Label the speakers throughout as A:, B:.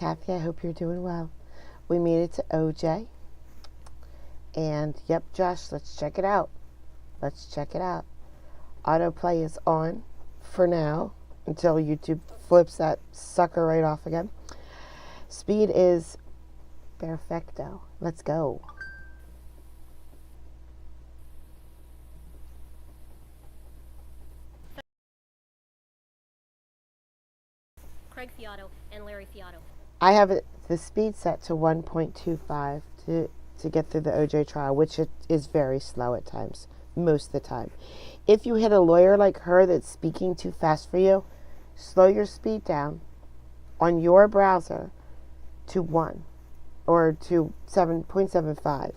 A: Kathy, I hope you're doing well. We made it to OJ. And yep, Josh, let's check it out. Let's check it out. Autoplay is on for now until YouTube flips that sucker right off again. Speed is perfecto. Let's go.
B: Craig Fiato and Larry Fiato.
A: I have the speed set to 1.25 to get through the OJ trial, which is very slow at times, most of the time. If you hit a lawyer like her that's speaking too fast for you, slow your speed down on your browser to 1 or to 7.75,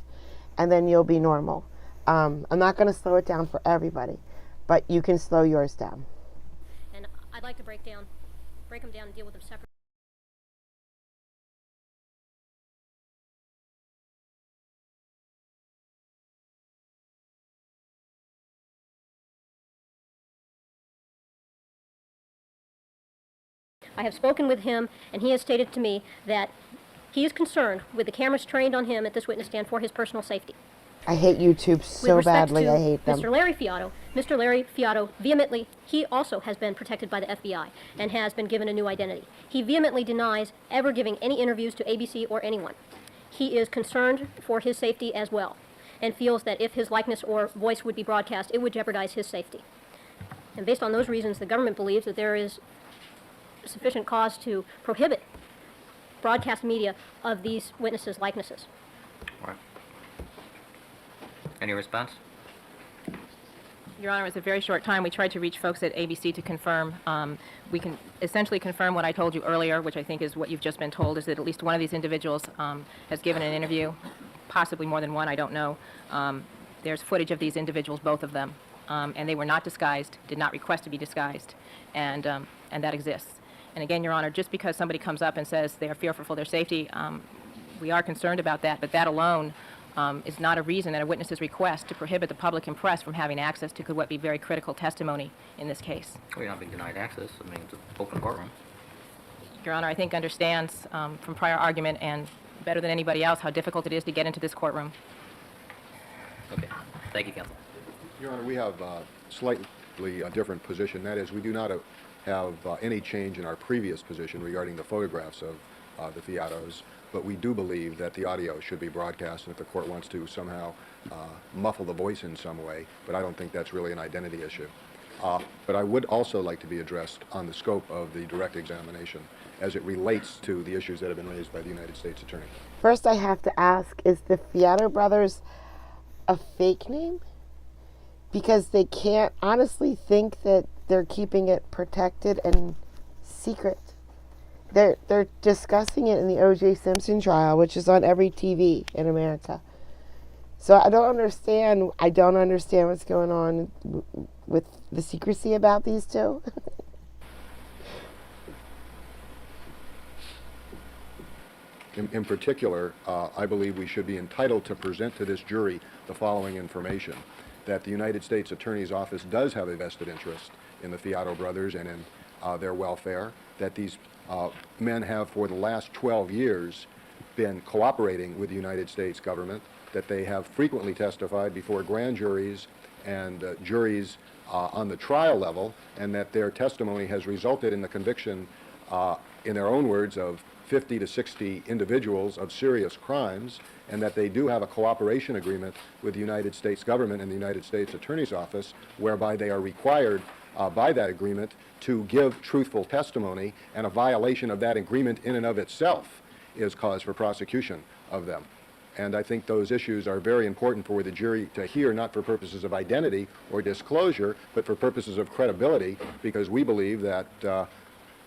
A: and then you'll be normal. I'm not going to slow it down for everybody, but you can slow yours down.
B: And I'd like to break them down and deal with them separately. I have spoken with him, and he has stated to me that he is concerned with the cameras trained on him at this witness stand for his personal safety.
A: I hate YouTube so badly. I hate them.
B: Mr. Larry Fiato vehemently, he also has been protected by the FBI and has been given a new identity. He vehemently denies ever giving any interviews to ABC or anyone. He is concerned for his safety as well and feels that if his likeness or voice would be broadcast, it would jeopardize his safety. And based on those reasons, the government believes that there is sufficient cause to prohibit broadcast media of these witnesses' likenesses.
C: All right. Any response?
D: Your Honor, it's a very short time. We tried to reach folks at ABC to confirm. We can essentially confirm what I told you earlier, which I think is what you've just been told, is that at least one of these individuals has given an interview, possibly more than one, I don't know. There's footage of these individuals, both of them, and they were not disguised, did not request to be disguised, and that exists. And again, Your Honor, just because somebody comes up and says they are fearful for their safety, we are concerned about that, but that alone is not a reason at a witness's request to prohibit the public and press from having access to what would be very critical testimony in this case.
C: Well, you're not being denied access. I mean, it's an open courtroom.
D: Your Honor, I think understands from prior argument and better than anybody else how difficult it is to get into this courtroom.
C: Okay. Thank you, counsel.
E: Your Honor, we have a slightly different position. That is, we do not have any change in our previous position regarding the photographs of the Fiatos, but we do believe that the audio should be broadcast, and if the court wants to somehow muffle the voice in some way, but I don't think that's really an identity issue. But I would also like to be addressed on the scope of the direct examination as it relates to the issues that have been raised by the United States Attorney.
A: First, I have to ask, is the Fiato brothers a fake name? Because they can't honestly think that they're keeping it protected and secret. They're discussing it in the O.J. Simpson trial, which is on every TV in America. So I don't understand what's going on with the secrecy about these two.
E: In particular, I believe we should be entitled to present to this jury the following information: that the United States Attorney's Office does have a vested interest in the Fiato brothers and in their welfare, that these men have for the last 12 years been cooperating with the United States government, that they have frequently testified before grand juries and juries on the trial level, and that their testimony has resulted in the conviction, in their own words, of 50 to 60 individuals of serious crimes, and that they do have a cooperation agreement with the United States government and the United States Attorney's Office, whereby they are required by that agreement to give truthful testimony, and a violation of that agreement in and of itself is cause for prosecution of them. And I think those issues are very important for the jury to hear, not for purposes of identity or disclosure, but for purposes of credibility, because we believe that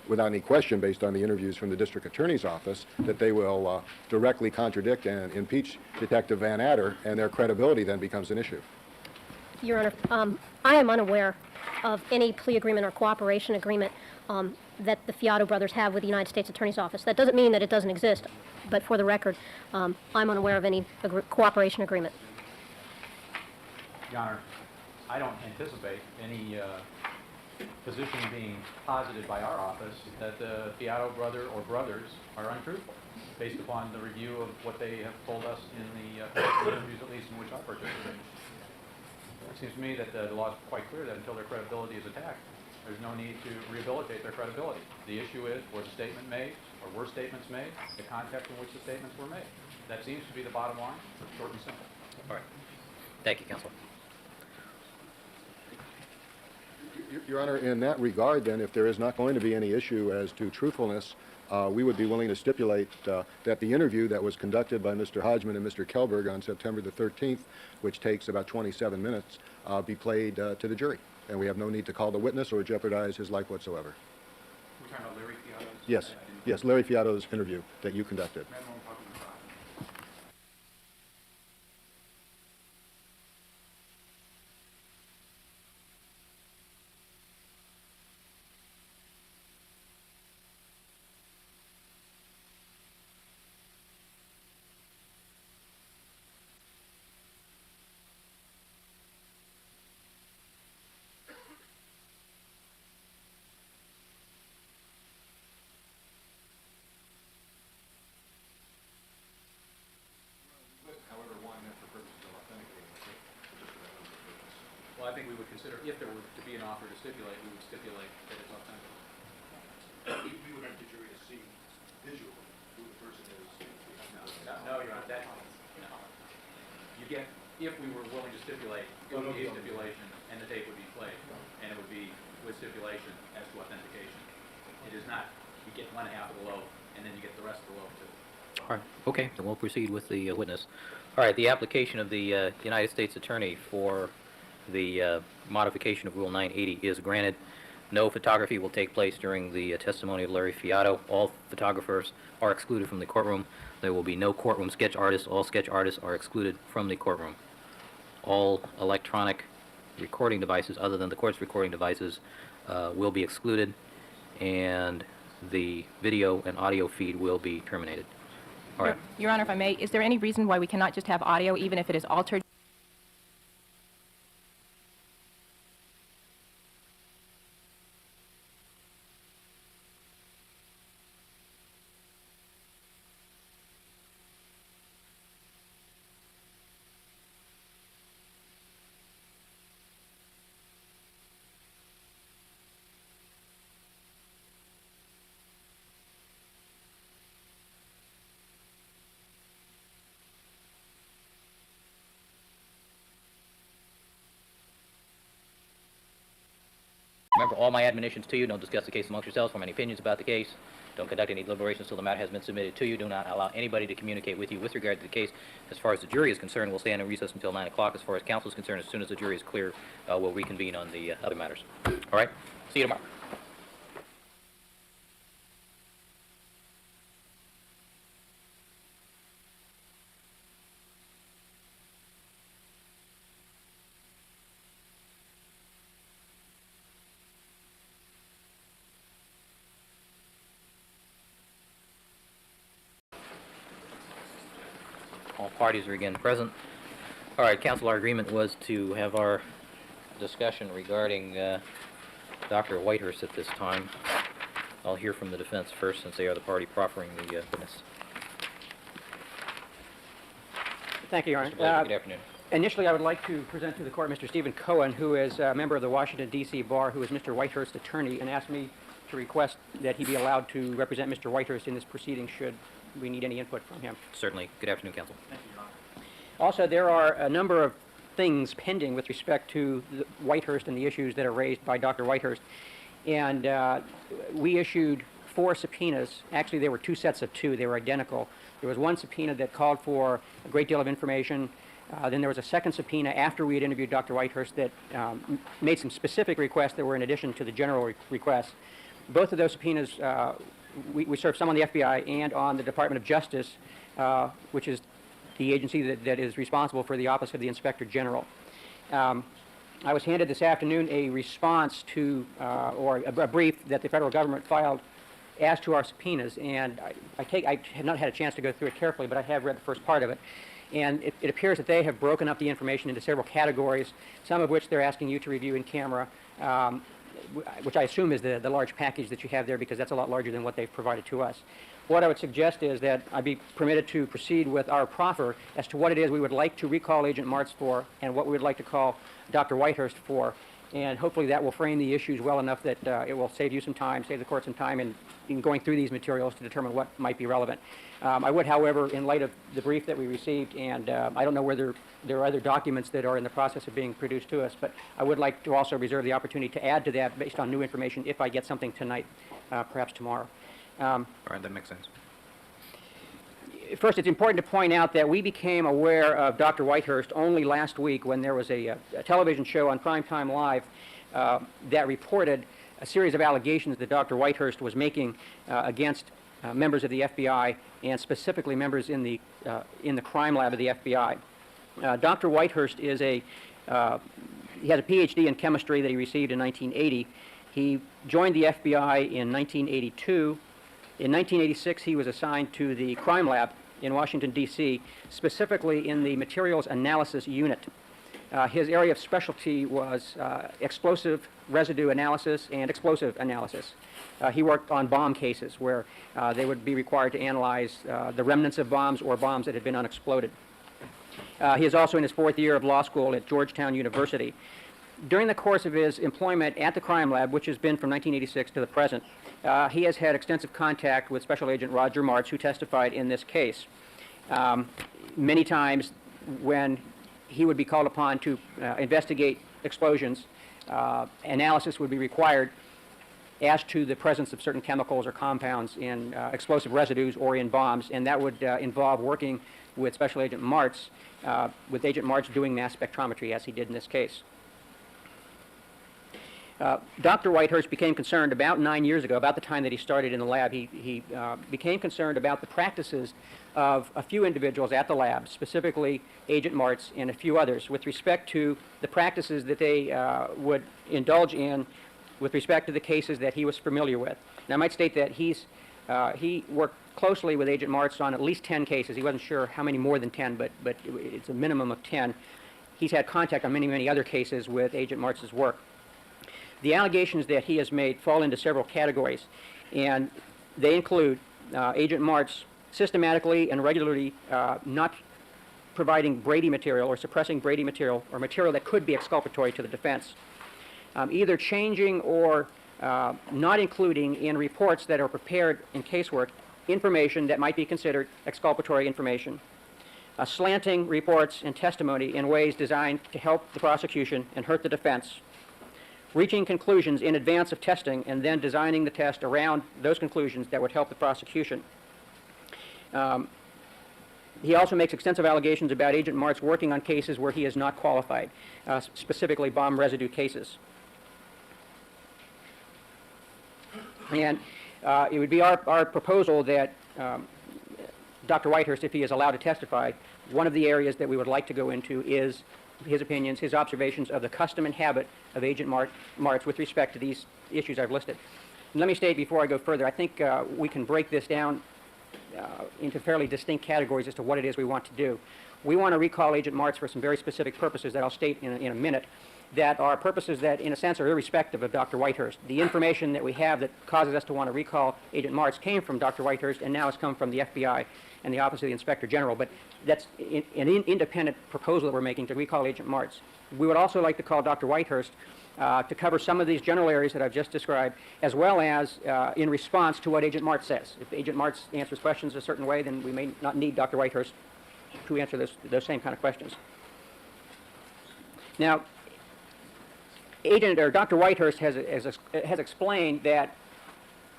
E: without any question, based on the interviews from the District Attorney's Office, that they will directly contradict and impeach Detective Van Adder, and their credibility then becomes an issue.
B: Your Honor, I am unaware of any plea agreement or cooperation agreement that the Fiato brothers have with the United States Attorney's Office. That doesn't mean that it doesn't exist, but for the record, I'm unaware of any cooperation agreement.
F: Your Honor, I don't anticipate any position being posited by our office that the Fiato brother or brothers are untruthful, based upon the review of what they have told us in the interviews, at least in which I participated. It seems to me that the law is quite clear that until their credibility is attacked, there's no need to rehabilitate their credibility. The issue is, was a statement made, or were statements made, the context in which the statements were made. That seems to be the bottom line, short and simple.
C: All right. Thank you, counsel.
E: Your Honor, in that regard, then, if there is not going to be any issue as to truthfulness, we would be willing to stipulate that the interview that was conducted by Mr. Hodgman and Mr. Kelberg on September the 13th, which takes about 27 minutes, be played to the jury. And we have no need to call the witness or jeopardize his life whatsoever.
F: We're talking about Larry Fiato's?
E: Yes, yes, Larry Fiato's interview that you conducted.
F: Well, I think we would consider, if there were to be an offer to stipulate, we would stipulate that it's authentic.
E: We would like the jury to see visually who the person is.
F: No, Your Honor, no. You get, if we were willing to stipulate, it would be a stipulation, and the tape would be played, and it would be with stipulation as to authentication. It is not, you get one half of the loaf, and then you get the rest of the loaf too.
C: All right. Okay, then we'll proceed with the witness. All right, the application of the United States Attorney for the modification of Rule 980 is granted. No photography will take place during the testimony of Larry Fiato. All photographers are excluded from the courtroom. There will be no courtroom sketch artists. All sketch artists are excluded from the courtroom. All electronic recording devices other than the court's recording devices will be excluded, and the video and audio feed will be terminated. All right.
D: Your Honor, if I may, is there any reason why we cannot just have audio even if it is altered?
C: Remember all my admonitions to you: don't discuss the case amongst yourselves, form any opinions about the case, don't conduct any deliberations until the matter has been submitted to you, do not allow anybody to communicate with you with regard to the case. As far as the jury is concerned, we'll stand in recess until 9 o'clock. As far as counsel is concerned, as soon as the jury is clear, we'll reconvene on the other matters. All right? See you tomorrow. All parties are again present. All right, counsel, our agreement was to have our discussion regarding Dr. Whitehurst at this time. I'll hear from the defense first, since they are the party proffering the witness.
G: Thank you, Your
C: Mr.
G: Honor.
C: Blakey, good afternoon.
G: Initially, I would like to present to the court Mr. Stephen Cohen, who is a member of the Washington, D.C. Bar, who is Mr. Whitehurst's attorney, and asked me to request that he be allowed to represent Mr. Whitehurst in this proceeding should we need any input from him.
C: Certainly. Good afternoon, counsel.
G: Also, there are a number of things pending with respect to Whitehurst and the issues that are raised by Dr. Whitehurst. And we issued 4 subpoenas. Actually, there were 2 sets of 2. They were identical. There was one subpoena that called for a great deal of information. Then there was a second subpoena after we had interviewed Dr. Whitehurst that made some specific requests that were in addition to the general requests. Both of those subpoenas, we served some on the FBI and on the Department of Justice, which is the agency that is responsible for the Office of the Inspector General. I was handed this afternoon a response to, or a brief that the federal government filed as to our subpoenas, and I have not had a chance to go through it carefully, but I have read the first part of it. And it appears that they have broken up the information into several categories, some of which they're asking you to review in camera. which I assume is the large package that you have there, because that's a lot larger than what they've provided to us. What I would suggest is that I be permitted to proceed with our proffer as to what it is we would like to recall Agent Martz for and what we would like to call Dr. Whitehurst for. And hopefully that will frame the issues well enough that it will save you some time, save the court some time in going through these materials to determine what might be relevant. I would, however, in light of the brief that we received, and I don't know whether there are other documents that are in the process of being produced to us, but I would like to also reserve the opportunity to add to that based on new information if I get something tonight, perhaps tomorrow.
C: All right, that makes sense.
G: First, it's important to point out that we became aware of Dr. Whitehurst only last week when there was a television show on Primetime Live that reported a series of allegations that Dr. Whitehurst was making against members of the FBI and specifically members in the crime lab of the FBI. Dr. Whitehurst is he has a PhD in chemistry that he received in 1980. He joined the FBI in 1982. In 1986, he was assigned to the crime lab in Washington, D.C., specifically in the materials analysis unit. His area of specialty was explosive residue analysis and explosive analysis. He worked on bomb cases where they would be required to analyze the remnants of bombs or bombs that had been unexploded. He is also in his 4th year of law school at Georgetown University. During the course of his employment at the crime lab, which has been from 1986 to the present, he has had extensive contact with Special Agent Roger Martz, who testified in this case. Many times when he would be called upon to investigate explosions, analysis would be required as to the presence of certain chemicals or compounds in explosive residues or in bombs, and that would involve working with Special Agent Martz, with Agent Martz doing mass spectrometry, as he did in this case. Dr. Whitehurst became concerned about 9 years ago, about the time that he started in the lab. He became concerned about the practices of a few individuals at the lab, specifically Agent Martz and a few others, with respect to the practices that they would indulge in with respect to the cases that he was familiar with. Now, I might state that he worked closely with Agent Martz on at least 10 cases. He wasn't sure how many more than 10, but it's a minimum of 10. He's had contact on many, many other cases with Agent Martz's work. The allegations that he has made fall into several categories, and they include Agent Martz systematically and regularly not providing Brady material or suppressing Brady material or material that could be exculpatory to the defense, either changing or not including in reports that are prepared in casework information that might be considered exculpatory information, slanting reports and testimony in ways designed to help the prosecution and hurt the defense, reaching conclusions in advance of testing and then designing the test around those conclusions that would help the prosecution. He also makes extensive allegations about Agent Martz working on cases where he is not qualified, specifically bomb residue cases. And it would be our proposal that Dr. Whitehurst, if he is allowed to testify, one of the areas that we would like to go into is his opinions, his observations of the custom and habit of Agent Martz with respect to these issues I've listed. And let me state before I go further, I think we can break this down into fairly distinct categories as to what it is we want to do. We want to recall Agent Martz for some very specific purposes that I'll state in a minute, that are purposes that, in a sense, are irrespective of Dr. Whitehurst. The information that we have that causes us to want to recall Agent Martz came from Dr. Whitehurst and now has come from the FBI and the Office of the Inspector General, but that's an independent proposal that we're making to recall Agent Martz. We would also like to call Dr. Whitehurst to cover some of these general areas that I've just described, as well as in response to what Agent Martz says. If Agent Martz answers questions a certain way, then we may not need Dr. Whitehurst to answer those same kind of questions. Now, Dr. Whitehurst has explained that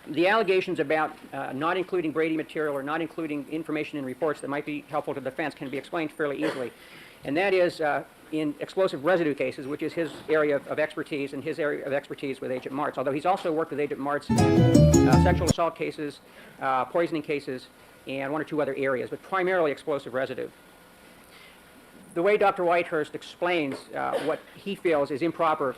G: the allegations about not including Brady material or not including information in reports that might be helpful to the defense can be explained fairly easily. And that is in explosive residue cases, which is his area of expertise and his area of expertise with Agent Martz, although he's also worked with Agent Martz in sexual assault cases, poisoning cases, and one or two other areas, but primarily explosive residue. The way Dr. Whitehurst explains what he feels is improper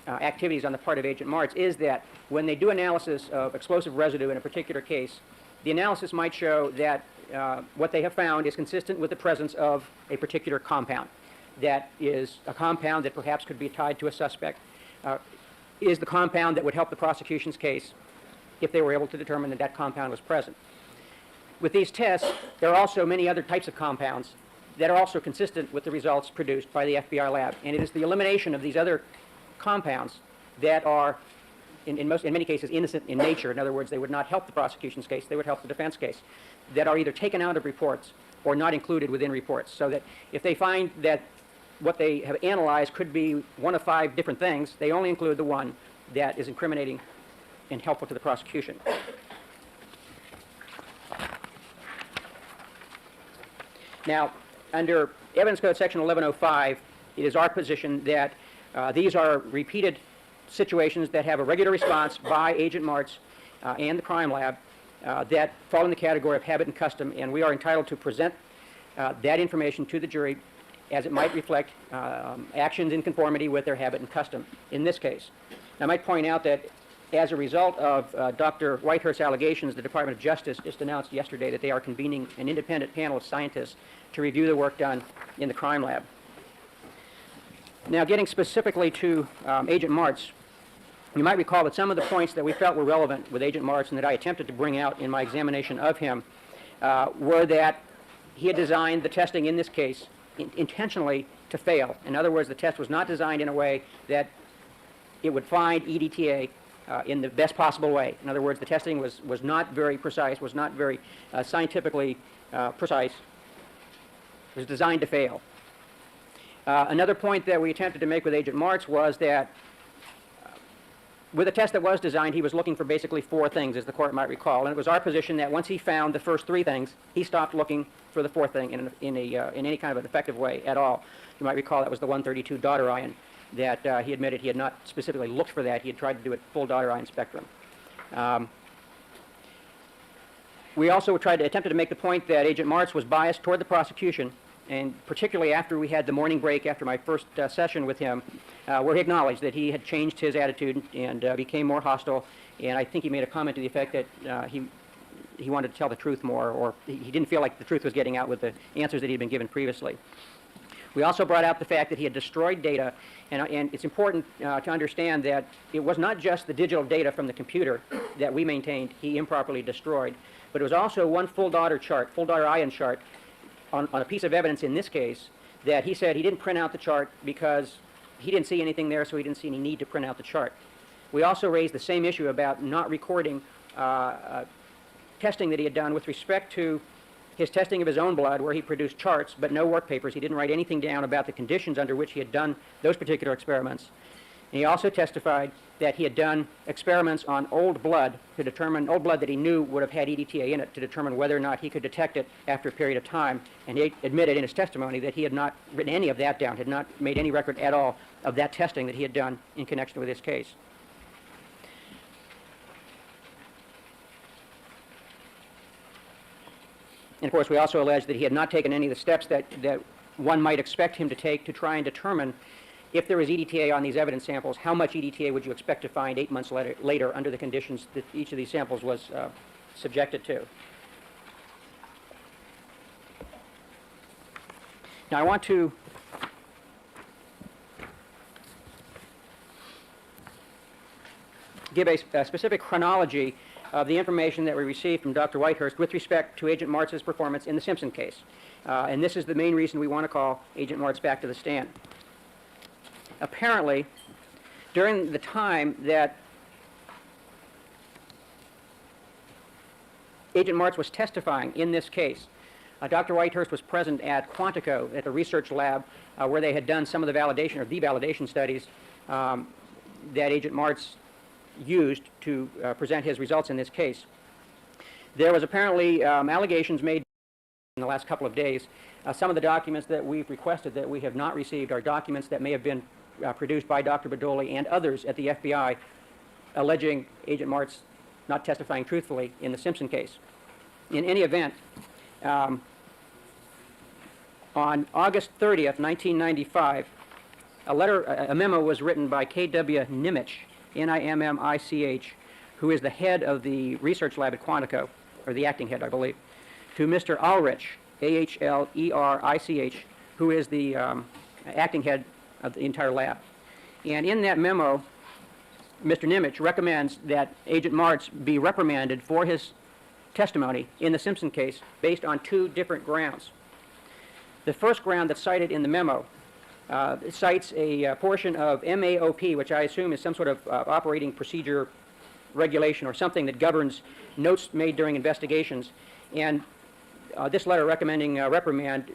G: activities on the part of Agent Martz is that when they do analysis of explosive residue in a particular case, the analysis might show that what they have found is consistent with the presence of a particular compound. That is a compound that perhaps could be tied to a suspect. is the compound that would help the prosecution's case if they were able to determine that that compound was present. With these tests, there are also many other types of compounds that are also consistent with the results produced by the FBI lab. And it is the elimination of these other compounds that are, in many cases, innocent in nature. In other words, they would not help the prosecution's case, they would help the defense case, that are either taken out of reports or not included within reports. So that if they find that what they have analyzed could be one of 5 different things, they only include the one that is incriminating and helpful to the prosecution. Now, under Evidence Code Section 1105, it is our position that these are repeated situations that have a regular response by Agent Martz and the crime lab that fall in the category of habit and custom, and we are entitled to present that information to the jury as it might reflect actions in conformity with their habit and custom in this case. Now, I might point out that as a result of Dr. Whitehurst's allegations, the Department of Justice just announced yesterday that they are convening an independent panel of scientists to review the work done in the crime lab. Now, getting specifically to Agent Martz, you might recall that some of the points that we felt were relevant with Agent Martz and that I attempted to bring out in my examination of him were that he had designed the testing in this case intentionally to fail. In other words, the test was not designed in a way that it would find EDTA in the best possible way. In other words, the testing was not very precise, was not very scientifically precise. It was designed to fail. Another point that we attempted to make with Agent Martz was that with a test that was designed, he was looking for basically 4 things, as the court might recall. And it was our position that once he found the first 3 things, he stopped looking for the 4th thing in any kind of an effective way at all. You might recall that was the 132 daughter ion that he admitted he had not specifically looked for that. He had tried to do it full daughter ion spectrum. We also attempted to make the point that Agent Martz was biased toward the prosecution, and particularly after we had the morning break after my first session with him, where he acknowledged that he had changed his attitude and became more hostile, and I think he made a comment to the effect that he wanted to tell the truth more, or he didn't feel like the truth was getting out with the answers that he had been given previously. We also brought out the fact that he had destroyed data, and it's important to understand that it was not just the digital data from the computer that we maintained he improperly destroyed, but it was also one full daughter ion chart, on a piece of evidence in this case that he said he didn't print out the chart because he didn't see anything there, so he didn't see any need to print out the chart. We also raised the same issue about not recording testing that he had done with respect to his testing of his own blood, where he produced charts but no work papers. He didn't write anything down about the conditions under which he had done those particular experiments. And he also testified that he had done experiments on old blood that he knew would have had EDTA in it, to determine whether or not he could detect it after a period of time. And he admitted in his testimony that he had not written any of that down, had not made any record at all of that testing that he had done in connection with this case. And of course, we also alleged that he had not taken any of the steps that one might expect him to take to try and determine if there was EDTA on these evidence samples, how much EDTA would you expect to find 8 months later under the conditions that each of these samples was subjected to. Now, I want to give a specific chronology of the information that we received from Dr. Whitehurst with respect to Agent Martz's performance in the Simpson case. And this is the main reason we want to call Agent Martz back to the stand. Apparently, during the time that Agent Martz was testifying in this case, Dr. Whitehurst was present at Quantico at the research lab where they had done some of the validation or de-validation studies that Agent Martz used to present his results in this case. There was apparently allegations made in the last couple of days. Some of the documents that we've requested that we have not received are documents that may have been produced by Dr. Badoli and others at the FBI alleging Agent Martz not testifying truthfully in the Simpson case. In any event, on August 30th, 1995, a memo was written by K.W. Nimitch, N-I-M-M-I-C-H, who is the head of the research lab at Quantico, or the acting head, I believe, to Mr. Ulrich, A-H-L-E-R-I-C-H, who is the acting head of the entire lab. And in that memo, Mr. Nimitz recommends that Agent Martz be reprimanded for his testimony in the Simpson case based on two different grounds. The first ground that's cited in the memo cites a portion of MAOP, which I assume is some sort of operating procedure regulation or something that governs notes made during investigations. And this letter recommending reprimand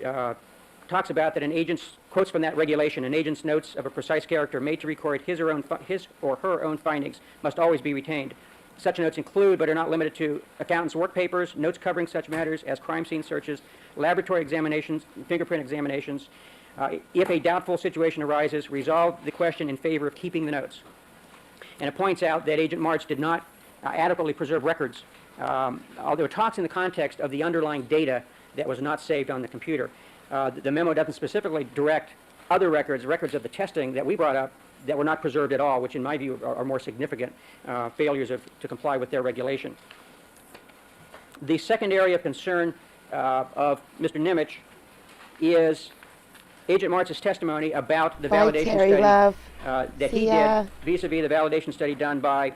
G: talks about that an agent's, quotes from that regulation, an agent's notes of a precise character made to record his or her own findings must always be retained. Such notes include, but are not limited to, accountants' work papers, notes covering such matters as crime scene searches, laboratory examinations, fingerprint examinations. If a doubtful situation arises, resolve the question in favor of keeping the notes. And it points out that Agent Martz did not adequately preserve records, although it talks in the context of the underlying data that was not saved on the computer. The memo doesn't specifically direct other records of the testing that we brought up that were not preserved at all, which in my view are more significant failures to comply with their regulation. The second area of concern of Mr. Nimitz is Agent Martz's testimony about the
A: Bye,
G: validation
A: Terry
G: study
A: love.
G: that
A: See
G: he
A: ya.
G: did vis-a-vis the validation study done by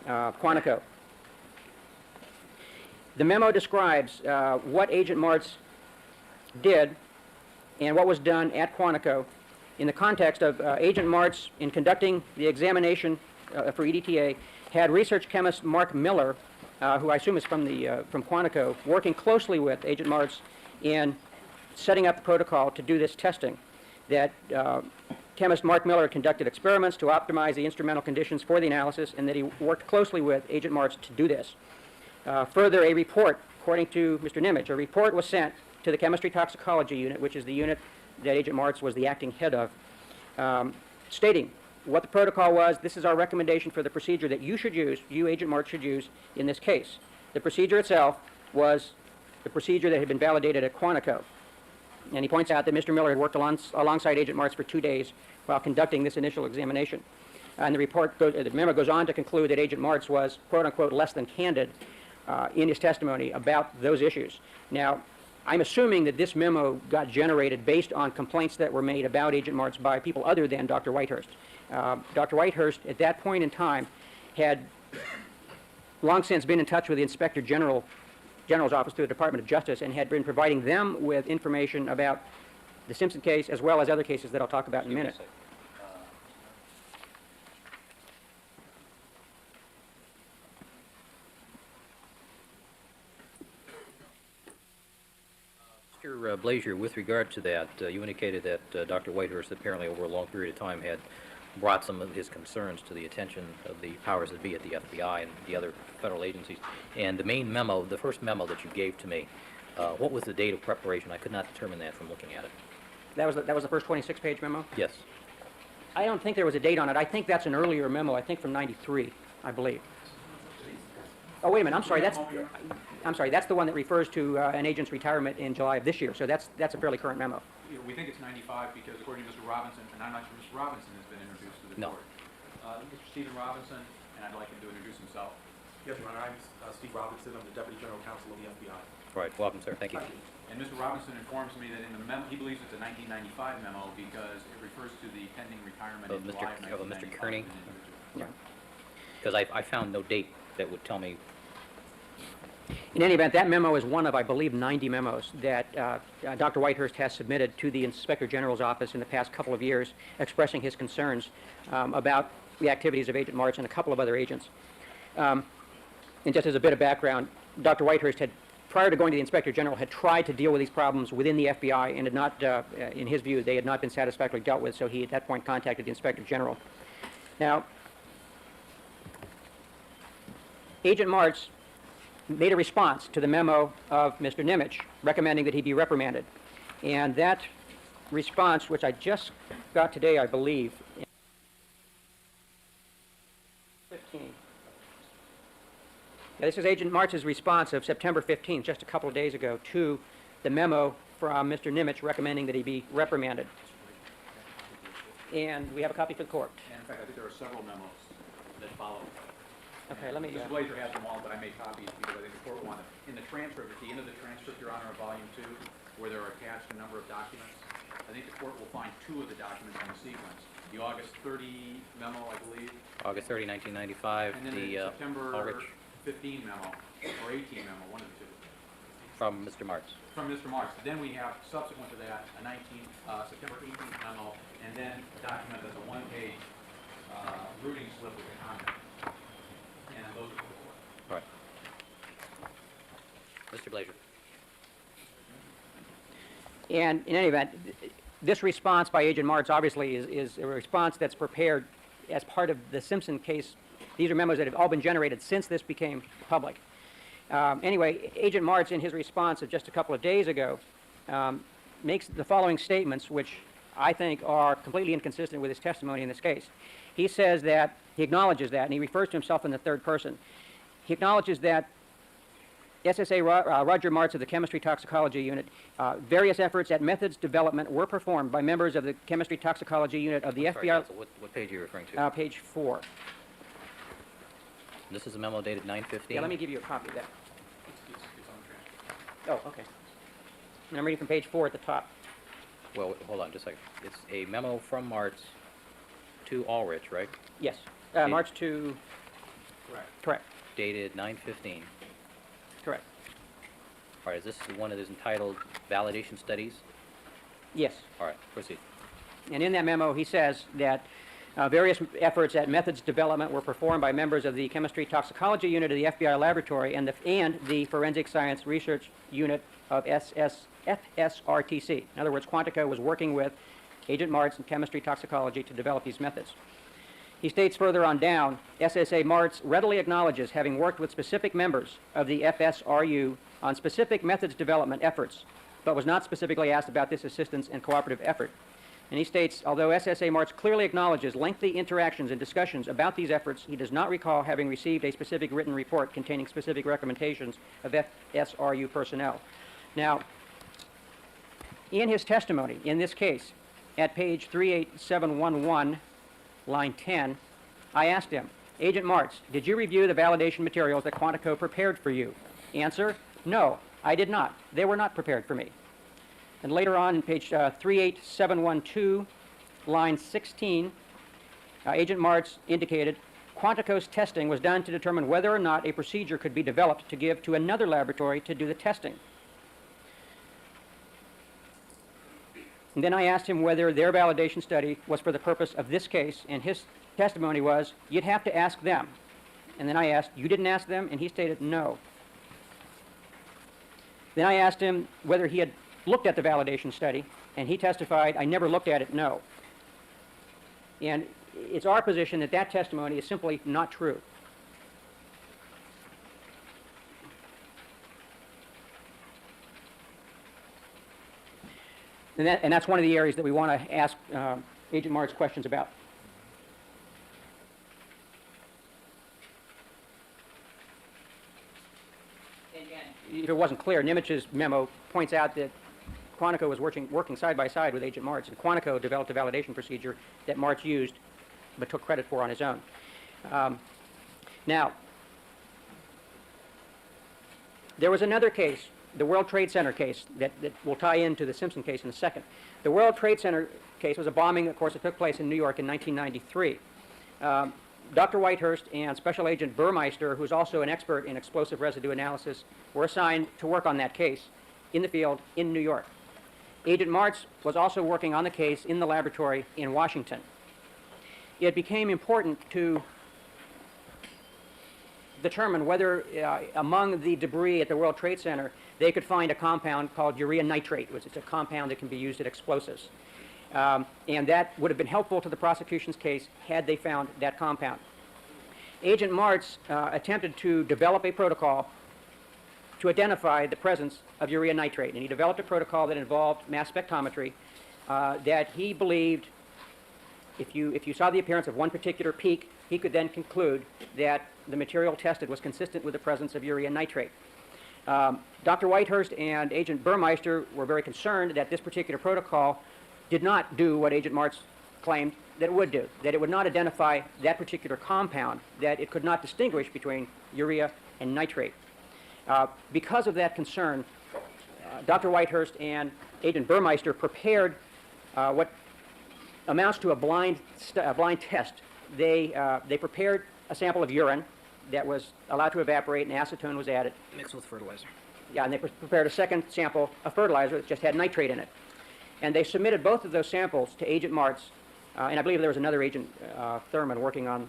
G: Quantico. The memo describes what Agent Martz did and what was done at Quantico in the context of Agent Martz, in conducting the examination for EDTA, had research chemist Mark Miller, who I assume is from Quantico, working closely with Agent Martz in setting up the protocol to do this testing. That chemist Mark Miller conducted experiments to optimize the instrumental conditions for the analysis, and that he worked closely with Agent Martz to do this. Further, a report, according to Mr. Nimitz, a report was sent to the chemistry toxicology unit, which is the unit that Agent Martz was the acting head of, stating what the protocol was. This is our recommendation for the procedure that you should use, you, Agent Martz, should use in this case. The procedure itself was the procedure that had been validated at Quantico. And he points out that Mr. Miller had worked alongside Agent Martz for 2 days while conducting this initial examination. And the memo goes on to conclude that Agent Martz was, quote unquote, less than candid in his testimony about those issues. Now, I'm assuming that this memo got generated based on complaints that were made about Agent Martz by people other than Dr. Whitehurst. Dr. Whitehurst, at that point in time, had long since been in touch with the Inspector General's office through the Department of Justice and had been providing them with information about the Simpson case as well as other cases that I'll talk about in a minute.
C: Mr. Blazier, with regard to that, you indicated that Dr. Whitehurst apparently over a long period of time had brought some of his concerns to the attention of the powers that be at the FBI and the other federal agencies. And the main memo, the first memo that you gave to me, what was the date of preparation? I could not determine that from looking at it.
G: That was the first 26-page memo?
C: Yes.
G: I don't think there was a date on it. I think that's an earlier memo, I think from '93, I believe. Oh, wait a minute, I'm sorry, that's the one that refers to an agent's retirement in July of this year, so that's a fairly current memo.
F: You know, we think it's 95 because according to Mr. Robinson, and I'm not sure Mr. Robinson has been introduced to the
C: No.
F: court. Mr. Stephen Robinson, and I'd like him to introduce himself.
H: Yes, Your Honor, I'm Steve Robinson. I'm the Deputy General Counsel of the FBI.
C: Right. Welcome, sir. Thank you.
F: And Mr. Robinson informs me that in the memo, he believes it's a 1995 memo because it refers to the pending retirement
C: Of
F: in July of
C: Mr.
F: 1995
C: Kearney?
F: of an individual.
G: Yeah.
C: Because I found no date that would tell me.
G: In any event, that memo is one of, I believe, 90 memos that Dr. Whitehurst has submitted to the Inspector General's office in the past couple of years, expressing his concerns about the activities of Agent Martz and a couple of other agents. And just as a bit of background, Dr. Whitehurst had, prior to going to the Inspector General, had tried to deal with these problems within the FBI and had not, in his view, they had not been satisfactorily dealt with, so he at that point contacted the Inspector General. Now, Agent Martz made a response to the memo of Mr. Nimitz recommending that he be reprimanded. And that response, which I just got today, I believe, 15. Now, this is Agent Martz's response of September 15th, just a couple of days ago, to the memo from Mr. Nimitz recommending that he be reprimanded. And we have a copy for the court.
F: And in fact, I think there are several memos that follow.
G: Okay, let me...
F: Mr. Blazer has them all, but I made copies because I think the court wanted. In the transcript, at the end of the transcript, Your Honor, of Volume 2, where there are attached a number of documents, I think the court will find two of the documents in the sequence. The August 30 memo, I believe,
C: August 30, 1995,
F: and then the
C: the
F: September
C: Ulrich
F: 15 memo, or 18 memo, one of the two,
C: from Mr. Martz.
F: from Mr. Marks. Then we have, subsequent to that, a September 18th memo, and then a document that's a one-page routing slip with a comment. And those are for the court.
C: All right. Mr. Blazer.
G: And in any event, this response by Agent Martz obviously is a response that's prepared as part of the Simpson case. These are memos that have all been generated since this became public. Anyway, Agent Martz, in his response of just a couple of days ago, makes the following statements, which I think are completely inconsistent with his testimony in this case. He says that, he acknowledges that, and he refers to himself in the third person. He acknowledges that SSA Roger Martz of the Chemistry Toxicology Unit, various efforts at methods development were performed by members of the Chemistry Toxicology Unit of the
C: Sorry,
G: FBI.
C: counsel, what page are you referring to?
G: Page 4.
C: This is a memo dated 9/15.
G: Yeah, let me give you a copy of that.
F: It's on the transcript.
G: Oh, okay. And I'm reading from page 4 at the top.
C: Well, hold on just a second. It's a memo from Martz to Ulrich, right?
G: Yes.
C: Okay.
G: March 2.
F: Correct.
G: Correct.
C: Dated 9/15.
G: Correct.
C: All right, is this the one that is entitled Validation Studies?
G: Yes.
C: All right, proceed.
G: And in that memo, he says that various efforts at methods development were performed by members of the Chemistry Toxicology Unit of the FBI Laboratory and the Forensic Science Research Unit of FSRTC. In other words, Quantico was working with Agent Martz and Chemistry Toxicology to develop these methods. He states further on down, SSA Martz readily acknowledges having worked with specific members of the FSRU on specific methods development efforts, but was not specifically asked about this assistance and cooperative effort. And he states, although SSA Martz clearly acknowledges lengthy interactions and discussions about these efforts, he does not recall having received a specific written report containing specific recommendations of FSRU personnel. Now, in his testimony in this case, at page 38711, line 10, I asked him, Agent Martz, did you review the validation materials that Quantico prepared for you? Answer, no, I did not. They were not prepared for me. And later on, in page 38712, line 16, Agent Martz indicated Quantico's testing was done to determine whether or not a procedure could be developed to give to another laboratory to do the testing. And then I asked him whether their validation study was for the purpose of this case, and his testimony was, you'd have to ask them. And then I asked, you didn't ask them? And he stated, no. Then I asked him whether he had looked at the validation study, and he testified, I never looked at it, no. And it's our position that that testimony is simply not true. And that's one of the areas that we want to ask Agent Martz questions about. And if it wasn't clear, Nimich's memo points out that Quantico was working side by side with Agent Martz, and Quantico developed a validation procedure that Martz used but took credit for on his own. Now, there was another case, the World Trade Center case, that will tie into the Simpson case in a second. The World Trade Center case was a bombing, of course, that took place in New York in 1993. Dr. Whitehurst and Special Agent Burmeister, who's also an expert in explosive residue analysis, were assigned to work on that case in the field in New York. Agent Martz was also working on the case in the laboratory in Washington. It became important to determine whether among the debris at the World Trade Center they could find a compound called urea nitrate, which is a compound that can be used at explosives. And that would have been helpful to the prosecution's case had they found that compound. Agent Martz attempted to develop a protocol to identify the presence of urea nitrate, and he developed a protocol that involved mass spectrometry that he believed if you saw the appearance of one particular peak, he could then conclude that the material tested was consistent with the presence of urea nitrate. Dr. Whitehurst and Agent Burmeister were very concerned that this particular protocol did not do what Agent Martz claimed that it would do, that it would not identify that particular compound, that it could not distinguish between urea and nitrate. Because of that concern, Dr. Whitehurst and Agent Burmeister prepared what amounts to a blind test. They prepared a sample of urine that was allowed to evaporate and acetone was added.
C: Mixed with fertilizer.
G: Yeah, and they prepared a second sample of fertilizer that just had nitrate in it. And they submitted both of those samples to Agent Martz, and I believe there was another agent, Thurman, working on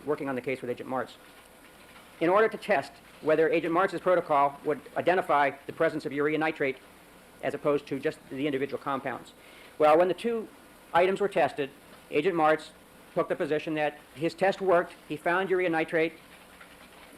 G: the case with Agent Martz, in order to test whether Agent Martz's protocol would identify the presence of urea nitrate as opposed to just the individual compounds. Well, when the two items were tested, Agent Martz took the position that his test worked, he found urea nitrate,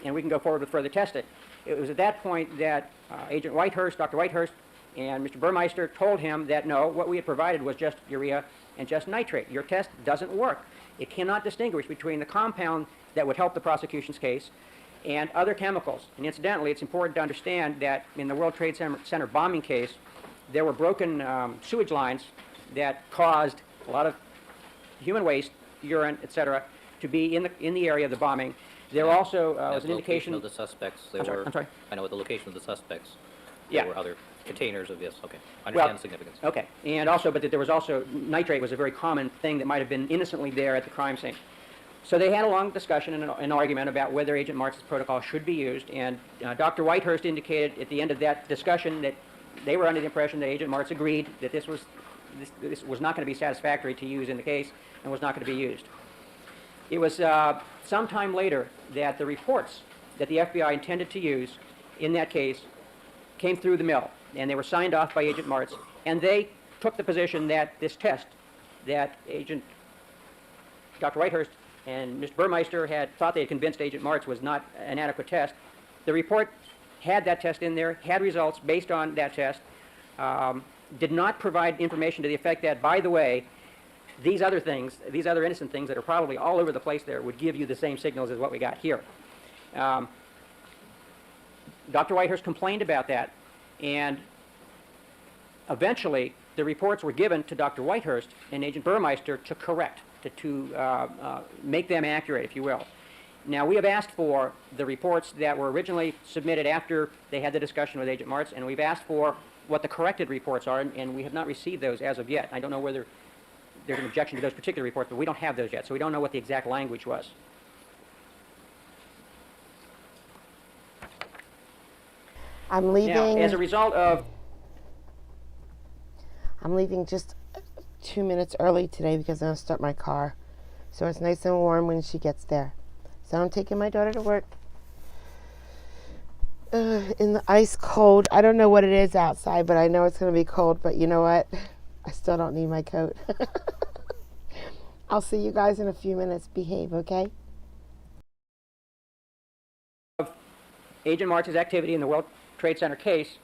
G: and we can go forward with further testing. It was at that point that Agent Whitehurst, Dr. Whitehurst, and Mr. Burmeister told him that no, what we had provided was just urea and just nitrate. Your test doesn't work. It cannot distinguish between the compound that would help the prosecution's case and other chemicals. And incidentally, it's important to understand that in the World Trade Center bombing case, there were broken sewage lines that caused a lot of human waste, urine, etc., to be in the area of the bombing. There also was an indication
C: of the suspects.
G: I'm sorry.
C: I know at the location of the suspects.
G: Yeah.
C: There were other containers of this. Okay. I understand the significance.
G: Okay. And also, but there was also, nitrate was a very common thing that might have been innocently there at the crime scene. So they had a long discussion and an argument about whether Agent Martz's protocol should be used, and Dr. Whitehurst indicated at the end of that discussion that they were under the impression that Agent Martz agreed that this was not going to be satisfactory to use in the case and was not going to be used. It was some time later that the reports that the FBI intended to use in that case came through the mill, and they were signed off by Agent Martz, and they took the position that this test that Dr. Whitehurst and Mr. Burmeister had thought they had convinced Agent Martz was not an adequate test. The report had that test in there, had results based on that test, did not provide information to the effect that, by the way, these other things, these other innocent things that are probably all over the place there would give you the same signals as what we got here. Dr. Whitehurst complained about that, and eventually the reports were given to Dr. Whitehurst and Agent Burmeister to correct, to make them accurate, if you will. Now, we have asked for the reports that were originally submitted after they had the discussion with Agent Martz, and we've asked for what the corrected reports are, and we have not received those as of yet. I don't know whether there's an objection to those particular reports, but we don't have those yet, so we don't know what the exact language was.
A: I'm leaving.
G: Now, as a result of...
A: I'm leaving just 2 minutes early today because I'm going to start my car. So it's nice and warm when she gets there. So I'm taking my daughter to work in the ice cold. I don't know what it is outside, but I know it's going to be cold. But you know what? I still don't need my coat. I'll see you guys in a few minutes. Behave, okay?
G: Agent Martz's activity in the World Trade Center case,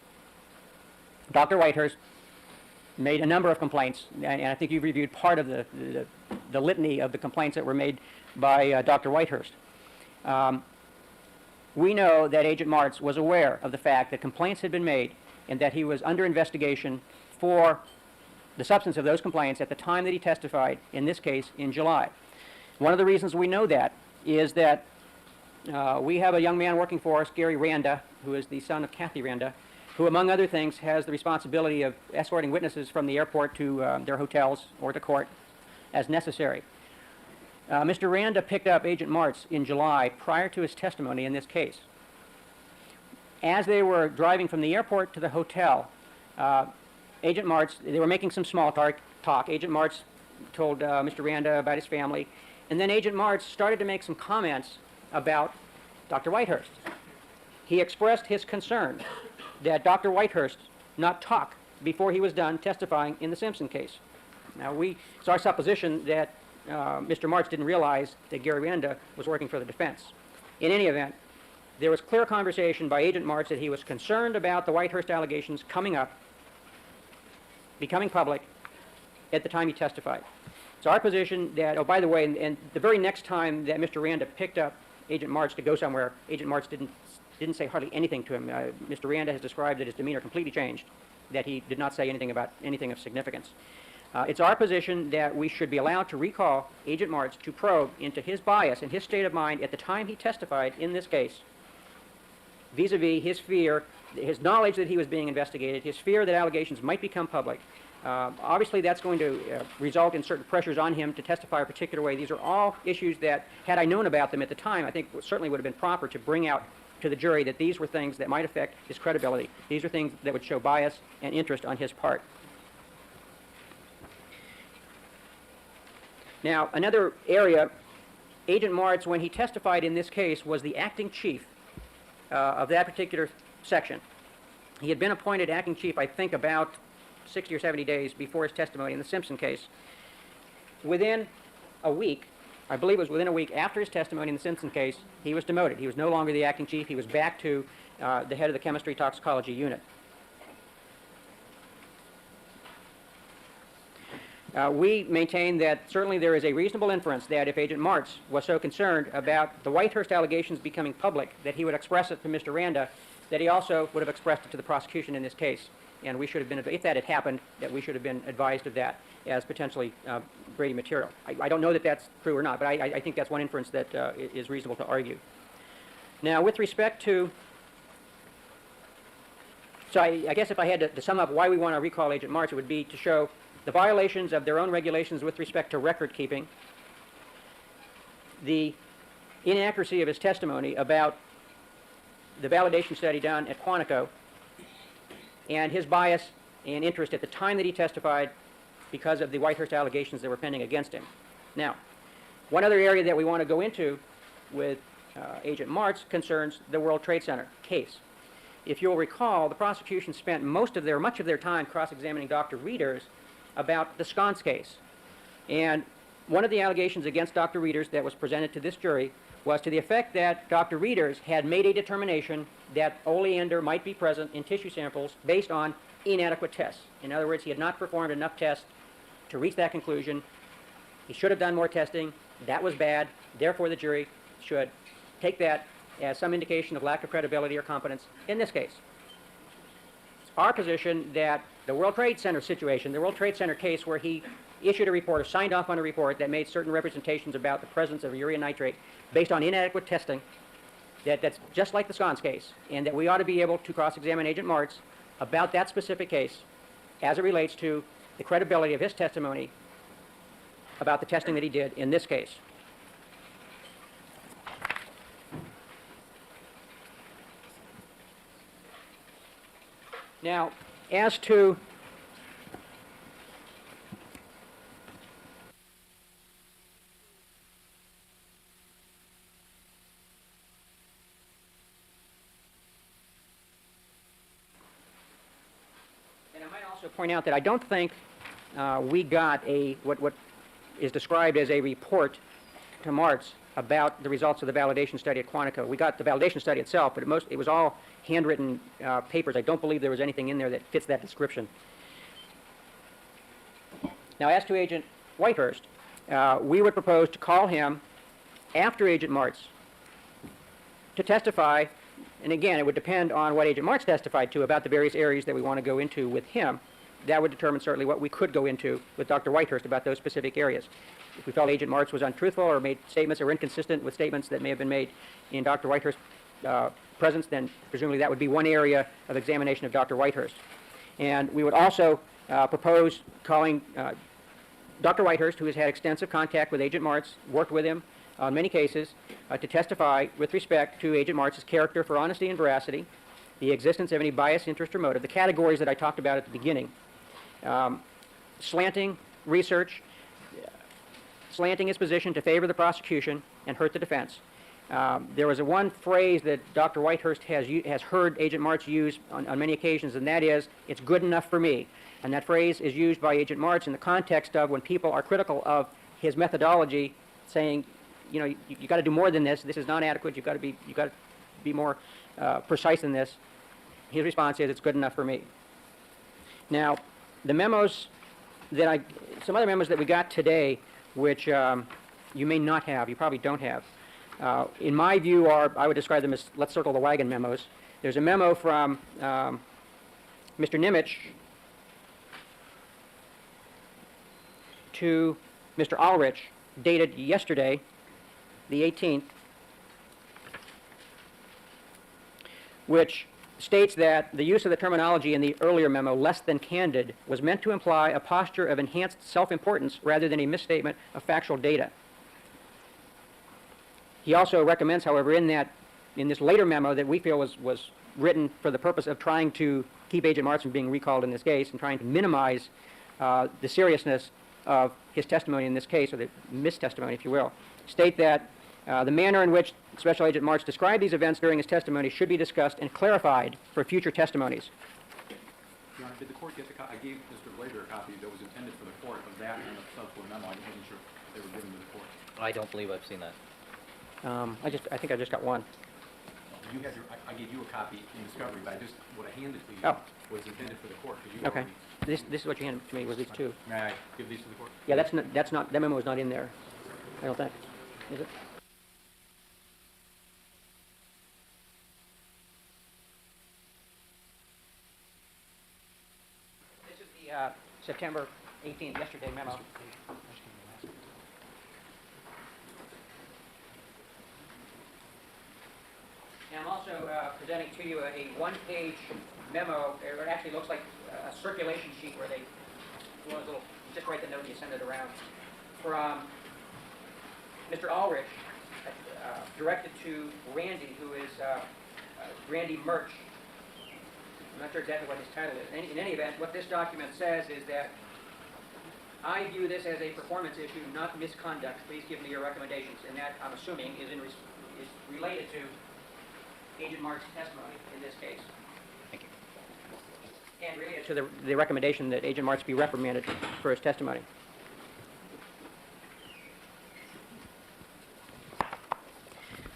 G: Dr. Whitehurst made a number of complaints, and I think you've reviewed part of the litany of the complaints that were made by Dr. Whitehurst. We know that Agent Martz was aware of the fact that complaints had been made and that he was under investigation for the substance of those complaints at the time that he testified in this case in July. One of the reasons we know that is that we have a young man working for us, Gary Randa, who is the son of Kathy Randa, who, among other things, has the responsibility of escorting witnesses from the airport to their hotels or to court as necessary. Mr. Randa picked up Agent Martz in July prior to his testimony in this case. As they were driving from the airport to the hotel, Agent Martz, they were making some small talk. Agent Martz told Mr. Randa about his family, and then Agent Martz started to make some comments about Dr. Whitehurst. He expressed his concern that Dr. Whitehurst not talk before he was done testifying in the Simpson case. Now, it's our supposition that Mr. Martz didn't realize that Gary Randa was working for the defense. In any event, there was clear conversation by Agent Martz that he was concerned about the Whitehurst allegations coming up, becoming public, at the time he testified. It's our position that, oh, by the way, and the very next time that Mr. Randa picked up Agent Martz to go somewhere, Agent Martz didn't say hardly anything to him. Mr. Randa has described that his demeanor completely changed, that he did not say anything about anything of significance. It's our position that we should be allowed to recall Agent Martz to probe into his bias and his state of mind at the time he testified in this case, vis-a-vis his fear his knowledge that he was being investigated, his fear that allegations might become public. Obviously, that's going to result in certain pressures on him to testify a particular way. These are all issues that, had I known about them at the time, I think certainly would have been proper to bring out to the jury that these were things that might affect his credibility. These are things that would show bias and interest on his part. Now, another area, Agent Martz, when he testified in this case, was the acting chief of that particular section. He had been appointed acting chief, I think, about 60 or 70 days before his testimony in the Simpson case. Within a week, I believe it was within a week after his testimony in the Simpson case, he was demoted. He was no longer the acting chief. He was back to the head of the chemistry toxicology unit. We maintain that certainly there is a reasonable inference that if Agent Martz was so concerned about the Whitehurst allegations becoming public that he would express it to Mr. Randa, that he also would have expressed it to the prosecution in this case. And we should have been, if that had happened, that we should have been advised of that as potentially Brady material. I don't know that that's true or not, but I think that's one inference that is reasonable to argue. Now, with respect to, so I guess if I had to sum up why we want to recall Agent Martz, it would be to show the violations of their own regulations with respect to record keeping, the inaccuracy of his testimony about the validation study done at Quantico, and his bias and interest at the time that he testified because of the Whitehurst allegations that were pending against him. Now, one other area that we want to go into with Agent Martz concerns the World Trade Center case. If you'll recall, the prosecution spent much of their time cross-examining Dr. Reeders about the Sconce case. And one of the allegations against Dr. Reeders that was presented to this jury was to the effect that Dr. Reeders had made a determination that oleander might be present in tissue samples based on inadequate tests. In other words, he had not performed enough tests to reach that conclusion. He should have done more testing. That was bad. Therefore, the jury should take that as some indication of lack of credibility or competence in this case. It's our position that the World Trade Center situation, the World Trade Center case where he issued a report or signed off on a report that made certain representations about the presence of urea nitrate based on inadequate testing, that's just like the Sconce case, and that we ought to be able to cross-examine Agent Martz about that specific case as it relates to the credibility of his testimony about the testing that he did in this case. Now, as to point out that I don't think we got what is described as a report to Martz about the results of the validation study at Quantico. We got the validation study itself, but it was all handwritten papers. I don't believe there was anything in there that fits that description. Now, as to Agent Whitehurst, we would propose to call him after Agent Martz to testify, and again, it would depend on what Agent Martz testified to about the various areas that we want to go into with him. That would determine certainly what we could go into with Dr. Whitehurst about those specific areas. If we felt Agent Martz was untruthful or made statements that were inconsistent with statements that may have been made in Dr. Whitehurst's presence, then presumably that would be one area of examination of Dr. Whitehurst. And we would also propose calling Dr. Whitehurst, who has had extensive contact with Agent Martz, worked with him on many cases, to testify with respect to Agent Martz's character for honesty and veracity, the existence of any bias, interest, or motive, the categories that I talked about at the beginning. Slanting research, slanting his position to favor the prosecution and hurt the defense. There was one phrase that Dr. Whitehurst has heard Agent Martz use on many occasions, and that is, "It's good enough for me." And that phrase is used by Agent Martz in the context of when people are critical of his methodology, saying, you know, you got to do more than this. This is not adequate. You got to be more precise than this. His response is, "It's good enough for me." Now, the memos that some other memos that we got today, which you may not have, you probably don't have, in my view I would describe them as let's circle the wagon memos. There's a memo from Mr. Nimitz to Mr. Ulrich, dated yesterday, the 18th, which states that the use of the terminology in the earlier memo, less than candid, was meant to imply a posture of enhanced self-importance rather than a misstatement of factual data. He also recommends, however, in this later memo that we feel was written for the purpose of trying to keep Agent Martz from being recalled in this case and trying to minimize the seriousness of his testimony in this case, or the mistestimony, if you will, state that the manner in which Special Agent Martz described these events during his testimony should be discussed and clarified for future testimonies.
F: Your Honor, did the court get the I gave Mr. Glaber a copy that was intended for the court of that and the subsequent memo. I wasn't sure if they were given to the court.
C: I don't believe I've seen that.
G: I think I just got one.
F: You had I gave you a copy in discovery, but what I handed to you was intended for the court. You
G: Okay. This is what you handed to me, was these two.
F: May I give these to the court?
G: Yeah, that memo is not in there, I don't think. Is it? This is the September 18th, yesterday memo. And I'm also presenting to you a one-page memo. It actually looks like a circulation sheet where they just write the note and you send it around, from Mr. Ulrich, directed to Randy, who is Randy Murch. I'm not sure exactly what his title is. In any event, what this document says is that I view this as a performance issue, not misconduct. Please give me your recommendations. And that, I'm assuming, is related to Agent Martz's testimony in this case.
C: Thank you.
G: And related to the recommendation that Agent Martz be reprimanded for his testimony.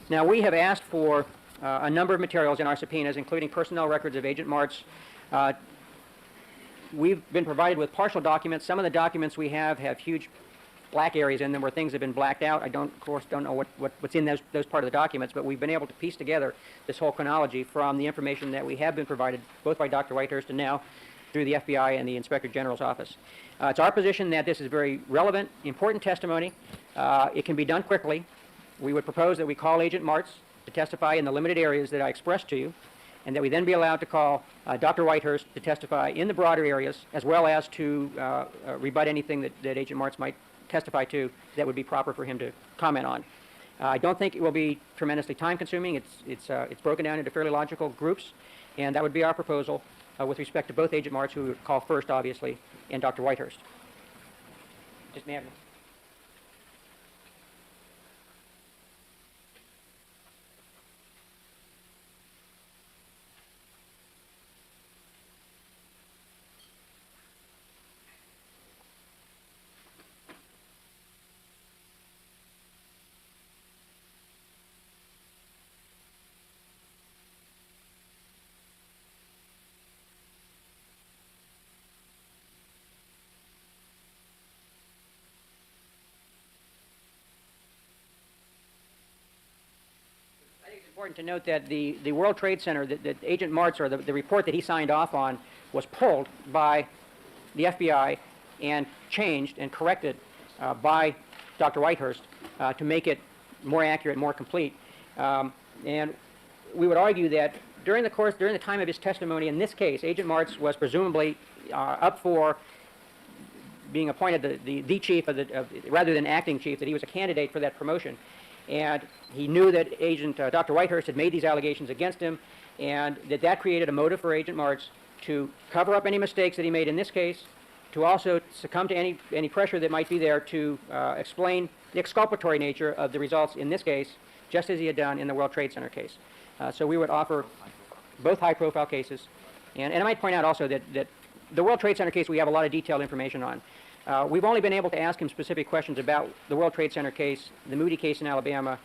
G: Now, we have asked for a number of materials in our subpoenas, including personnel records of Agent Martz. We've been provided with partial documents. Some of the documents we have huge black areas in them where things have been blacked out. I of course don't know what's in those part of the documents, but we've been able to piece together this whole chronology from the information that we have been provided both by Dr. Whitehurst and now through the FBI and the Inspector General's office. It's our position that this is very relevant, important testimony. It can be done quickly. We would propose that we call Agent Martz to testify in the limited areas that I expressed to you, and that we then be allowed to call Dr. Whitehurst to testify in the broader areas, as well as to rebut anything that Agent Martz might testify to that would be proper for him to comment on. I don't think it will be tremendously time-consuming. It's broken down into fairly logical groups, and that would be our proposal with respect to both Agent Martz, who we would call first, obviously, and Dr. Whitehurst. Just may I have important to note that the World Trade Center, that Agent Martz, or the report that he signed off on, was pulled by the FBI and changed and corrected by Dr. Whitehurst to make it more accurate, more complete. And we would argue that during the time of his testimony in this case, Agent Martz was presumably up for being appointed the chief rather than acting chief, that he was a candidate for that promotion. And he knew that Dr. Whitehurst had made these allegations against him, and that created a motive for Agent Martz to cover up any mistakes that he made in this case, to also succumb to any pressure that might be there to explain the exculpatory nature of the results in this case, just as he had done in the World Trade Center case. So we would offer both high-profile cases. And I might point out also that the World Trade Center case we have a lot of detailed information on. We've only been able to ask him specific questions about the World Trade Center case, the Moody case in Alabama,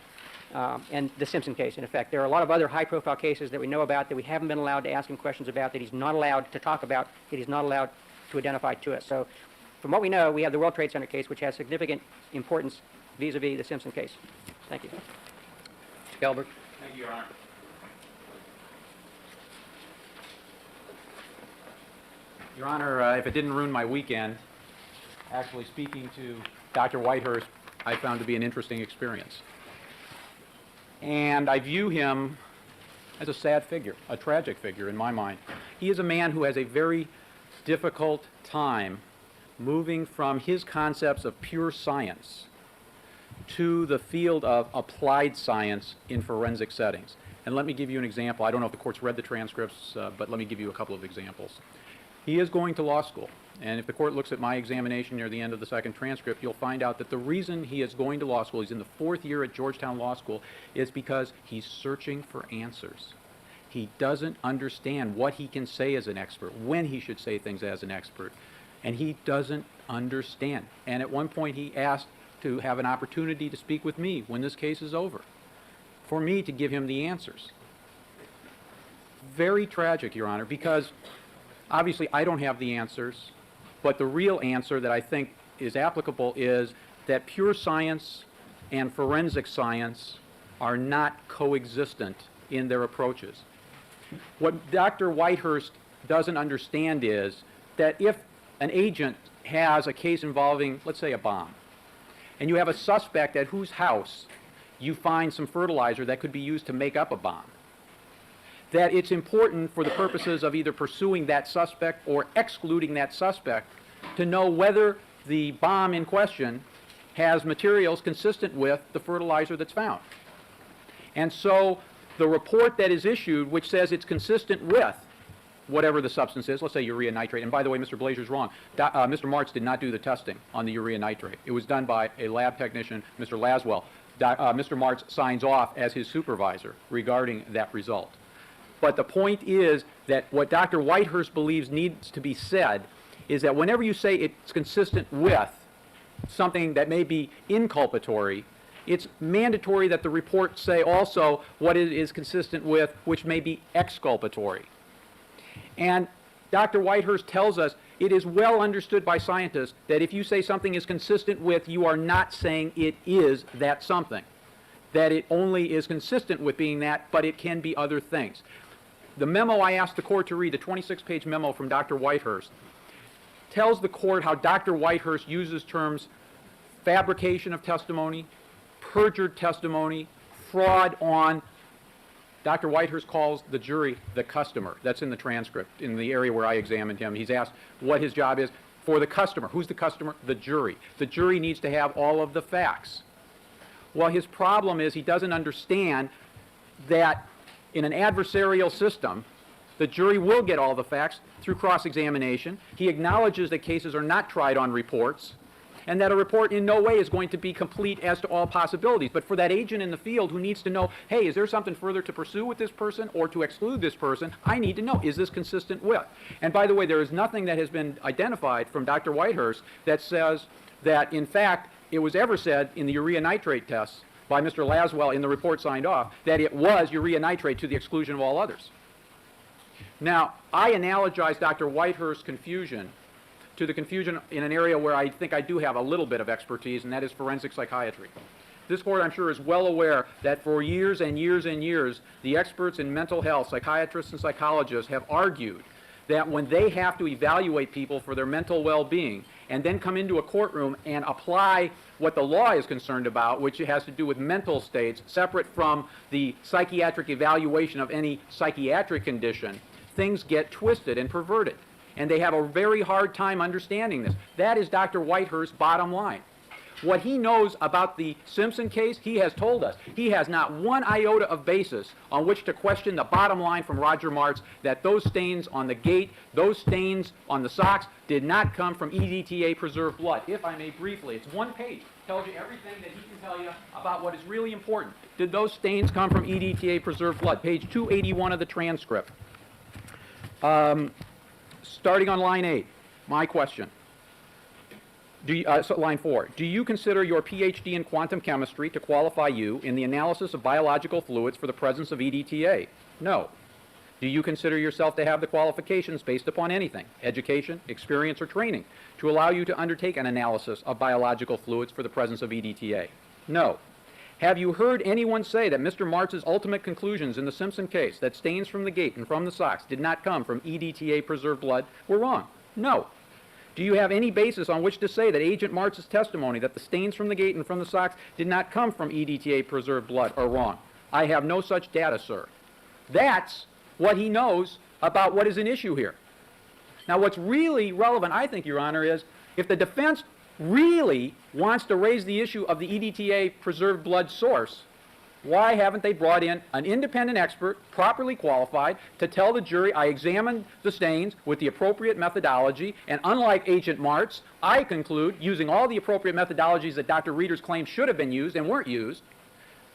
G: and the Simpson case, in effect. There are a lot of other high-profile cases that we know about that we haven't been allowed to ask him questions about, that he's not allowed to talk about, that he's not allowed to identify to us. So from what we know, we have the World Trade Center case, which has significant importance vis-a-vis the Simpson case. Thank you.
C: Mr. Gelbert.
F: Thank you, Your Honor. Your Honor, if it didn't ruin my weekend, actually speaking to Dr. Whitehurst, I found to be an interesting experience. And I view him as a sad figure, a tragic figure in my mind. He is a man who has a very difficult time moving from his concepts of pure science to the field of applied science in forensic settings. And let me give you an example. I don't know if the court's read the transcripts, but let me give you a couple of examples. He is going to law school. And if the court looks at my examination near the end of the second transcript, you'll find out that the reason he is going to law school, he's in the 4th year at Georgetown Law School, is because he's searching for answers. He doesn't understand what he can say as an expert, when he should say things as an expert. And he doesn't understand. And at one point he asked to have an opportunity to speak with me when this case is over, for me to give him the answers. Very tragic, Your Honor, because obviously I don't have the answers, but the real answer that I think is applicable is that pure science and forensic science are not coexistent in their approaches. What Dr. Whitehurst doesn't understand is that if an agent has a case involving, let's say, a bomb, and you have a suspect at whose house you find some fertilizer that could be used to make up a bomb, that it's important for the purposes of either pursuing that suspect or excluding that suspect to know whether the bomb in question has materials consistent with the fertilizer that's found. And so the report that is issued, which says it's consistent with whatever the substance is, let's say urea nitrate, and by the way, Mr. Blazer's wrong. Mr. Martz did not do the testing on the urea nitrate. It was done by a lab technician, Mr. Laswell. Mr. Martz signs off as his supervisor regarding that result. But the point is that what Dr. Whitehurst believes needs to be said is that whenever you say it's consistent with something that may be inculpatory, it's mandatory that the report say also what it is consistent with, which may be exculpatory. And Dr. Whitehurst tells us it is well understood by scientists that if you say something is consistent with, you are not saying it is that something. That it only is consistent with being that, but it can be other things. The memo I asked the court to read, the 26-page memo from Dr. Whitehurst, tells the court how Dr. Whitehurst uses terms fabrication of testimony, perjured testimony, fraud on. Dr. Whitehurst calls the jury the customer. That's in the transcript, in the area where I examined him. He's asked what his job is for the customer. Who's the customer? The jury. The jury needs to have all of the facts. Well, his problem is he doesn't understand that in an adversarial system, the jury will get all the facts through cross-examination. He acknowledges that cases are not tried on reports, and that a report in no way is going to be complete as to all possibilities. But for that agent in the field who needs to know, hey, is there something further to pursue with this person or to exclude this person, I need to know, is this consistent with? And by the way, there is nothing that has been identified from Dr. Whitehurst that says that, in fact, it was ever said in the urea nitrate tests by Mr. Laswell in the report signed off that it was urea nitrate to the exclusion of all others. Now, I analogize Dr. Whitehurst's confusion to the confusion in an area where I think I do have a little bit of expertise, and that is forensic psychiatry. This court, I'm sure, is well aware that for years and years and years, the experts in mental health, psychiatrists and psychologists, have argued that when they have to evaluate people for their mental well-being and then come into a courtroom and apply what the law is concerned about, which has to do with mental states, separate from the psychiatric evaluation of any psychiatric condition, things get twisted and perverted. And they have a very hard time understanding this. That is Dr. Whitehurst's bottom line. What he knows about the Simpson case, he has told us. He has not one iota of basis on which to question the bottom line from Roger Martz that those stains on the gate, those stains on the socks did not come from EDTA preserved blood. If I may briefly, it's one page. Tells you everything that he can tell you about what is really important. Did those stains come from EDTA preserved blood? Page 281 of the transcript. Starting on line 8, my question. Line 4, do you consider your PhD in quantum chemistry to qualify you in the analysis of biological fluids for the presence of EDTA? No. Do you consider yourself to have the qualifications based upon anything, education, experience, or training, to allow you to undertake an analysis of biological fluids for the presence of EDTA? No. Have you heard anyone say that Mr. Martz's ultimate conclusions in the Simpson case, that stains from the gate and from the socks did not come from EDTA preserved blood, were wrong? No. Do you have any basis on which to say that Agent Martz's testimony that the stains from the gate and from the socks did not come from EDTA preserved blood are wrong? I have no such data, sir. That's what he knows about what is an issue here. Now, what's really relevant, I think, Your Honor, is if the defense really wants to raise the issue of the EDTA preserved blood source, why haven't they brought in an independent expert, properly qualified, to tell the jury, I examined the stains with the appropriate methodology, and unlike Agent Martz, I conclude, using all the appropriate methodologies that Dr. Reeder's claims should have been used and weren't used,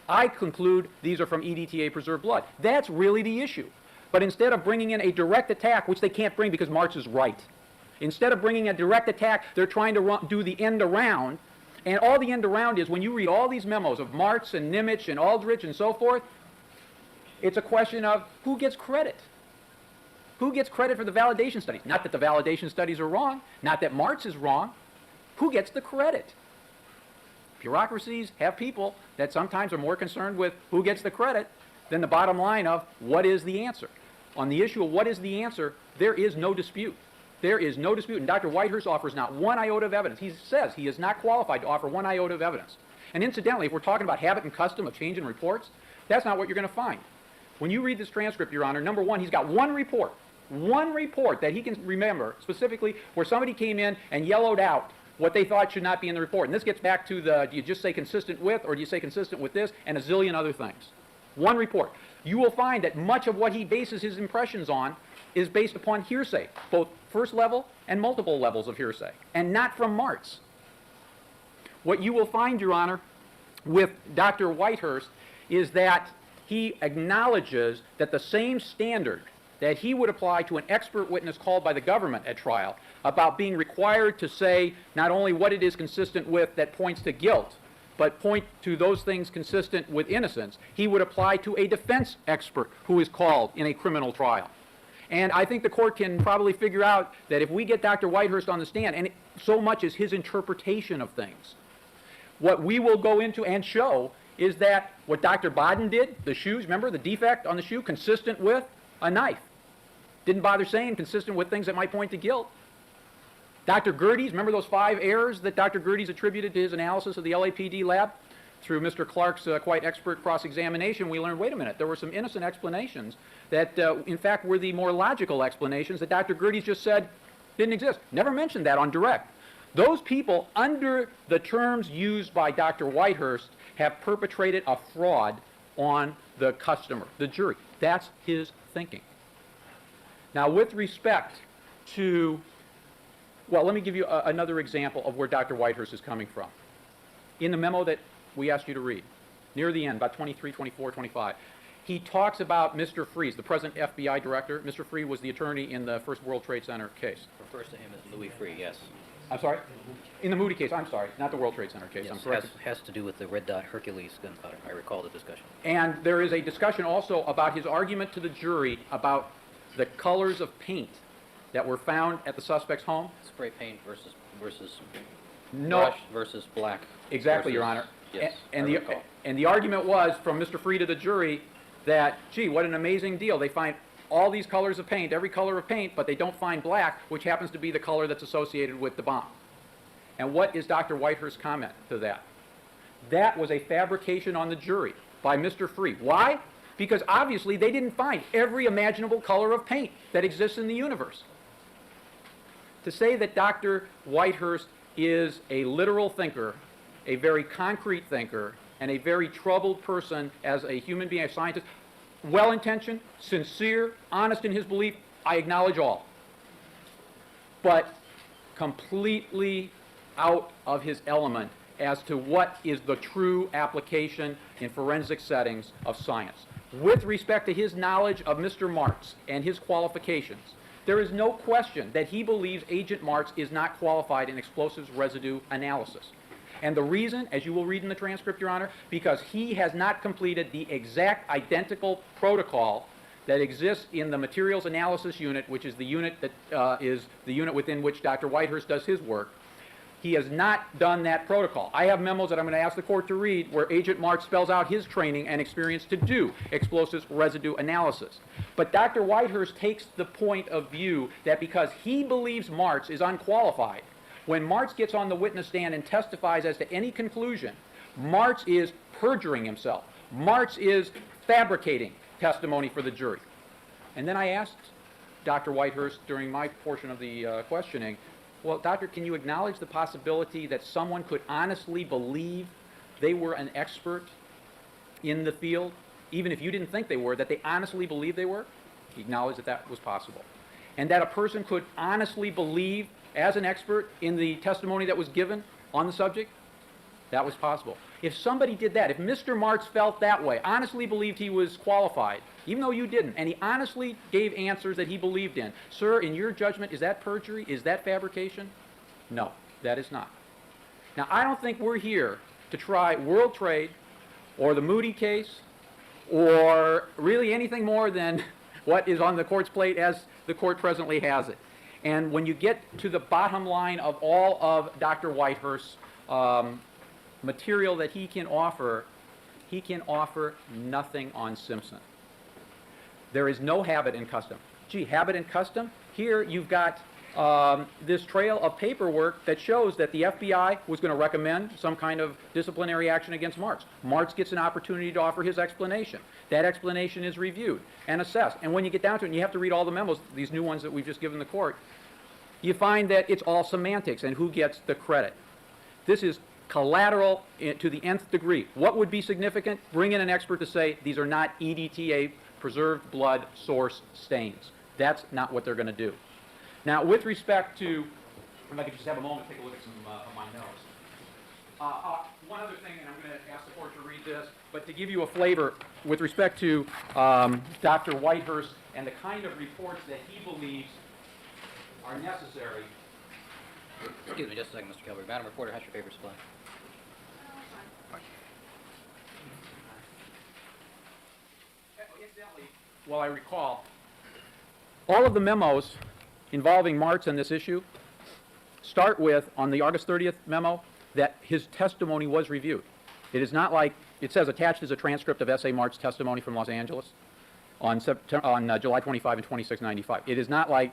F: I conclude these are from EDTA preserved blood. That's really the issue. But instead of bringing in a direct attack, which they can't bring because Martz is right, instead of bringing a direct attack, they're trying to do the end around. And all the end around is, when you read all these memos of Martz and Nimitz and Aldrich and so forth, it's a question of who gets credit. Who gets credit for the validation studies? Not that the validation studies are wrong, not that Martz is wrong. Who gets the credit? Bureaucracies have people that sometimes are more concerned with who gets the credit than the bottom line of what is the answer. On the issue of what is the answer, there is no dispute. There is no dispute, and Dr. Whitehurst offers not one iota of evidence. He says he is not qualified to offer one iota of evidence. And incidentally, if we're talking about habit and custom of change in reports, that's not what you're going to find. When you read this transcript, Your Honor, number one, he's got one report that he can remember specifically where somebody came in and yellowed out what they thought should not be in the report. And this gets back to the, do you just say consistent with, or do you say consistent with this, and a zillion other things. One report. You will find that much of what he bases his impressions on is based upon hearsay, both first level and multiple levels of hearsay, and not from Martz. What you will find, Your Honor, with Dr. Whitehurst is that he acknowledges that the same standard that he would apply to an expert witness called by the government at trial about being required to say not only what it is consistent with that points to guilt, but point to those things consistent with innocence, he would apply to a defense expert who is called in a criminal trial. And I think the court can probably figure out that if we get Dr. Whitehurst on the stand, and so much is his interpretation of things, what we will go into and show is that what Dr. Bodden did, the shoes, remember the defect on the shoe, consistent with a knife. Didn't bother saying consistent with things that might point to guilt. Dr. Gerdes, remember those 5 errors that Dr. Gerdes attributed to his analysis of the LAPD lab? Through Mr. Clark's quite expert cross-examination, we learned, wait a minute, there were some innocent explanations that, in fact, were the more logical explanations that Dr. Gerdes just said didn't exist. Never mentioned that on direct. Those people, under the terms used by Dr. Whitehurst, have perpetrated a fraud on the customer, the jury. That's his thinking. Now, with respect to, well, let me give you another example of where Dr. Whitehurst is coming from. In the memo that we asked you to read, near the end, about 23, 24, 25, he talks about Mr. Freeze, the present FBI director. Mr. Freeze was the attorney in the first World Trade Center case.
C: Refers to him as Louis Free, yes.
F: I'm sorry? In the Moody case, I'm sorry, not the World Trade Center case.
C: Yes,
F: I'm correct.
C: has to do with the Red Dot Hercules gunpowder. I recall the discussion.
F: And there is a discussion also about his argument to the jury about the colors of paint that were found at the suspect's home.
C: Spray paint versus
F: No.
C: brush versus black.
F: Exactly,
C: versus,
F: Your Honor.
C: Yes,
F: And
C: I recall.
F: the argument was from Mr. Free to the jury that, gee, what an amazing deal. They find all these colors of paint, every color of paint, but they don't find black, which happens to be the color that's associated with the bomb. And what is Dr. Whitehurst's comment to that? That was a fabrication on the jury by Mr. Free. Why? Because obviously they didn't find every imaginable color of paint that exists in the universe. To say that Dr. Whitehurst is a literal thinker, a very concrete thinker, and a very troubled person as a human being, a scientist, well-intentioned, sincere, honest in his belief, I acknowledge all. But completely out of his element as to what is the true application in forensic settings of science. With respect to his knowledge of Mr. Martz and his qualifications, there is no question that he believes Agent Martz is not qualified in explosives residue analysis. And the reason, as you will read in the transcript, Your Honor, because he has not completed the exact identical protocol that exists in the materials analysis unit, which is the unit that is the unit within which Dr. Whitehurst does his work. He has not done that protocol. I have memos that I'm going to ask the court to read where Agent Martz spells out his training and experience to do explosives residue analysis. But Dr. Whitehurst takes the point of view that because he believes Martz is unqualified, when Martz gets on the witness stand and testifies as to any conclusion, Martz is perjuring himself. Martz is fabricating. testimony for the jury. And then I asked Dr. Whitehurst during my portion of the questioning, well, doctor, can you acknowledge the possibility that someone could honestly believe they were an expert in the field, even if you didn't think they were, that they honestly believed they were? He acknowledged that that was possible. And that a person could honestly believe as an expert in the testimony that was given on the subject? That was possible. If somebody did that, if Mr. Martz felt that way, honestly believed he was qualified, even though you didn't, and he honestly gave answers that he believed in, sir, in your judgment, is that perjury? Is that fabrication? No, that is not. Now, I don't think we're here to try World Trade or the Moody case or really anything more than what is on the court's plate as the court presently has it. And when you get to the bottom line of all of Dr. Whitehurst's material that he can offer nothing on Simpson. There is no habit and custom. Gee, habit and custom? Here you've got this trail of paperwork that shows that the FBI was going to recommend some kind of disciplinary action against Martz. Martz gets an opportunity to offer his explanation. That explanation is reviewed and assessed. And when you get down to it, and you have to read all the memos, these new ones that we've just given the court, you find that it's all semantics and who gets the credit. This is collateral to the nth degree. What would be significant? Bring in an expert to say these are not EDTA, preserved blood source stains. That's not what they're going to do. Now, with respect to, if I could just have a moment to take a look at some of my notes. One other thing, and I'm going to ask the court to read this, but to give you a flavor with respect to Dr. Whitehurst and the kind of reports that he believes are necessary.
C: Excuse me just a second, Mr. Kelly. Madam Reporter, has your paper supply.
F: Incidentally, well, I recall, all of the memos involving Martz and this issue start with, on the August 30th memo, that his testimony was reviewed. It is not like, it says attached is a transcript of S.A. Martz's testimony from Los Angeles on July 25 and 2695. It is not like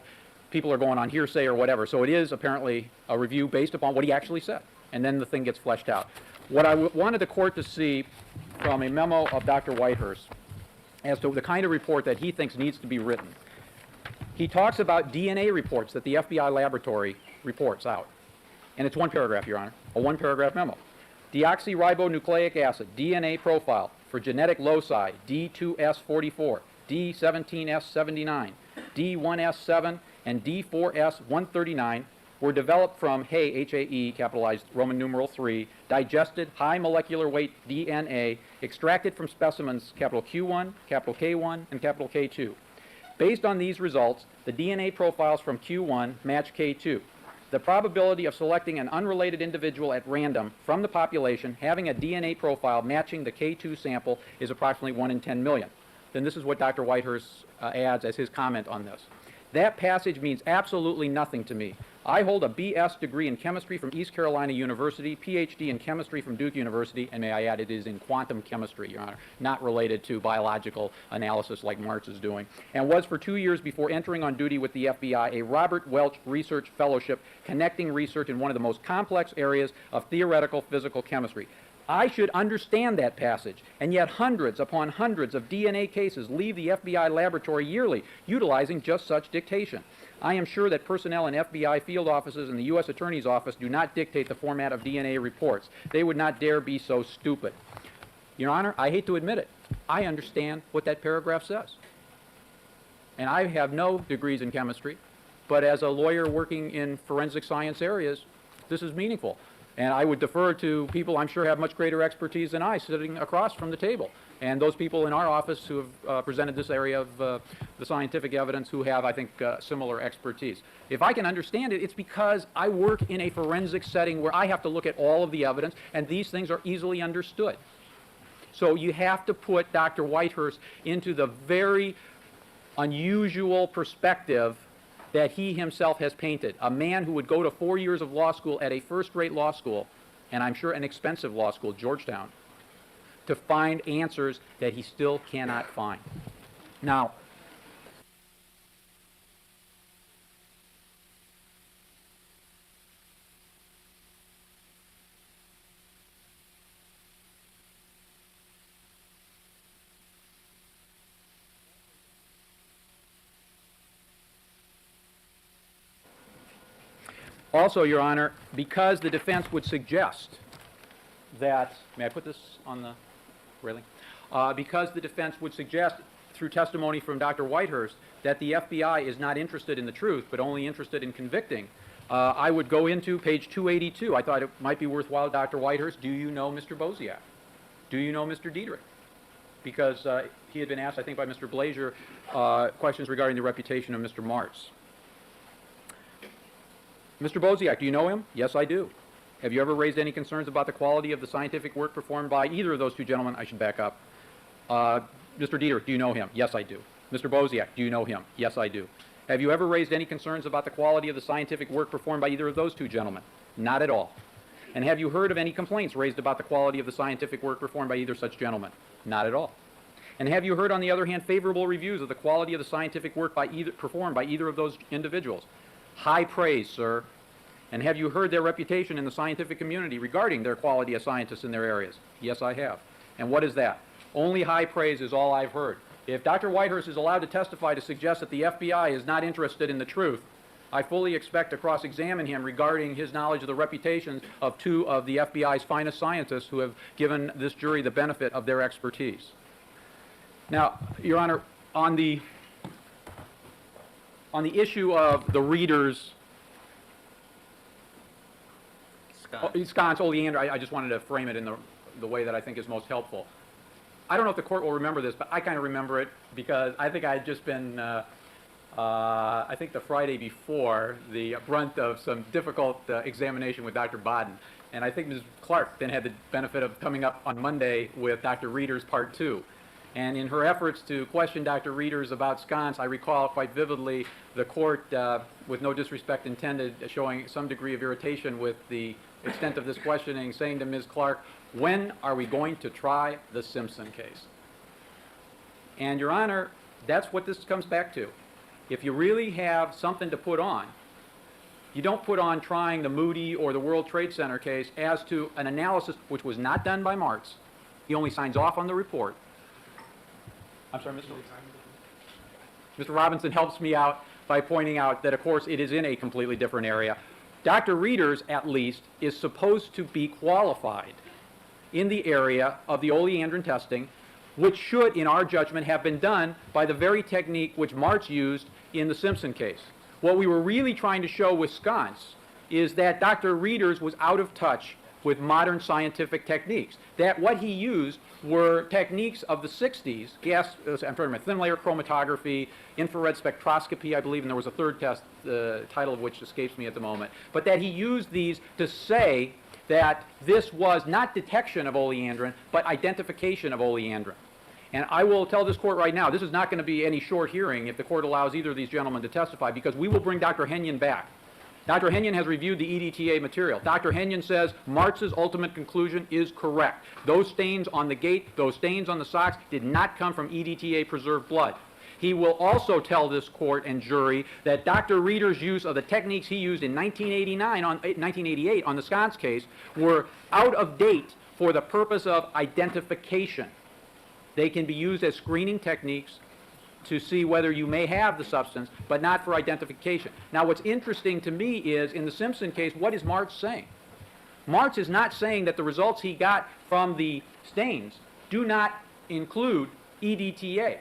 F: people are going on hearsay or whatever. So it is apparently a review based upon what he actually said. And then the thing gets fleshed out. What I wanted the court to see from a memo of Dr. Whitehurst as to the kind of report that he thinks needs to be written. He talks about DNA reports that the FBI laboratory reports out. And it's one paragraph, Your Honor, a one-paragraph memo. Deoxyribonucleic acid, DNA profile for genetic loci, D2S44, D17S79, D1S7, and D4S139 were developed from HAE, H-A-E, capitalized Roman numeral 3, digested high molecular weight DNA extracted from specimens capital Q1, capital K1, and capital K2. Based on these results, the DNA profiles from Q1 match K2. The probability of selecting an unrelated individual at random from the population having a DNA profile matching the K2 sample is approximately 1 in 10 million. Then this is what Dr. Whitehurst adds as his comment on this. That passage means absolutely nothing to me. I hold a BS degree in chemistry from East Carolina University, PhD in chemistry from Duke University, and may I add, it is in quantum chemistry, Your Honor, not related to biological analysis like Martz is doing, and was for 2 years before entering on duty with the FBI a Robert Welch Research Fellowship connecting research in one of the most complex areas of theoretical physical chemistry. I should understand that passage, and yet hundreds upon hundreds of DNA cases leave the FBI laboratory yearly, utilizing just such dictation. I am sure that personnel in FBI field offices and the U.S. Attorney's Office do not dictate the format of DNA reports. They would not dare be so stupid. Your Honor, I hate to admit it. I understand what that paragraph says. And I have no degrees in chemistry, but as a lawyer working in forensic science areas, this is meaningful. And I would defer to people I'm sure have much greater expertise than I sitting across from the table. And those people in our office who have presented this area of the scientific evidence who have, I think, similar expertise. If I can understand it, it's because I work in a forensic setting where I have to look at all of the evidence, and these things are easily understood. So you have to put Dr. Whitehurst into the very unusual perspective that he himself has painted. A man who would go to 4 years of law school at a first-rate law school, and I'm sure an expensive law school, Georgetown, to find answers that he still cannot find. Now, Also, Your Honor, because the defense would suggest that, may I put this on the railing? Because the defense would suggest through testimony from Dr. Whitehurst that the FBI is not interested in the truth, but only interested in convicting, I would go into page 282. I thought it might be worthwhile, Dr. Whitehurst, do you know Mr. Bosiak? Do you know Mr. Diedrich? Because he had been asked, I think, by Mr. Blazier, questions regarding the reputation of Mr. Martz. Mr. Bosiak, do you know him? Yes, I do. Have you ever raised any concerns about the quality of the scientific work performed by either of those two gentlemen? I should back up. Mr. Diedrich, do you know him? Yes, I do. Mr. Bosiak, do you know him? Yes, I do. Have you ever raised any concerns about the quality of the scientific work performed by either of those two gentlemen? Not at all. And have you heard of any complaints raised about the quality of the scientific work performed by either such gentlemen? Not at all. And have you heard, on the other hand, favorable reviews of the quality of the scientific work performed by either of those individuals? High praise, sir. And have you heard their reputation in the scientific community regarding their quality as scientists in their areas? Yes, I have. And what is that? Only high praise is all I've heard. If Dr. Whitehurst is allowed to testify to suggest that the FBI is not interested in the truth, I fully expect to cross-examine him regarding his knowledge of the reputations of two of the FBI's finest scientists who have given this jury the benefit of their expertise. Now, Your Honor, on the issue of the readers, Sconce, Oleander, I just wanted to frame it in the way that I think is most helpful. I don't know if the court will remember this, but I kind of remember it because I think I had just been, I think the Friday before, the brunt of some difficult examination with Dr. Bodden. And I think Ms. Clark then had the benefit of coming up on Monday with Dr. Reeder's Part 2. And in her efforts to question Dr. Reeder's about sconce, I recall quite vividly the court, with no disrespect intended, showing some degree of irritation with the extent of this questioning, saying to Ms. Clark, when are we going to try the Simpson case? And, Your Honor, that's what this comes back to. If you really have something to put on, you don't put on trying the Moody or the World Trade Center case as to an analysis which was not done by Martz. He only signs off on the report. I'm sorry, Mr. Robinson helps me out by pointing out that, of course, it is in a completely different area. Dr. Reeder's, at least, is supposed to be qualified in the area of the oleandrin testing, which should, in our judgment, have been done by the very technique which Martz used in the Simpson case. What we were really trying to show with sconce is that Dr. Reeder's was out of touch with modern scientific techniques. That what he used were techniques of the 60s, I'm talking about thin layer chromatography, infrared spectroscopy, I believe, and there was a third test, the title of which escapes me at the moment, but that he used these to say that this was not detection of oleandrin, but identification of oleandrin. And I will tell this court right now, this is not going to be any short hearing if the court allows either of these gentlemen to testify, because we will bring Dr. Henyon back. Dr. Henyon has reviewed the EDTA material. Dr. Henyon says Martz's ultimate conclusion is correct. Those stains on the gate, those stains on the socks did not come from EDTA preserved blood. He will also tell this court and jury that Dr. Reeder's use of the techniques he used in 1988 on the sconce case were out of date for the purpose of identification. They can be used as screening techniques to see whether you may have the substance, but not for identification. Now, what's interesting to me is, in the Simpson case, what is Martz saying? Martz is not saying that the results he got from the stains do not include EDTA.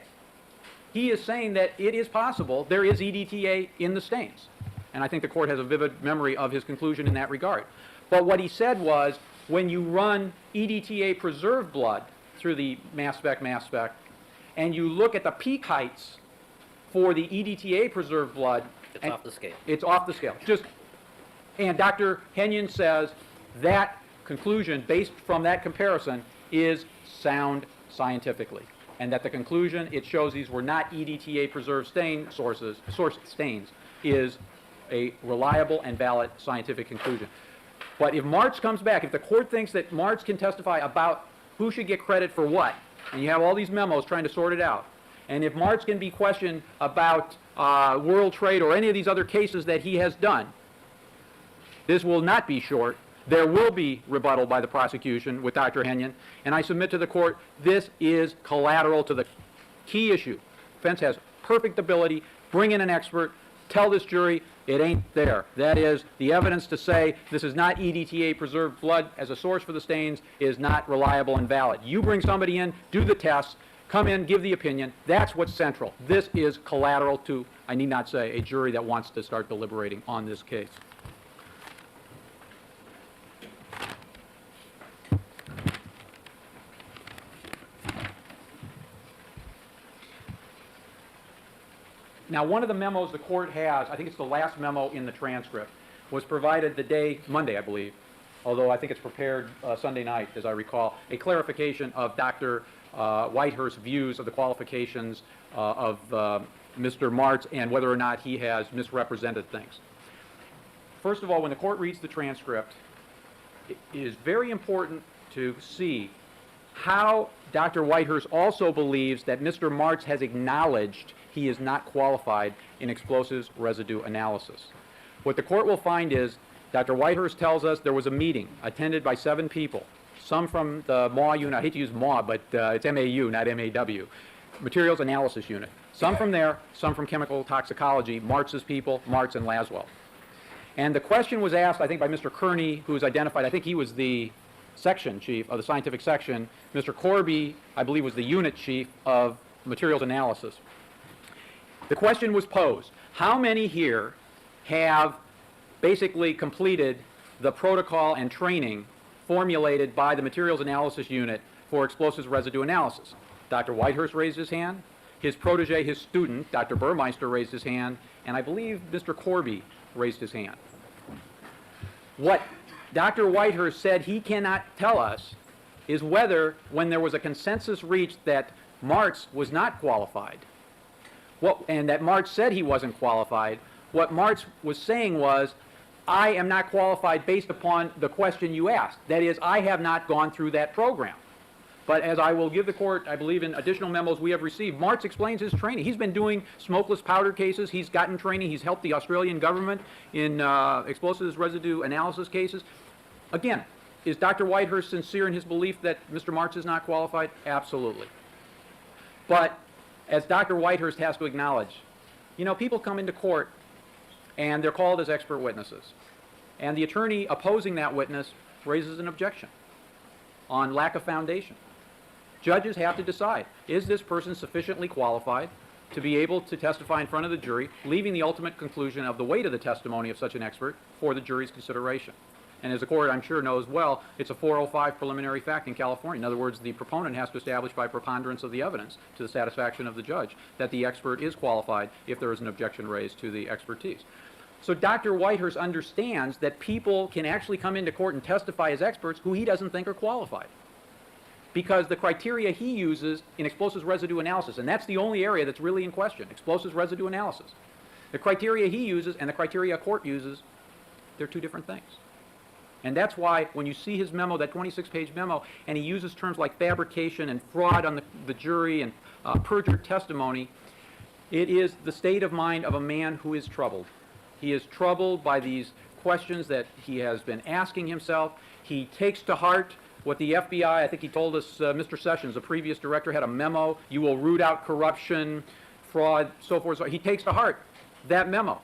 F: He is saying that it is possible there is EDTA in the stains. And I think the court has a vivid memory of his conclusion in that regard. But what he said was, when you run EDTA preserved blood through the mass spec, and you look at the peak heights for the EDTA preserved blood,
C: It's off the scale.
F: It's off the scale. And Dr. Henyon says that conclusion, based from that comparison, is sound scientifically. And that the conclusion, it shows these were not EDTA preserved source stains, is a reliable and valid scientific conclusion. But if Martz comes back, if the court thinks that Martz can testify about who should get credit for what, and you have all these memos trying to sort it out, and if Martz can be questioned about World Trade or any of these other cases that he has done, this will not be short. There will be rebuttal by the prosecution with Dr. Henyon, and I submit to the court, this is collateral to the key issue. Defense has perfect ability, bring in an expert, tell this jury it ain't there. That is, the evidence to say this is not EDTA preserved blood as a source for the stains is not reliable and valid. You bring somebody in, do the tests, come in, give the opinion. That's what's central. This is collateral to, I need not say, a jury that wants to start deliberating on this case. Now, one of the memos the court has, I think it's the last memo in the transcript, was provided the day, Monday, I believe, although I think it's prepared Sunday night, as I recall, a clarification of Dr. Whitehurst's views of the qualifications of Mr. Martz and whether or not he has misrepresented things. First of all, when the court reads the transcript, it is very important to see how Dr. Whitehurst also believes that Mr. Martz has acknowledged he is not qualified in explosives residue analysis. What the court will find is Dr. Whitehurst tells us there was a meeting attended by 7 people, some from the MAW unit. I hate to use MAW, but it's MAU, not MAW, Materials Analysis Unit. Some from there, some from chemical toxicology, Martz's people, Martz and Laswell. And the question was asked, I think, by Mr. Kearney, who was identified, I think he was the section chief of the scientific section. Mr. Corby, I believe, was the unit chief of materials analysis. The question was posed, how many here have basically completed the protocol and training formulated by the materials analysis unit for explosives residue analysis? Dr. Whitehurst raised his hand, his protege, his student, Dr. Burmeister, raised his hand, and I believe Mr. Corby raised his hand. What Dr. Whitehurst said he cannot tell us is whether, when there was a consensus reached that Martz was not qualified, and that Martz said he wasn't qualified, what Martz was saying was, I am not qualified based upon the question you asked. That is, I have not gone through that program. But as I will give the court, I believe in additional memos we have received, Martz explains his training. He's been doing smokeless powder cases. He's gotten training. He's helped the Australian government in explosives residue analysis cases. Again, is Dr. Whitehurst sincere in his belief that Mr. Martz is not qualified? Absolutely. But as Dr. Whitehurst has to acknowledge, you know, people come into court and they're called as expert witnesses. And the attorney opposing that witness raises an objection on lack of foundation. Judges have to decide, is this person sufficiently qualified to be able to testify in front of the jury, leaving the ultimate conclusion of the weight of the testimony of such an expert for the jury's consideration? And as the court, I'm sure, knows well, it's a 405 preliminary fact in California. In other words, the proponent has to establish by preponderance of the evidence to the satisfaction of the judge that the expert is qualified if there is an objection raised to the expertise. So Dr. Whitehurst understands that people can actually come into court and testify as experts who he doesn't think are qualified, because the criteria he uses in explosives residue analysis, and that's the only area that's really in question, explosives residue analysis. The criteria he uses and the criteria a court uses, they're two different things. And that's why when you see his memo, that 26-page memo, and he uses terms like fabrication and fraud on the jury and perjured testimony, it is the state of mind of a man who is troubled. He is troubled by these questions that he has been asking himself. He takes to heart what the FBI, I think he told us, Mr. Sessions, the previous director, had a memo, you will root out corruption, fraud, so forth. So he takes to heart that memo.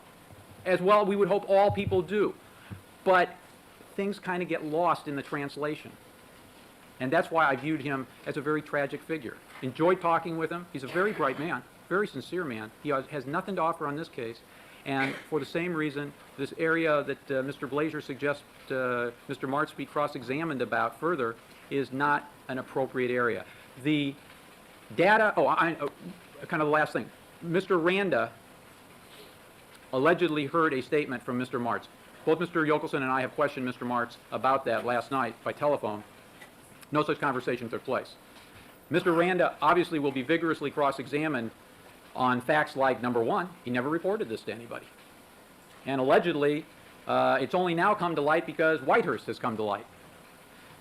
F: As well, we would hope all people do. But things kind of get lost in the translation. And that's why I viewed him as a very tragic figure. Enjoyed talking with him. He's a very bright man, very sincere man. He has nothing to offer on this case. And for the same reason, this area that Mr. Blazer suggests Mr. Martz be cross-examined about further is not an appropriate area. The data, kind of the last thing. Mr. Randa allegedly heard a statement from Mr. Martz. Both Mr. Yokelson and I have questioned Mr. Martz about that last night by telephone. No such conversation took place. Mr. Randa obviously will be vigorously cross-examined on facts like, number one, he never reported this to anybody. And allegedly, it's only now come to light because Whitehurst has come to light.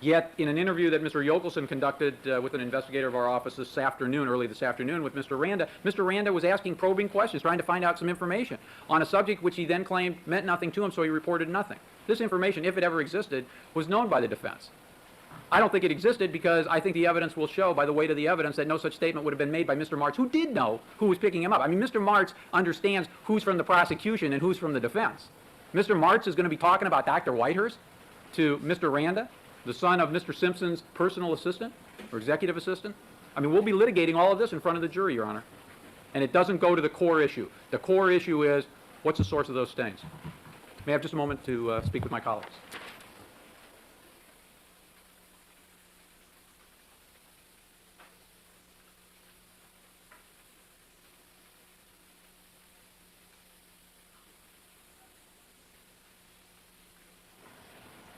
F: Yet, in an interview that Mr. Yokelson conducted with an investigator of our office early this afternoon with Mr. Randa was asking probing questions, trying to find out some information on a subject which he then claimed meant nothing to him, so he reported nothing. This information, if it ever existed, was known by the defense. I don't think it existed because I think the evidence will show by the weight of the evidence that no such statement would have been made by Mr. Martz, who did know who was picking him up. I mean, Mr. Martz understands who's from the prosecution and who's from the defense. Mr. Martz is going to be talking about Dr. Whitehurst to Mr. Randa, the son of Mr. Simpson's personal assistant or executive assistant. I mean, we'll be litigating all of this in front of the jury, Your Honor. And it doesn't go to the core issue. The core issue is, what's the source of those stains? May I have just a moment to speak with my colleagues?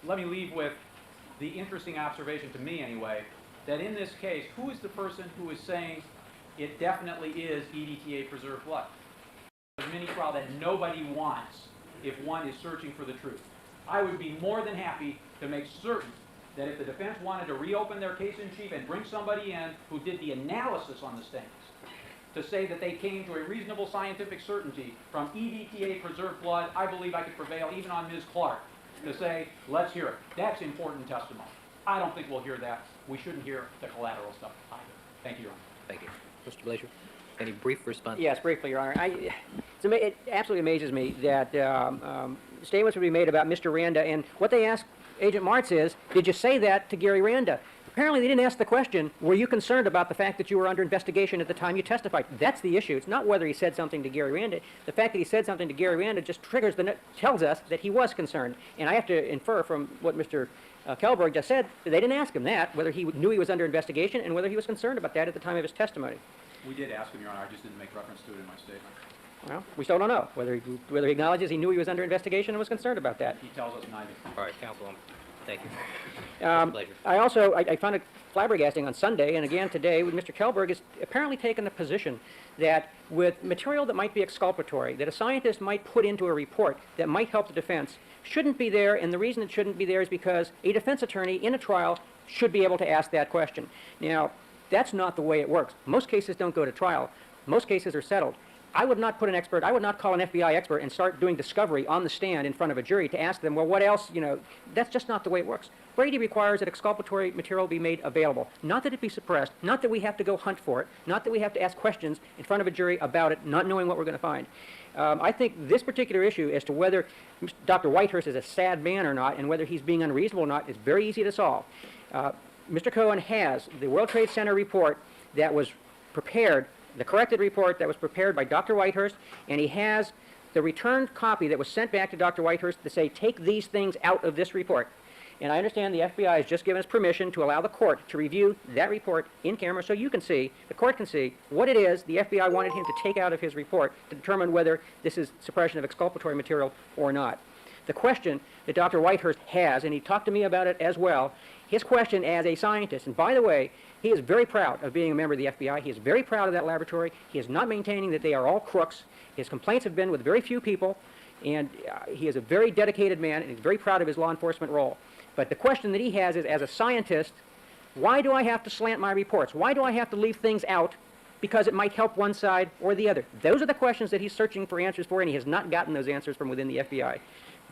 F: Let me leave with the interesting observation, to me anyway, that in this case, who is the person who is saying it definitely is EDTA preserved blood? A mini trial that nobody wants if one is searching for the truth. I would be more than happy to make certain that if the defense wanted to reopen their case in chief and bring somebody in who did the analysis on the stains, to say that they came to a reasonable scientific certainty from EDTA preserved blood, I believe I could prevail even on Ms. Clark to say, let's hear it. That's important testimony. I don't think we'll hear that. We shouldn't hear the collateral stuff either. Thank you, Your Honor.
C: Thank you. Mr. Blazer, any brief response?
G: Yes, briefly, Your Honor. It absolutely amazes me that statements would be made about Mr. Randa, and what they ask Agent Martz is, did you say that to Gary Randa? Apparently they didn't ask the question, were you concerned about the fact that you were under investigation at the time you testified? That's the issue. It's not whether he said something to Gary Randa. The fact that he said something to Gary Randa just tells us that he was concerned. And I have to infer from what Mr. Kellberg just said, that they didn't ask him that, whether he knew he was under investigation and whether he was concerned about that at the time of his testimony.
F: We did ask him, Your Honor. I just didn't make reference to it in my statement.
G: Well, we still don't know whether he acknowledges he knew he was under investigation and was concerned about that.
F: He tells us neither.
C: All right, counsel, thank you. Mr. Blazer.
G: I found it flabbergasting on Sunday and again today with Mr. Kellberg has apparently taken the position that with material that might be exculpatory, that a scientist might put into a report that might help the defense, shouldn't be there, and the reason it shouldn't be there is because a defense attorney in a trial should be able to ask that question. Now, that's not the way it works. Most cases don't go to trial. Most cases are settled. I would not put an expert, I would not call an FBI expert and start doing discovery on the stand in front of a jury to ask them, well, what else, that's just not the way it works. Brady requires that exculpatory material be made available. Not that it be suppressed, not that we have to go hunt for it, not that we have to ask questions in front of a jury about it, not knowing what we're going to find. I think this particular issue as to whether Dr. Whitehurst is a sad man or not and whether he's being unreasonable or not is very easy to solve. Mr. Cohen has the World Trade Center report that was prepared, the corrected report that was prepared by Dr. Whitehurst, and he has the returned copy that was sent back to Dr. Whitehurst to say, take these things out of this report. And I understand the FBI has just given us permission to allow the court to review that report in camera so you can see, the court can see, what it is the FBI wanted him to take out of his report to determine whether this is suppression of exculpatory material or not. The question that Dr. Whitehurst has, and he talked to me about it as well, his question as a scientist, and by the way, he is very proud of being a member of the FBI. He is very proud of that laboratory. He is not maintaining that they are all crooks. His complaints have been with very few people, and he is a very dedicated man, and he's very proud of his law enforcement role. But the question that he has is, as a scientist, why do I have to slant my reports? Why do I have to leave things out because it might help one side or the other? Those are the questions that he's searching for answers for, and he has not gotten those answers from within the FBI.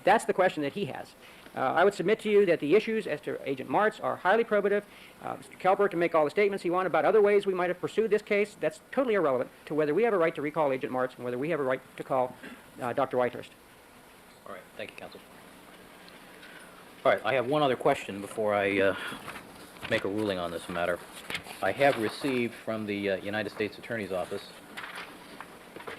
G: That's the question that he has. I would submit to you that the issues as to Agent Martz are highly probative. Mr. Kellberg can make all the statements he wants about other ways we might have pursued this case. That's totally irrelevant to whether we have a right to recall Agent Martz and whether we have a right to call Dr. Whitehurst.
C: All right, thank you, counsel. All right, I have one other question before I make a ruling on this matter. I have received from the United States Attorney's Office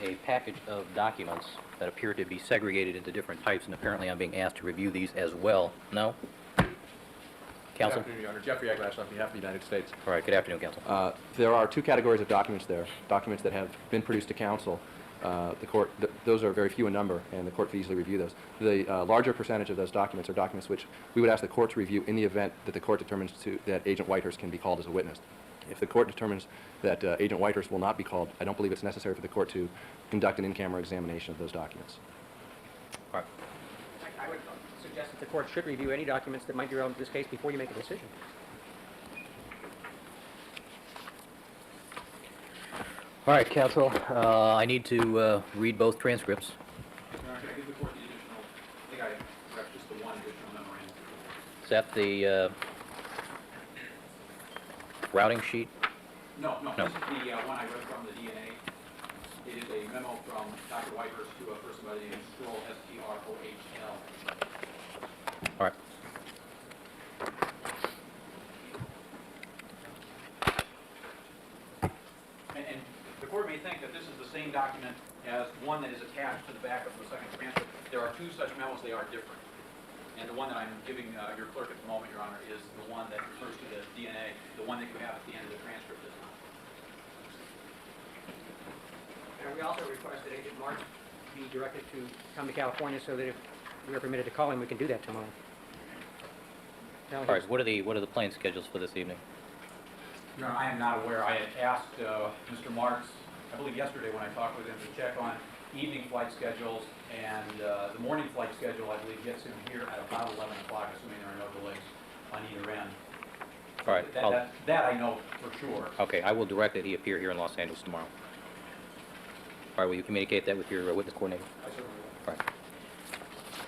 C: a package of documents that appear to be segregated into different types, and apparently I'm being asked to review these as well. No? Counsel?
H: Good afternoon, Your Honor. Jeffrey Aglash on behalf of the United States.
C: All right, good afternoon, counsel.
H: There are two categories of documents there. Documents that have been produced to counsel. The court, those are very few in number, and the court could easily review those. The larger percentage of those documents are documents which we would ask the court to review in the event that the court determines that Agent Whitehurst can be called as a witness. If the court determines that Agent Whitehurst will not be called, I don't believe it's necessary for the court to conduct an in-camera examination of those documents.
C: All right.
G: I would suggest that the court should review any documents that might be relevant to this case before you make a decision.
C: All right, counsel. I need to read both transcripts.
F: Can I give the court the additional, I think I read just the one additional memorandum.
C: Sept, the routing sheet?
F: No,
C: No.
F: this is the one I read from the DNA. It is a memo from Dr. Whitehurst to a person by the name of Strohl, S-T-R-O-H-L.
C: All right.
F: And the court may think that this is the same document as one that is attached to the back of the second transcript. There are two such memos, they are different. And the one that I'm giving your clerk at the moment, Your Honor, is the one that refers to the DNA. The one that you have at the end of the transcript is not.
G: And we also request that Agent Martin be directed to come to California so that if we are permitted to call him, we can do that tomorrow.
C: All right, what are the plane schedules for this evening?
F: Your Honor, I am not aware. I had asked Mr. Marks, I believe yesterday when I talked with him, to check on evening flight schedules, and the morning flight schedule, I believe, gets him here at about 11 o'clock, assuming there are no delays on either end.
C: All right.
F: That I know for sure.
C: Okay, I will direct that he appear here in Los Angeles tomorrow. All right, will you communicate that with your witness coordinator?
F: I certainly will.
C: All right.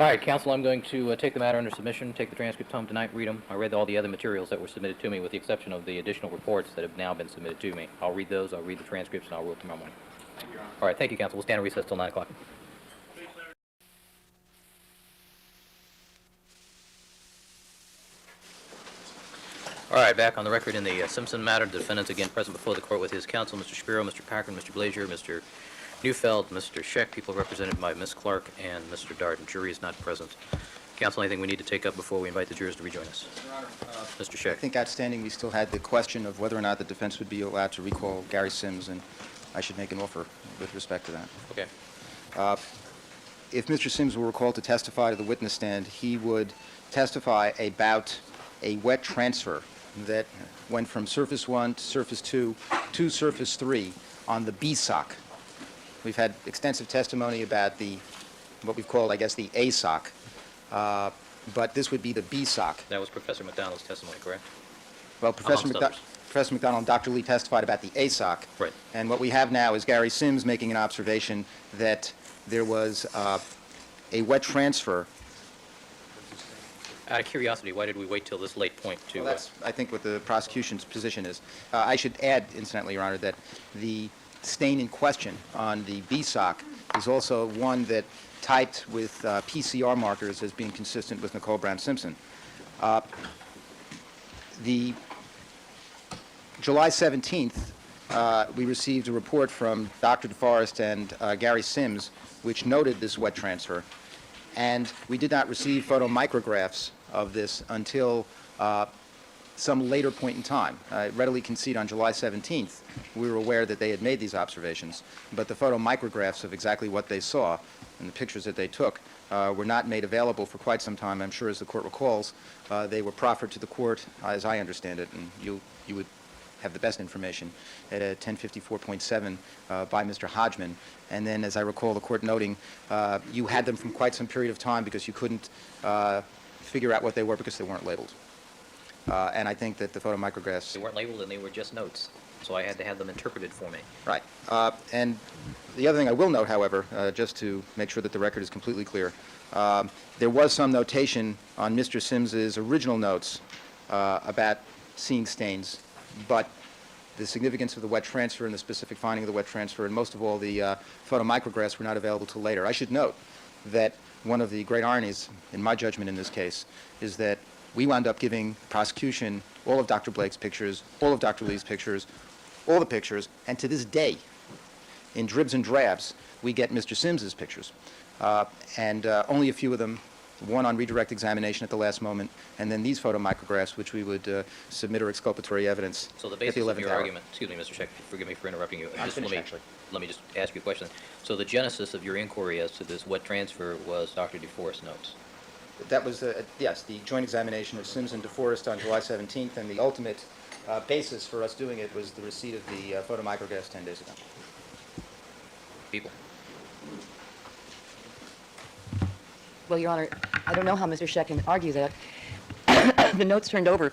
C: All right, counsel, I'm going to take the matter under submission, take the transcripts home tonight, read them. I read all the other materials that were submitted to me, with the exception of the additional reports that have now been submitted to me. I'll read those, I'll read the transcripts, and I'll rule tomorrow morning.
F: Thank you, Your Honor.
C: All right, thank you, counsel. We'll stand at recess till 9 o'clock. All right, back on the record in the Simpson matter. The defendant's again present before the court with his counsel, Mr. Shapiro, Mr. Packard, Mr. Blazier, Mr. Neufeld, Mr. Scheck, people represented by Ms. Clark, and Mr. Dart. The jury is not present. Counsel, anything we need to take up before we invite the jurors to rejoin us?
I: Your Honor,
C: Mr.
I: I
C: Scheck.
I: think outstanding, we still had the question of whether or not the defense would be allowed to recall Gary Sims, and I should make an offer with respect to that.
C: Okay.
I: If Mr. Sims were recalled to testify to the witness stand, he would testify about a wet transfer that went from Surface 1 to Surface 2 to Surface 3 on the B sock. We've had extensive testimony about what we've called, I guess, the A sock, but this would be the B sock.
C: That was Professor McDonald's testimony, correct?
I: Well, Professor
C: Amongst others.
I: Professor McDonald and Dr. Lee testified about the A sock.
C: Right.
I: And what we have now is Gary Sims making an observation that there was a wet transfer.
C: Out of curiosity, why did we wait till this late point to...
I: Well, that's, I think, what the prosecution's position is. I should add, incidentally, Your Honor, that the stain in question on the B sock is also one that typed with PCR markers as being consistent with Nicole Brown Simpson. The July 17th, we received a report from Dr. DeForest and Gary Sims, which noted this wet transfer, and we did not receive photomicrographs of this until some later point in time. I readily concede on July 17th, we were aware that they had made these observations, but the photomicrographs of exactly what they saw and the pictures that they took were not made available for quite some time. I'm sure, as the court recalls, they were proffered to the court, as I understand it, and you would have the best information, at a 1054.7 by Mr. Hodgman. And then, as I recall the court noting, you had them from quite some period of time because you couldn't figure out what they were because they weren't labeled. And I think that the photomicrographs...
C: They weren't labeled and they were just notes, so I had to have them interpreted for me.
I: Right. And the other thing I will note, however, just to make sure that the record is completely clear, there was some notation on Mr. Sims's original notes about seeing stains, but the significance of the wet transfer and the specific finding of the wet transfer, and most of all, the photomicrographs were not available till later. I should note that one of the great ironies, in my judgment in this case, is that we wound up giving the prosecution all of Dr. Blake's pictures, all of Dr. Lee's pictures, all the pictures, and to this day, in dribs and drabs, we get Mr. Sims's pictures. And only a few of them, one on redirect examination at the last moment, and then these photomicrographs, which we would submit or exculpatory evidence
C: So the
I: at the
C: basis of
I: 11th
C: your
I: hour.
C: argument, excuse me, Mr. Scheck, forgive me for interrupting you.
I: I'm finished, actually.
C: Let me just ask you a question. So the genesis of your inquiry as to this wet transfer was Dr. DeForest's notes?
I: That was, yes, the joint examination of Sims and DeForest on July 17th, and the ultimate basis for us doing it was the receipt of the photomicrographs 10 days ago.
C: People?
J: Well, Your Honor, I don't know how Mr. Scheck can argue that. The notes turned over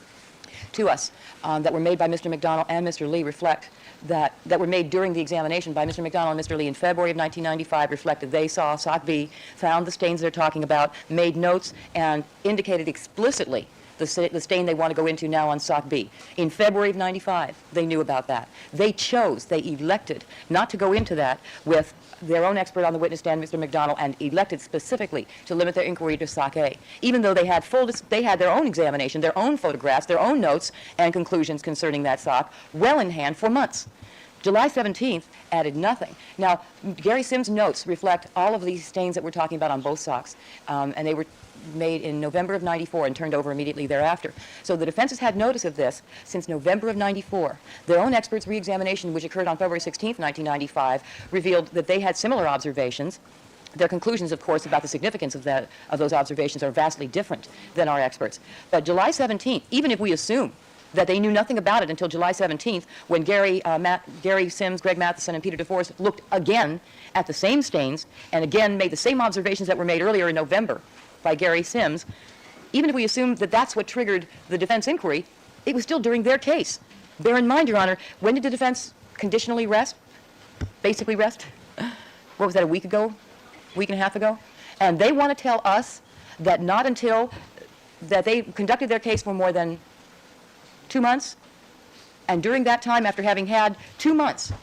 J: to us that were made by Mr. McDonald and Mr. Lee reflect that were made during the examination by Mr. McDonald and Mr. Lee in February of 1995 reflected they saw Sock B, found the stains they're talking about, made notes, and indicated explicitly the stain they want to go into now on SOC B. In February of 95, they knew about that. They elected not to go into that with their own expert on the witness stand, Mr. McDonald, and elected specifically to limit their inquiry to SOC A, even though they had their own examination, their own photographs, their own notes and conclusions concerning that SOC well in hand for months. July 17th added nothing. Now, Gary Sims' notes reflect all of these stains that we're talking about on both SOCs, and they were made in November of 94 and turned over immediately thereafter. So the defense has had notice of this since November of 94. Their own experts' re-examination, which occurred on February 16th, 1995, revealed that they had similar observations. Their conclusions, of course, about the significance of those observations are vastly different than our experts. But July 17th, even if we assume that they knew nothing about it until July 17th, when Gary Sims, Greg Matheson, and Peter DeForest looked again at the same stains and again made the same observations that were made earlier in November by Gary Sims, even if we assume that that's what triggered the defense inquiry, it was still during their case. Bear in mind, Your Honor, when did the defense conditionally rest? Basically rest? What was that, a week ago? Week and a half ago? And they want to tell us that not until that they conducted their case for more than 2 months, and during that time, after having had 2 months,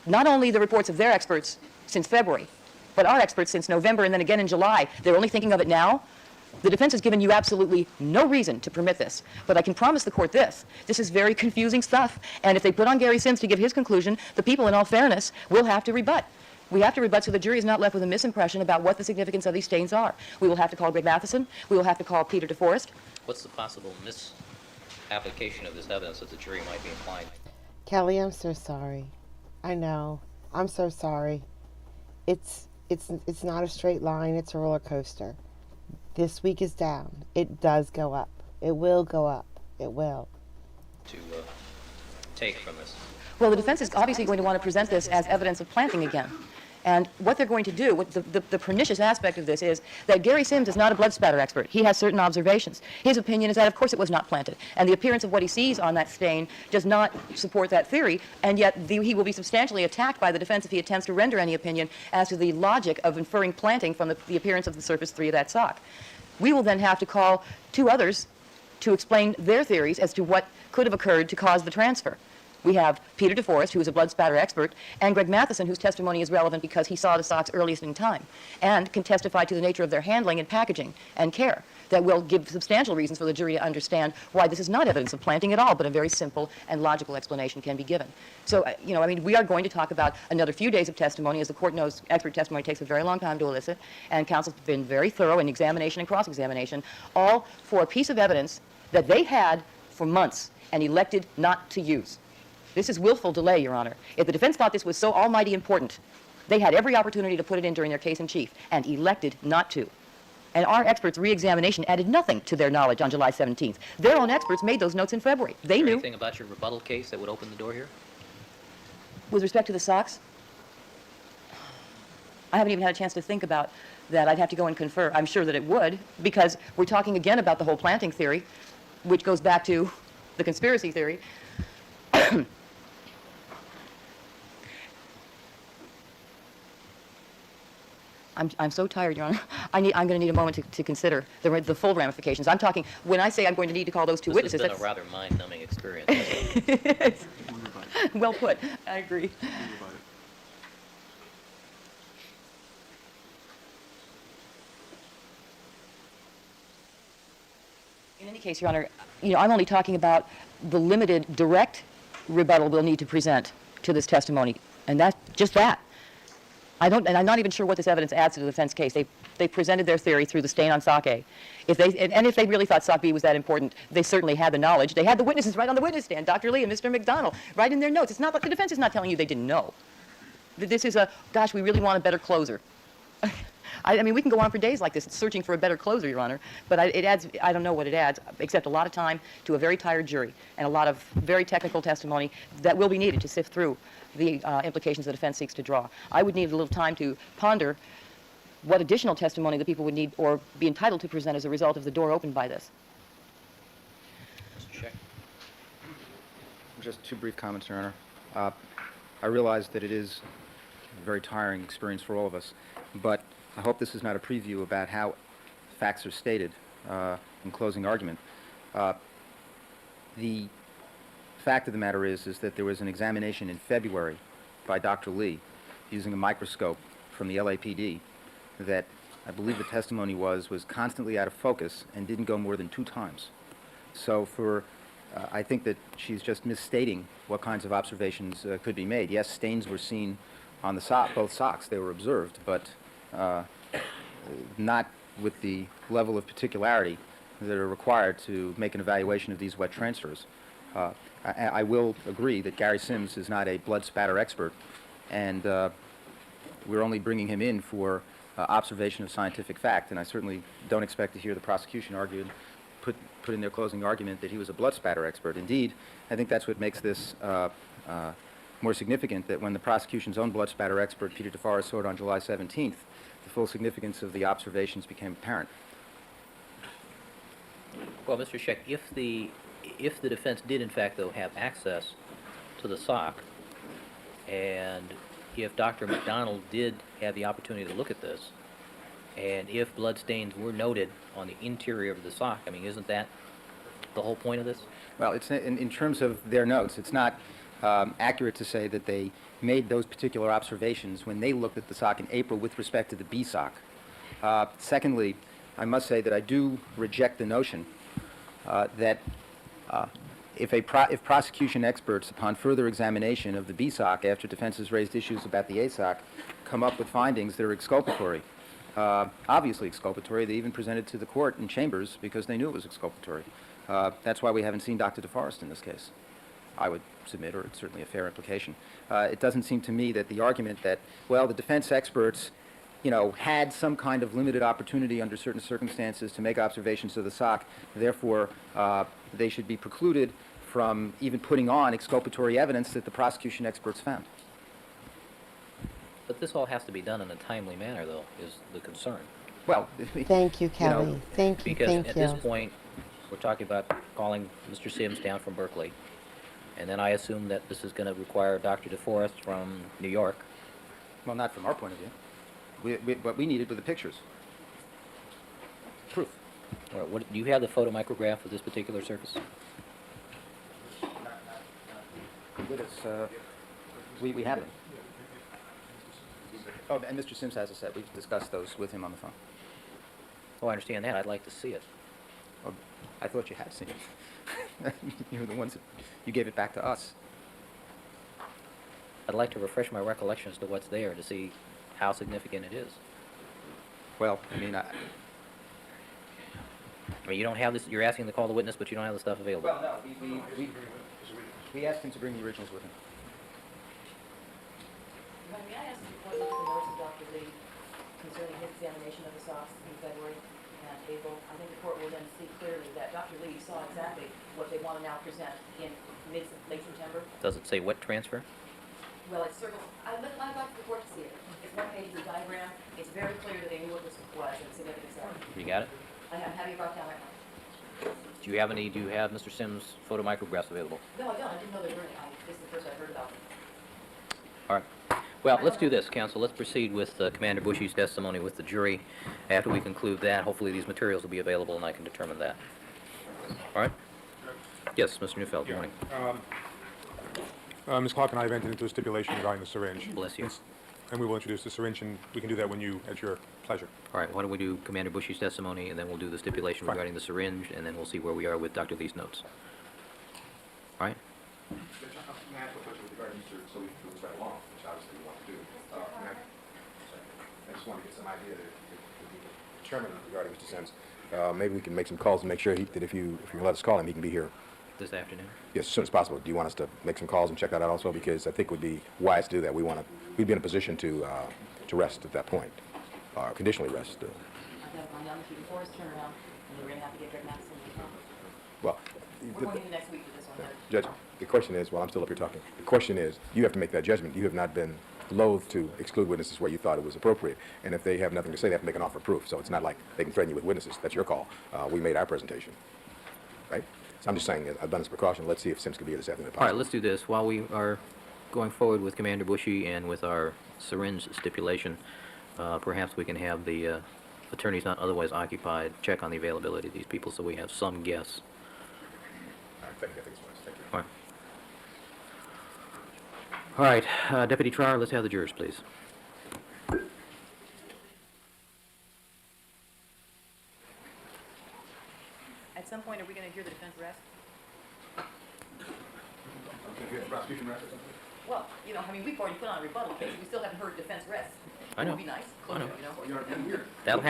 J: not only the reports of their experts since February, but our experts since November and then again in July, they're only thinking of it now. The defense has given you absolutely no reason to permit this. But I can promise the court this. This is very confusing stuff. And if they put on Gary Sims to give his conclusion, the people, in all fairness, will have to rebut. We have to rebut so the jury is not left with a misimpression about what the significance of these stains are. We will have to call Greg Matheson. We will have to call Peter DeForest.
C: What's the possible misapplication of this evidence that the jury might be implying?
A: Kelly, I'm so sorry. I know. I'm so sorry. It's not a straight line. It's a roller coaster. This week is down. It does go up. It will go up. It will.
C: To take from this?
J: Well, the defense is obviously going to want to present this as evidence of planting again. And what they're going to do, the pernicious aspect of this is that Gary Sims is not a blood spatter expert. He has certain observations. His opinion is that, of course, it was not planted. And the appearance of what he sees on that stain does not support that theory, and yet he will be substantially attacked by the defense if he attempts to render any opinion as to the logic of inferring planting from the appearance of the surface 3 of that sock. We will then have to call 2 others to explain their theories as to what could have occurred to cause the transfer. We have Peter DeForest, who is a blood spatter expert, and Greg Matheson, whose testimony is relevant because he saw the socks earliest in time and can testify to the nature of their handling and packaging and care that will give substantial reasons for the jury to understand why this is not evidence of planting at all, but a very simple and logical explanation can be given. So, we are going to talk about another few days of testimony. As the court knows, expert testimony takes a very long time to elicit, and counsel's been very thorough in examination and cross-examination, all for a piece of evidence that they had for months and elected not to use. This is willful delay, Your Honor. If the defense thought this was so almighty important, they had every opportunity to put it in during their case in chief and elected not to. And our experts' re-examination added nothing to their knowledge on July 17th. Their own experts made those notes in February. They knew.
C: Anything about your rebuttal case that would open the door here?
J: With respect to the socks, I haven't even had a chance to think about that. I'd have to go and confer. I'm sure that it would, because we're talking again about the whole planting theory, which goes back to the conspiracy theory. I'm so tired, Your Honor. I'm going to need a moment to consider the full ramifications. I'm talking, when I say I'm going to need to call those 2 witnesses,
C: This has been a rather mind-numbing experience.
J: Well put. I agree. In any case, Your Honor, I'm only talking about the limited direct rebuttal we'll need to present to this testimony, and that's just that. And I'm not even sure what this evidence adds to the defense case. They presented their theory through the stain on sock A. If they really thought sock B was that important, they certainly had the knowledge. They had the witnesses right on the witness stand, Dr. Lee and Mr. McDonald, right in their notes. It's not like the defense is not telling you they didn't know. This is gosh, we really want a better closer. We can go on for days like this, searching for a better closer, Your Honor. But it adds, I don't know what it adds, except a lot of time to a very tired jury and a lot of very technical testimony that will be needed to sift through the implications the defense seeks to draw. I would need a little time to ponder what additional testimony the people would need or be entitled to present as a result of the door opened by this.
C: Mr. Scheck.
K: Just 2 brief comments, Your Honor. I realize that it is a very tiring experience for all of us, but I hope this is not a preview about how facts are stated in closing argument. The fact of the matter is that there was an examination in February by Dr. Lee using a microscope from the LAPD that I believe the testimony was constantly out of focus and didn't go more than 2 times. So I think that she's just misstating what kinds of observations could be made. Yes, stains were seen on the both socks. They were observed, but not with the level of particularity that are required to make an evaluation of these wet transfers. I will agree that Gary Sims is not a blood spatter expert, and we're only bringing him in for observation of scientific fact, and I certainly don't expect to hear the prosecution put in their closing argument that he was a blood spatter expert. Indeed, I think that's what makes this more significant, that when the prosecution's own blood spatter expert, Peter DeForest, saw it on July 17th, the full significance of the observations became apparent.
C: Well, Mr. Scheck, if the defense did in fact though have access to the sock, and if Dr. McDonald did have the opportunity to look at this, and if blood stains were noted on the interior of the sock, I mean, isn't that the whole point of this?
K: Well, it's in terms of their notes, it's not accurate to say that they made those particular observations when they looked at the sock in April with respect to the B sock. Secondly, I must say that I do reject the notion that if prosecution experts, upon further examination of the B sock after defense has raised issues about the A sock, come up with findings that are exculpatory, obviously exculpatory, they even presented to the court in chambers because they knew it was exculpatory. That's why we haven't seen Dr. DeForest in this case, I would submit, or it's certainly a fair implication. It doesn't seem to me that the argument that, well, the defense experts, had some kind of limited opportunity under certain circumstances to make observations of the sock, therefore they should be precluded from even putting on exculpatory evidence that the prosecution experts found.
C: But this all has to be done in a timely manner, though, is the concern.
K: Well,
A: Thank you, Kelly. Thank you,
C: Because
A: thank
C: at
A: you.
C: this point, we're talking about calling Mr. Sims down from Berkeley, and then I assume that this is going to require Dr. DeForest from New York.
K: well, not from our point of view. What we needed were the pictures. Proof.
C: Or what, do you have the photomicrograph of this particular surface?
K: With us, we have them. Oh, and Mr. Sims has a set. We've discussed those with him on the phone.
C: Oh, I understand that. I'd like to see it.
K: Oh, I thought you had seen it. You were the ones that, you gave it back to us.
C: I'd like to refresh my recollection as to what's there to see how significant it is.
K: Well, I mean,
C: I mean, you don't have this, you're asking to call the witness, but you don't have the stuff available.
K: well, no, we asked him to bring the originals with him.
J: May I ask what the notes of Dr. Lee concerning his examination of the socks in February and April? I think the court will then see clearly that Dr. Lee saw exactly what they want to now present in late September.
C: Does it say wet transfer?
J: Well, it's circled. I'd like the court to see it. It's one page of the diagram. It's very clear that they knew what this was and significance of it.
C: You got it?
J: I have you brought down that one.
C: Do you have Mr. Sims' photomicrographs available?
J: No, I don't. I didn't know they were in it. This is the first I've heard about them.
C: All right. Well, let's do this, counsel. Let's proceed with Commander Bushy's testimony with the jury. After we conclude that, hopefully these materials will be available and I can determine that. All right? Yes, Mr. Neufeld, good morning.
L: Ms. Clark and I have entered into a stipulation regarding the syringe.
C: Bless you.
L: And we will introduce the syringe, and we can do that at your pleasure.
C: All right, why don't we do Commander Bushy's testimony, and then we'll do the stipulation
L: Fine.
C: regarding the syringe, and then we'll see where we are with Dr. Lee's notes. All right?
E: May I ask a question regarding Mr. so we can move right along, which obviously we want to do. I just want to get some idea that if we determine regarding Mr. Sims, maybe we can make some calls and make sure that if you let us call him, he can be here.
C: This afternoon?
E: Yes, as soon as possible. Do you want us to make some calls and check that out also? Because I think it would be wise to do that. We'd be in a position to rest at that point, conditionally rest.
J: I have my young people before his turnaround, and we're going to have to get Greg Madison to come.
E: Well,
J: We're going into next week for this one.
E: Judge, the question is, while I'm still up here talking, the question is, you have to make that judgment. You have not been loath to exclude witnesses where you thought it was appropriate. And if they have nothing to say, they have to make an offer of proof. So it's not like they can threaten you with witnesses. That's your call. We made our presentation, right? So I'm just saying, I've done this precaution. Let's see if Sims can be here this afternoon.
C: All right, let's do this. While we are going forward with Commander Bushy and with our syringe stipulation, perhaps we can have the attorneys not otherwise occupied check on the availability of these people so we have some guess
L: Thank you. I think it's wise. Thank you.
C: All right. All right, Deputy Trier, let's have the jurors, please.
J: At some point, are we going to hear the defense rest?
L: Prosecution rest or something?
J: Well, you know, I mean, we've already put on a rebuttal case. We still haven't heard defense rest.
C: I know.
J: It would be nice.
C: I know.
J: You know?
E: Weird.
C: That'll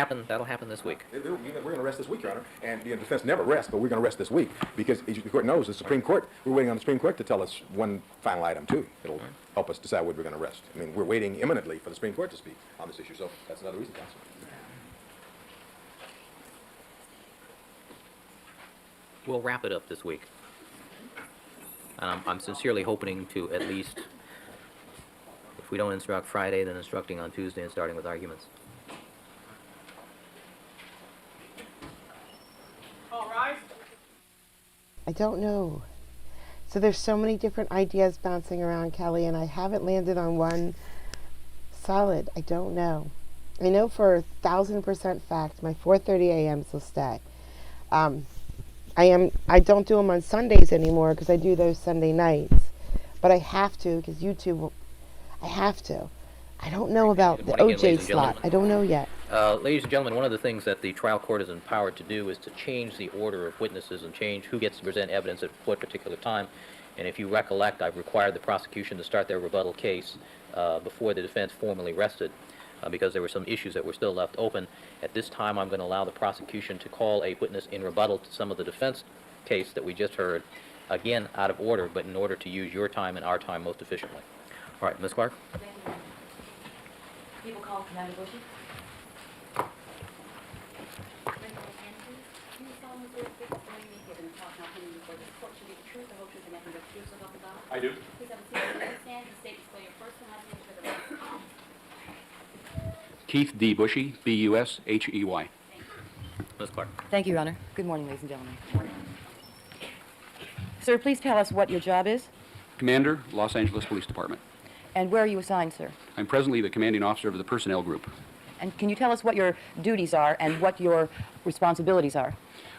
C: happen this week.
E: We're going to rest this week, Your Honor, and the defense never rests, but we're going to rest this week because, as the court knows, the Supreme Court, we're waiting on the Supreme Court to tell us one final item, too. It'll help us decide whether we're going to rest. I mean, we're waiting imminently for the Supreme Court to speak on this issue, so that's another reason, counsel.
C: We'll wrap it up this week. And I'm sincerely hoping to at least, if we don't instruct Friday, then instructing on Tuesday and starting with arguments.
G: All rise.
A: I don't know. So there's so many different ideas bouncing around, Kelly, and I haven't landed on one solid. I don't know. I know for 1,000% fact my 4:30 a.m.s will stay. I don't do them on Sundays anymore because I do those Sunday nights, but I have to because YouTube. I have to. I don't know about the
C: morning again,
A: OJ
C: ladies and
A: slot.
C: gentlemen.
A: I don't know yet.
C: Ladies and gentlemen, one of the things that the trial court is empowered to do is to change the order of witnesses and change who gets to present evidence at what particular time. And if you recollect, I've required the prosecution to start their rebuttal case before the defense formally rested because there were some issues that were still left open. At this time, I'm going to allow the prosecution to call a witness in rebuttal to some of the defense case that we just heard, again, out of order, but in order to use your time and our time most efficiently. All right, Ms. Clark?
J: People call Commander Bushy.
F: I do.
M: Keith D. Bushy, B-U-S-H-E-Y.
C: Ms. Clark?
J: Thank you, Your Honor. Good morning, ladies and gentlemen. Sir, please tell us what your job is
M: Commander, Los Angeles Police Department.
J: and where are you assigned, sir?
M: I'm presently the commanding officer of the personnel group.
J: And can you tell us what your duties are and what your responsibilities are?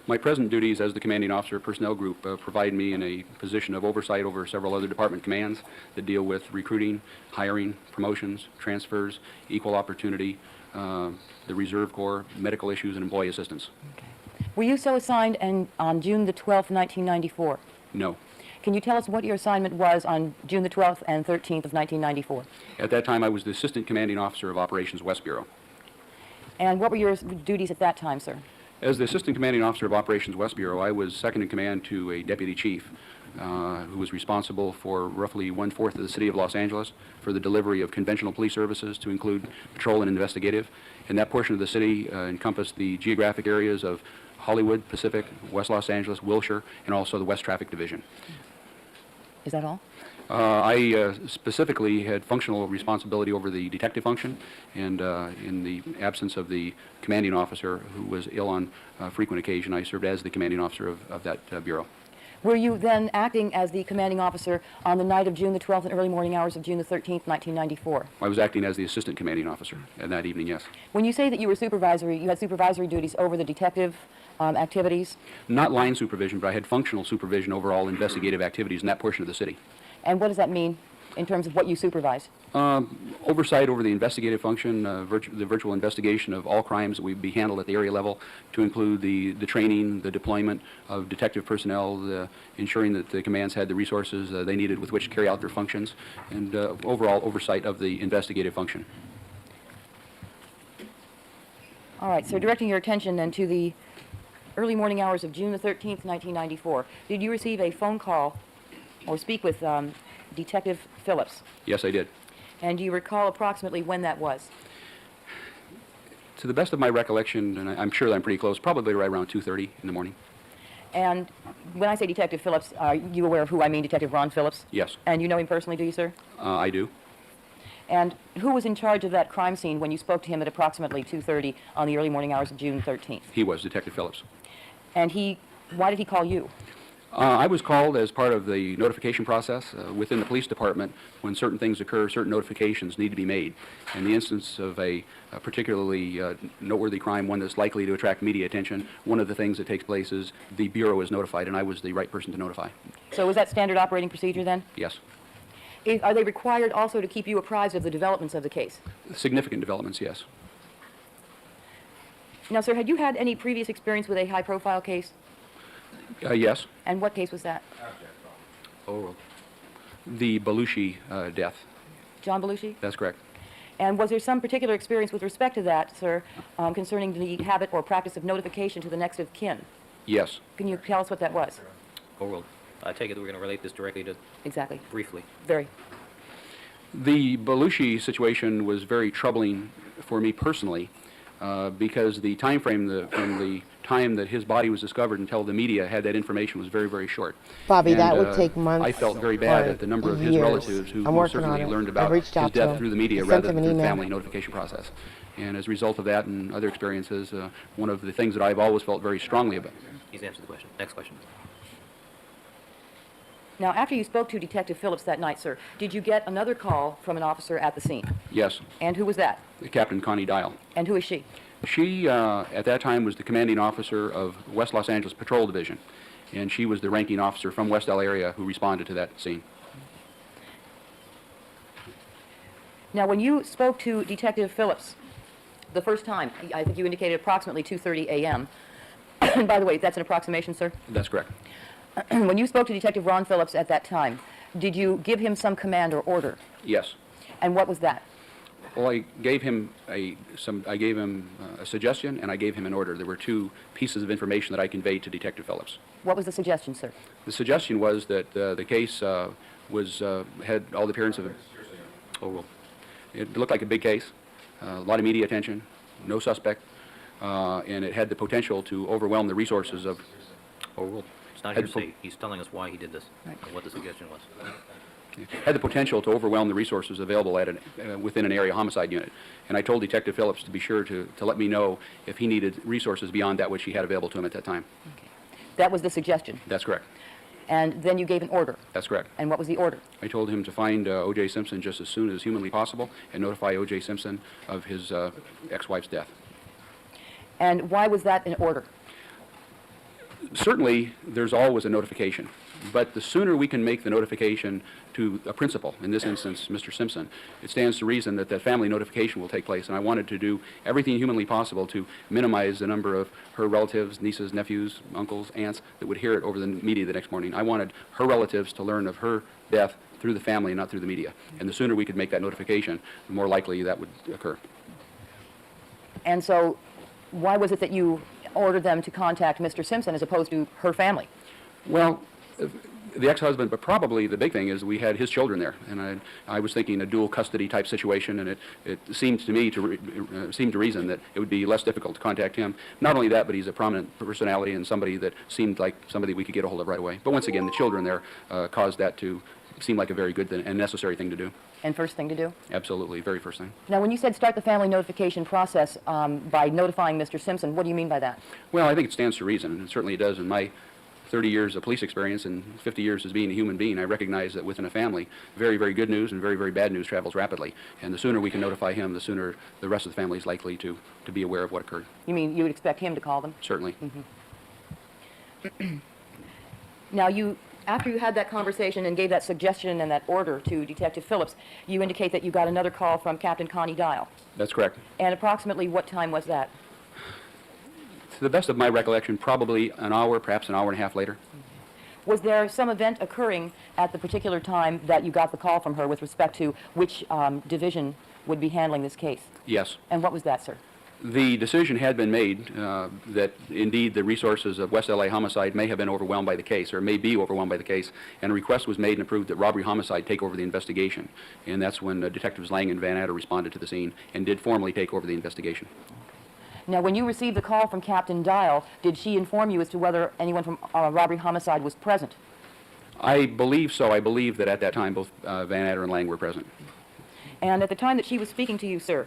M: My present duties as the commanding officer of personnel group provide me in a position of oversight over several other department commands that deal with recruiting, hiring, promotions, transfers, equal opportunity, the Reserve Corps, medical issues, and employee assistance.
J: Okay. Were you so assigned on June the 12th, 1994?
M: No.
J: Can you tell us what your assignment was on June the 12th and 13th of 1994?
M: At that time, I was the assistant commanding officer of Operations West Bureau.
J: And what were your duties at that time, sir?
M: As the assistant commanding officer of Operations West Bureau, I was second in command to a deputy chief who was responsible for roughly 1/4 of the city of Los Angeles for the delivery of conventional police services to include patrol and investigative. And that portion of the city encompassed the geographic areas of Hollywood, Pacific, West Los Angeles, Wilshire, and also the West Traffic Division.
J: Is that all?
M: I specifically had functional responsibility over the detective function, and in the absence of the commanding officer, who was ill on frequent occasion, I served as the commanding officer of that bureau.
J: Were you then acting as the commanding officer on the night of June the 12th and early morning hours of June the 13th, 1994?
M: I was acting as the assistant commanding officer that evening, yes.
J: When you say that you were supervisory, you had supervisory duties over the detective activities?
M: Not line supervision, but I had functional supervision over all investigative activities in that portion of the city.
J: And what does that mean in terms of what you supervise?
M: Oversight over the investigative function, the virtual investigation of all crimes that would be handled at the area level, to include the training, the deployment of detective personnel, ensuring that the commands had the resources they needed with which to carry out their functions, and overall oversight of the investigative function.
J: All right, so directing your attention then to the early morning hours of June the 13th, 1994, did you receive a phone call or speak with Detective Phillips?
M: Yes, I did.
J: And do you recall approximately when that was?
M: To the best of my recollection, and I'm sure that I'm pretty close, probably right around 2:30 in the morning.
J: And when I say Detective Phillips, are you aware of who I mean, Detective Ron Phillips?
M: Yes.
J: And you know him personally, do you, sir?
M: I do.
J: And who was in charge of that crime scene when you spoke to him at approximately 2:30 on the early morning hours of June 13th?
M: He was Detective Phillips.
J: And why did he call you?
M: I was called as part of the notification process within the police department. When certain things occur, certain notifications need to be made. In the instance of a particularly noteworthy crime, one that's likely to attract media attention, one of the things that takes place is the Bureau is notified, and I was the right person to notify.
J: So is that standard operating procedure then?
M: Yes.
J: Are they required also to keep you apprised of the developments of the case?
M: Significant developments, yes.
J: Now, sir, had you had any previous experience with a high-profile case?
M: Yes.
J: And what case was that?
M: Oh, the Belushi death.
J: John Belushi?
M: That's correct.
J: And was there some particular experience with respect to that, sir, concerning the habit or practice of notification to the next of kin?
M: Yes.
J: Can you tell us what that was?
C: Oh, well, I take it that we're going to relate this directly to...
J: Exactly.
C: Briefly.
J: Very.
M: The Belushi situation was very troubling for me personally because the time frame from the time that his body was discovered until the media had that information was very, very short.
A: Bobby,
M: And,
A: that would take months.
M: I felt very bad
A: or
M: at the number of his
A: years.
M: relatives who
A: I'm working on
M: certainly
A: it.
M: learned
A: I've
M: about his
A: reached out to
M: death
A: him.
M: through the media
A: I sent
M: rather
A: him
M: than
A: an
M: through the
A: email.
M: family notification process. And as a result of that and other experiences, one of the things that I've always felt very strongly about.
C: He's answered the question. Next question.
J: Now, after you spoke to Detective Phillips that night, sir, did you get another call from an officer at the scene?
M: Yes.
J: And who was that?
M: Captain Connie Dial.
J: And who is she?
M: She, at that time, was the commanding officer of West Los Angeles Patrol Division, and she was the ranking officer from West LA area who responded to that scene.
J: Now, when you spoke to Detective Phillips the first time, I think you indicated approximately 2:30 a.m. And by the way, that's an approximation, sir?
M: That's correct.
J: When you spoke to Detective Ron Phillips at that time, did you give him some command or order?
M: Yes.
J: And what was that?
M: Well, I gave him a suggestion, and I gave him an order. There were two pieces of information that I conveyed to Detective Phillips.
J: What was the suggestion, sir?
M: The suggestion was that the case had all the appearance of it looked like a big case, a lot of media attention, no suspect, and it had the potential to overwhelm the resources of.
C: It's not hearsay. He's telling us why he did this, and what the suggestion was.
M: Had the potential to overwhelm the resources available at within an area homicide unit. And I told Detective Phillips to be sure to let me know if he needed resources beyond that which he had available to him at that time.
J: Okay. That was the suggestion?
M: That's correct.
J: And then you gave an order?
M: That's correct.
J: And what was the order?
M: I told him to find O.J. Simpson just as soon as humanly possible and notify O.J. Simpson of his ex-wife's death.
J: And why was that an order?
M: Certainly, there's always a notification. But the sooner we can make the notification to a principal, in this instance, Mr. Simpson, it stands to reason that that family notification will take place. And I wanted to do everything humanly possible to minimize the number of her relatives, nieces, nephews, uncles, aunts that would hear it over the media the next morning. I wanted her relatives to learn of her death through the family and not through the media. And the sooner we could make that notification, the more likely that would occur.
J: And so why was it that you ordered them to contact Mr. Simpson as opposed to her family?
M: Well, the ex-husband, but probably the big thing is we had his children there, and I was thinking a dual custody type situation, and it seemed to me seemed to reason that it would be less difficult to contact him. Not only that, but he's a prominent personality and somebody that seemed like somebody we could get a hold of right away. But once again, the children there caused that to seem like a very good and necessary thing to do.
J: And first thing to do?
M: Absolutely, very first thing.
J: Now, when you said start the family notification process by notifying Mr. Simpson, what do you mean by that?
M: Well, I think it stands to reason, and certainly it does in my 30 years of police experience and 50 years as being a human being. I recognize that within a family, very, very good news and very, very bad news travels rapidly. And the sooner we can notify him, the sooner the rest of the family is likely to be aware of what occurred.
J: You mean you would expect him to call them?
M: Certainly.
J: Mm-hmm. Now, after you had that conversation and gave that suggestion and that order to Detective Phillips, you indicate that you got another call from Captain Connie Dial.
M: That's correct.
J: And approximately what time was that?
M: To the best of my recollection, probably an hour, perhaps an hour and a half later.
J: Was there some event occurring at the particular time that you got the call from her with respect to which division would be handling this case?
M: Yes.
J: And what was that, sir?
M: The decision had been made that indeed the resources of West LA Homicide may have been overwhelmed by the case, or may be overwhelmed by the case, and a request was made and approved that Robbery Homicide take over the investigation. And that's when Detectives Lang and Van Adder responded to the scene and did formally take over the investigation.
J: Now, when you received the call from Captain Dial, did she inform you as to whether anyone from Robbery Homicide was present?
M: I believe so. I believe that at that time both Van Adder and Lang were present.
J: And at the time that she was speaking to you, sir,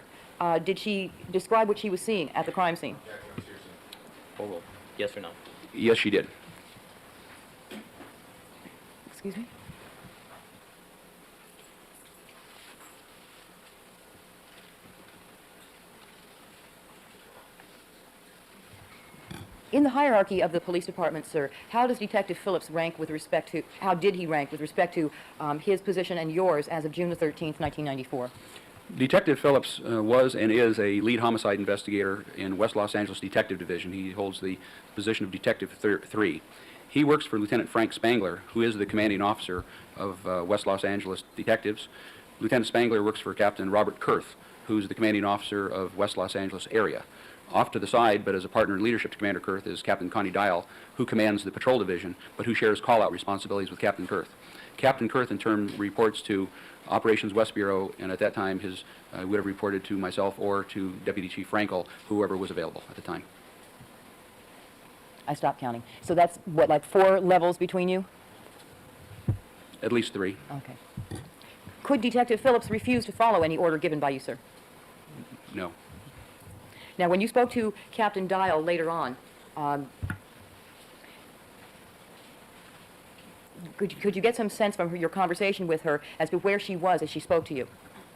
J: did she describe what she was seeing at the crime scene?
C: Yes or no?
M: Yes, she did.
J: Excuse me? In the hierarchy of the police department, sir, how does Detective Phillips rank with respect to, how did he rank with respect to his position and yours as of June the 13th, 1994?
M: Detective Phillips was and is a lead homicide investigator in West Los Angeles Detective Division. He holds the position of Detective 3. He works for Lieutenant Frank Spangler, who is the commanding officer of West Los Angeles Detectives. Lieutenant Spangler works for Captain Robert Kurth, who's the commanding officer of West Los Angeles area. Off to the side, but as a partner in leadership to Commander Kurth, is Captain Connie Dial, who commands the patrol division, but who shares call-out responsibilities with Captain Kurth. Captain Kurth, in turn, reports to Operations West Bureau, and at that time, his would have reported to myself or to Deputy Chief Frankel, whoever was available at the time.
J: I stopped counting. So that's, what, like 4 levels between you?
M: At least 3.
J: Okay. Could Detective Phillips refuse to follow any order given by you, sir?
M: No.
J: Now, when you spoke to Captain Dial later on, could you get some sense from your conversation with her as to where she was as she spoke to you?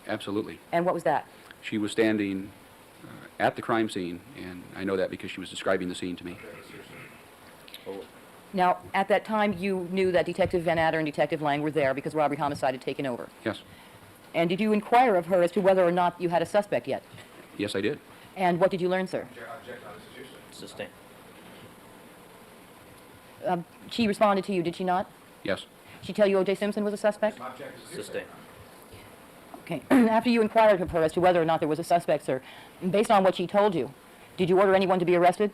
M: Absolutely.
J: And what was that?
M: She was standing at the crime scene, and I know that because she was describing the scene to me.
J: Now, at that time, you knew that Detective Van Adder and Detective Lang were there because robbery homicide had taken over.
M: Yes.
J: And did you inquire of her as to whether or not you had a suspect yet?
M: Yes, I did.
J: And what did you learn, sir?
C: Sustained.
J: She responded to you, did she not?
M: Yes.
J: She tell you O.J. Simpson was a suspect?
C: Sustained.
J: Okay. After you inquired of her as to whether or not there was a suspect, sir, based on what she told you, did you order anyone to be arrested?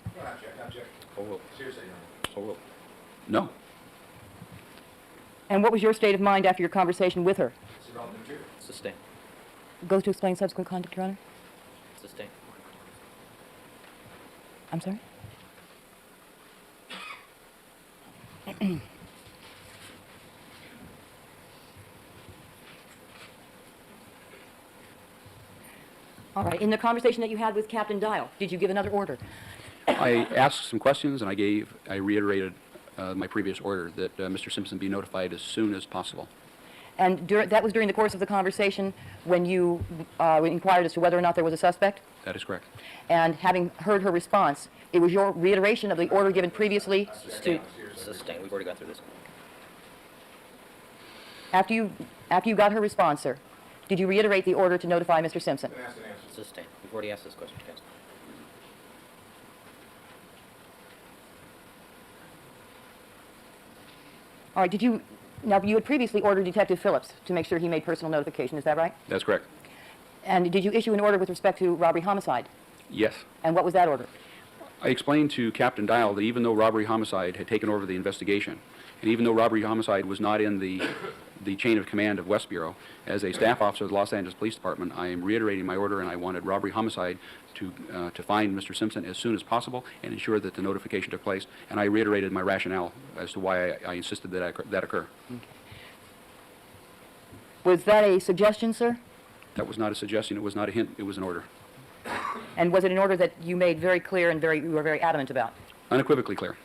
M: No.
J: And what was your state of mind after your conversation with her?
C: Sustained.
J: Goes to explain subsequent conduct, Your Honor?
C: Sustained.
J: I'm sorry? All right. In the conversation that you had with Captain Dial, did you give another order?
M: I asked some questions, and I reiterated my previous order that Mr. Simpson be notified as soon as possible.
J: And that was during the course of the conversation when you inquired as to whether or not there was a suspect?
M: That is correct.
J: And having heard her response, it was your reiteration of the order given previously?
C: Sustained. Sustained. We've already gone through this.
J: After you got her response, sir, did you reiterate the order to notify Mr. Simpson?
C: Sustained. We've already asked this question, counsel.
J: All right. Now, you had previously ordered Detective Phillips to make sure he made personal notification. Is that right?
M: That's correct.
J: And did you issue an order with respect to robbery homicide?
M: Yes.
J: And what was that order?
M: I explained to Captain Dial that even though robbery homicide had taken over the investigation, and even though robbery homicide was not in the chain of command of West Bureau, as a staff officer of the Los Angeles Police Department, I am reiterating my order, and I wanted robbery homicide to find Mr. Simpson as soon as possible and ensure that the notification took place. And I reiterated my rationale as to why I insisted that that occur.
J: Okay. Was that a suggestion, sir?
M: That was not a suggestion. It was not a hint. It was an order.
J: And was it an order that you made very clear and you were very adamant about?
M: Unequivocally clear.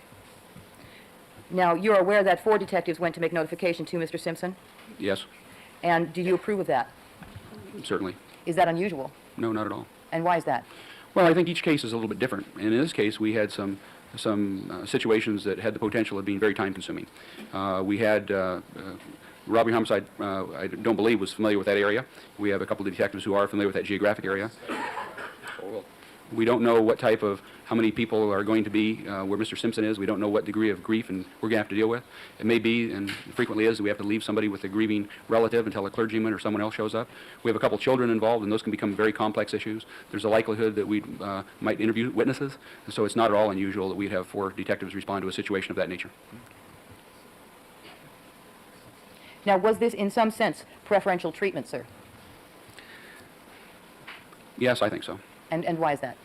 J: Now, you're aware that 4 detectives went to make notification to Mr. Simpson?
M: Yes.
J: And do you approve of that?
M: Certainly.
J: Is that unusual?
M: No, not at all.
J: And why is that?
M: Well, I think each case is a little bit different. And in this case, we had some situations that had the potential of being very time-consuming. We had robbery homicide, I don't believe, was familiar with that area. We have a couple of detectives who are familiar with that geographic area. We don't know what type of, how many people are going to be where Mr. Simpson is. We don't know what degree of grief and we're going to have to deal with. It may be, and frequently is, that we have to leave somebody with a grieving relative until a clergyman or someone else shows up. We have a couple children involved, and those can become very complex issues. There's a likelihood that we might interview witnesses, and so it's not at all unusual that we'd have 4 detectives respond to a situation of that nature.
J: Now, was this in some sense preferential treatment, sir?
M: Yes, I think so.
J: And why is that?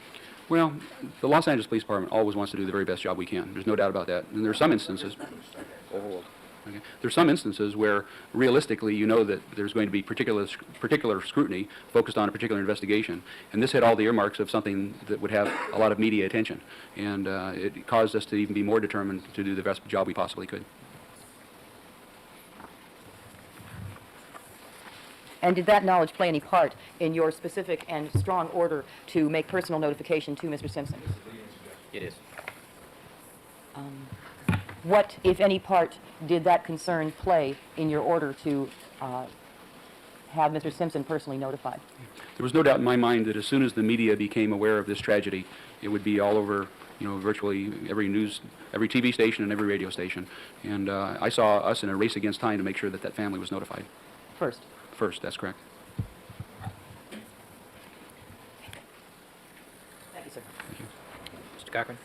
M: Well, the Los Angeles Police Department always wants to do the very best job we can. There's no doubt about that. And there are some instances. Okay. There's some instances where realistically you know that there's going to be particular scrutiny focused on a particular investigation. And this had all the earmarks of something that would have a lot of media attention. And it caused us to even be more determined to do the best job we possibly could.
J: And did that knowledge play any part in your specific and strong order to make personal notification to Mr. Simpson?
C: It is.
J: What, if any, part did that concern play in your order to have Mr. Simpson personally notified?
M: There was no doubt in my mind that as soon as the media became aware of this tragedy, it would be all over, virtually every TV station and every radio station. And I saw us in a race against time to make sure that that family was notified.
J: First.
M: First, that's correct.
J: Thank you, sir.
M: Thank you.
C: Mr. Cochran?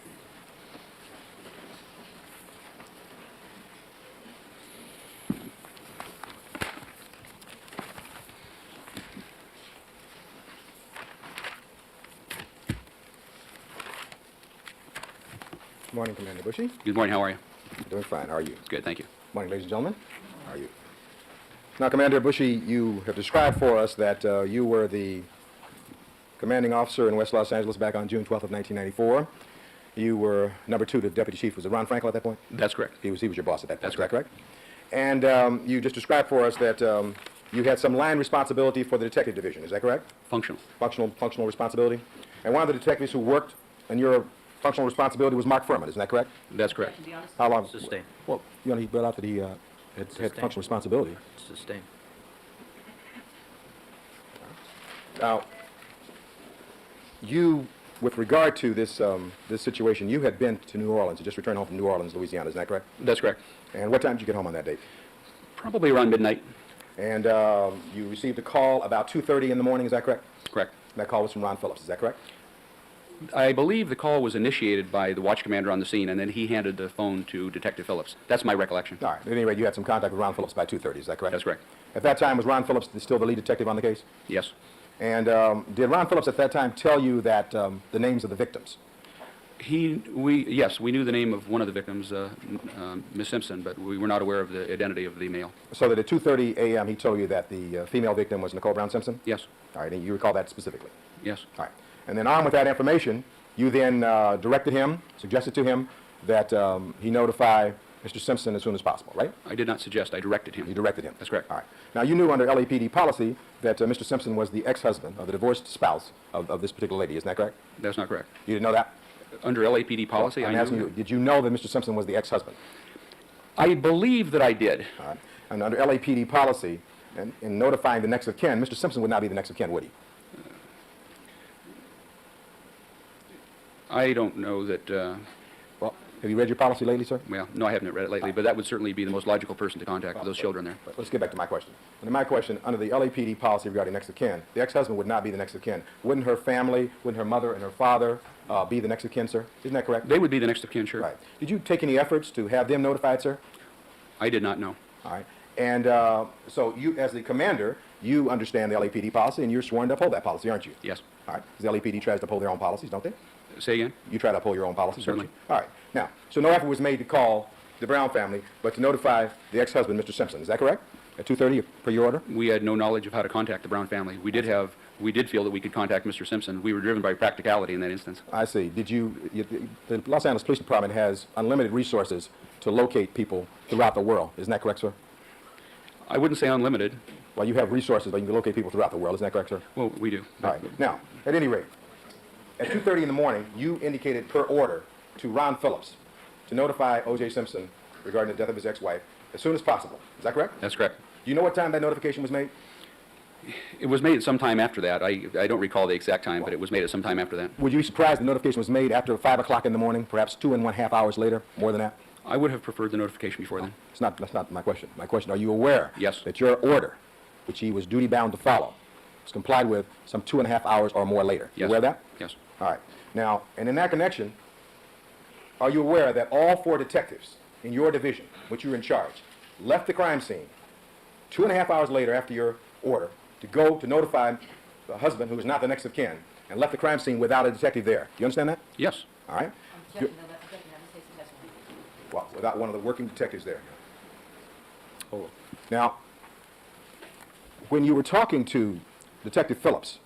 E: Good morning, Commander Bushy.
M: Good morning, how are you?
E: Doing fine. How are you?
M: Good, thank you.
E: Morning, ladies and gentlemen. How are you? Now, Commander Bushy, you have described for us that you were the commanding officer in West Los Angeles back on June 12th of 1994. You were number 2 to Deputy Chief. Was it Ron Frankel at that point?
M: That's correct.
E: He was your boss at that point.
M: That's
E: Is that correct? And you just described for us that you had some line responsibility for the detective division. Is that correct?
M: Functional.
E: Functional responsibility. And one of the detectives who worked in your functional responsibility was Mark Furman. Isn't that correct?
M: That's correct.
E: How long?
C: Sustained.
E: Well, he brought out that he had functional responsibility.
C: Sustained.
E: Now, you, with regard to this this situation, you had been to New Orleans. You just returned home from New Orleans, Louisiana. Isn't that correct?
M: That's correct.
E: And what time did you get home on that date?
M: Probably around midnight.
E: And you received a call about 2:30 in the morning. Is that correct?
M: Correct.
E: And that call was from Ron Phillips. Is that correct?
M: I believe the call was initiated by the watch commander on the scene, and then he handed the phone to Detective Phillips. That's my recollection.
E: All right. At any rate, you had some contact with Ron Phillips by 2:30. Is that correct?
M: That's correct.
E: At that time, was Ron Phillips still the lead detective on the case?
M: Yes.
E: And did Ron Phillips at that time tell you that the names of the victims?
M: Yes, we knew the name of one of the victims, Miss Simpson, but we were not aware of the identity of the male.
E: So that at 2:30 a.m. he told you that the female victim was Nicole Brown Simpson?
M: Yes.
E: All right, and you recall that specifically?
M: Yes.
E: All right. And then armed with that information, you then directed him, suggested to him that he notify Mr. Simpson as soon as possible, right?
M: I did not suggest. I directed him.
E: You directed him?
M: That's correct.
E: All right. Now, you knew under LAPD policy that Mr. Simpson was the ex-husband of the divorced spouse of this particular lady. Isn't that correct?
M: That's not correct.
E: You didn't know that?
M: Under LAPD policy,
E: I'm asking you, did you know that Mr. Simpson was the ex-husband?
M: I believe that I did.
E: All right. And under LAPD policy, and in notifying the next of kin, Mr. Simpson would not be the next of kin, would he?
M: I don't know that,
E: Well, have you read your policy lately, sir?
M: well, no, I haven't read it lately, but that would certainly be the most logical person to contact with those children there.
E: Let's get back to my question. Under my question, under the LAPD policy regarding next of kin, the ex-husband would not be the next of kin. Wouldn't her family, wouldn't her mother and her father be the next of kin, sir? Isn't that correct?
M: They would be the next of kin, sure.
E: Right. Did you take any efforts to have them notified, sir?
M: I did not know.
E: All right. And so you, as the commander, you understand the LAPD policy, and you're sworn to uphold that policy, aren't you?
M: Yes.
E: All right. Because the LAPD tries to uphold their own policies, don't they?
M: Say again?
E: You try to uphold your own policies, don't
M: Certainly.
E: you? All right. Now, so no effort was made to call the Brown family, but to notify the ex-husband, Mr. Simpson. Is that correct? At 2:30 per your order?
M: We had no knowledge of how to contact the Brown family. We did feel that we could contact Mr. Simpson. We were driven by practicality in that instance.
E: I see. The Los Angeles Police Department has unlimited resources to locate people throughout the world. Isn't that correct, sir?
M: I wouldn't say unlimited.
E: Well, you have resources, but you can locate people throughout the world. Isn't that correct, sir?
M: Well, we do.
E: All right. Now, at any rate, at 2:30 in the morning, you indicated per order to Ron Phillips to notify O.J. Simpson regarding the death of his ex-wife as soon as possible. Is that correct?
M: That's correct.
E: Do you know what time that notification was made?
M: It was made at some time after that. I don't recall the exact time, but it was made at some time after that.
E: Would you be surprised the notification was made after 5 o'clock in the morning, perhaps 2.5 hours later, more than that?
M: I would have preferred the notification before then.
E: That's not my question. My question, are you aware
M: Yes.
E: that your order, which he was duty-bound to follow, was complied with some 2.5 hours or more later? You
M: Yes.
E: aware of that?
M: Yes.
E: All right. Now, and in that connection, are you aware that all 4 detectives in your division, which you're in charge, left the crime scene 2.5 hours later after your order to go to notify the husband, who is not the next of kin, and left the crime scene without a detective there? You understand that?
M: Yes.
E: All right? Well, without one of the working detectives there. Oh. Now, when you were talking to Detective Phillips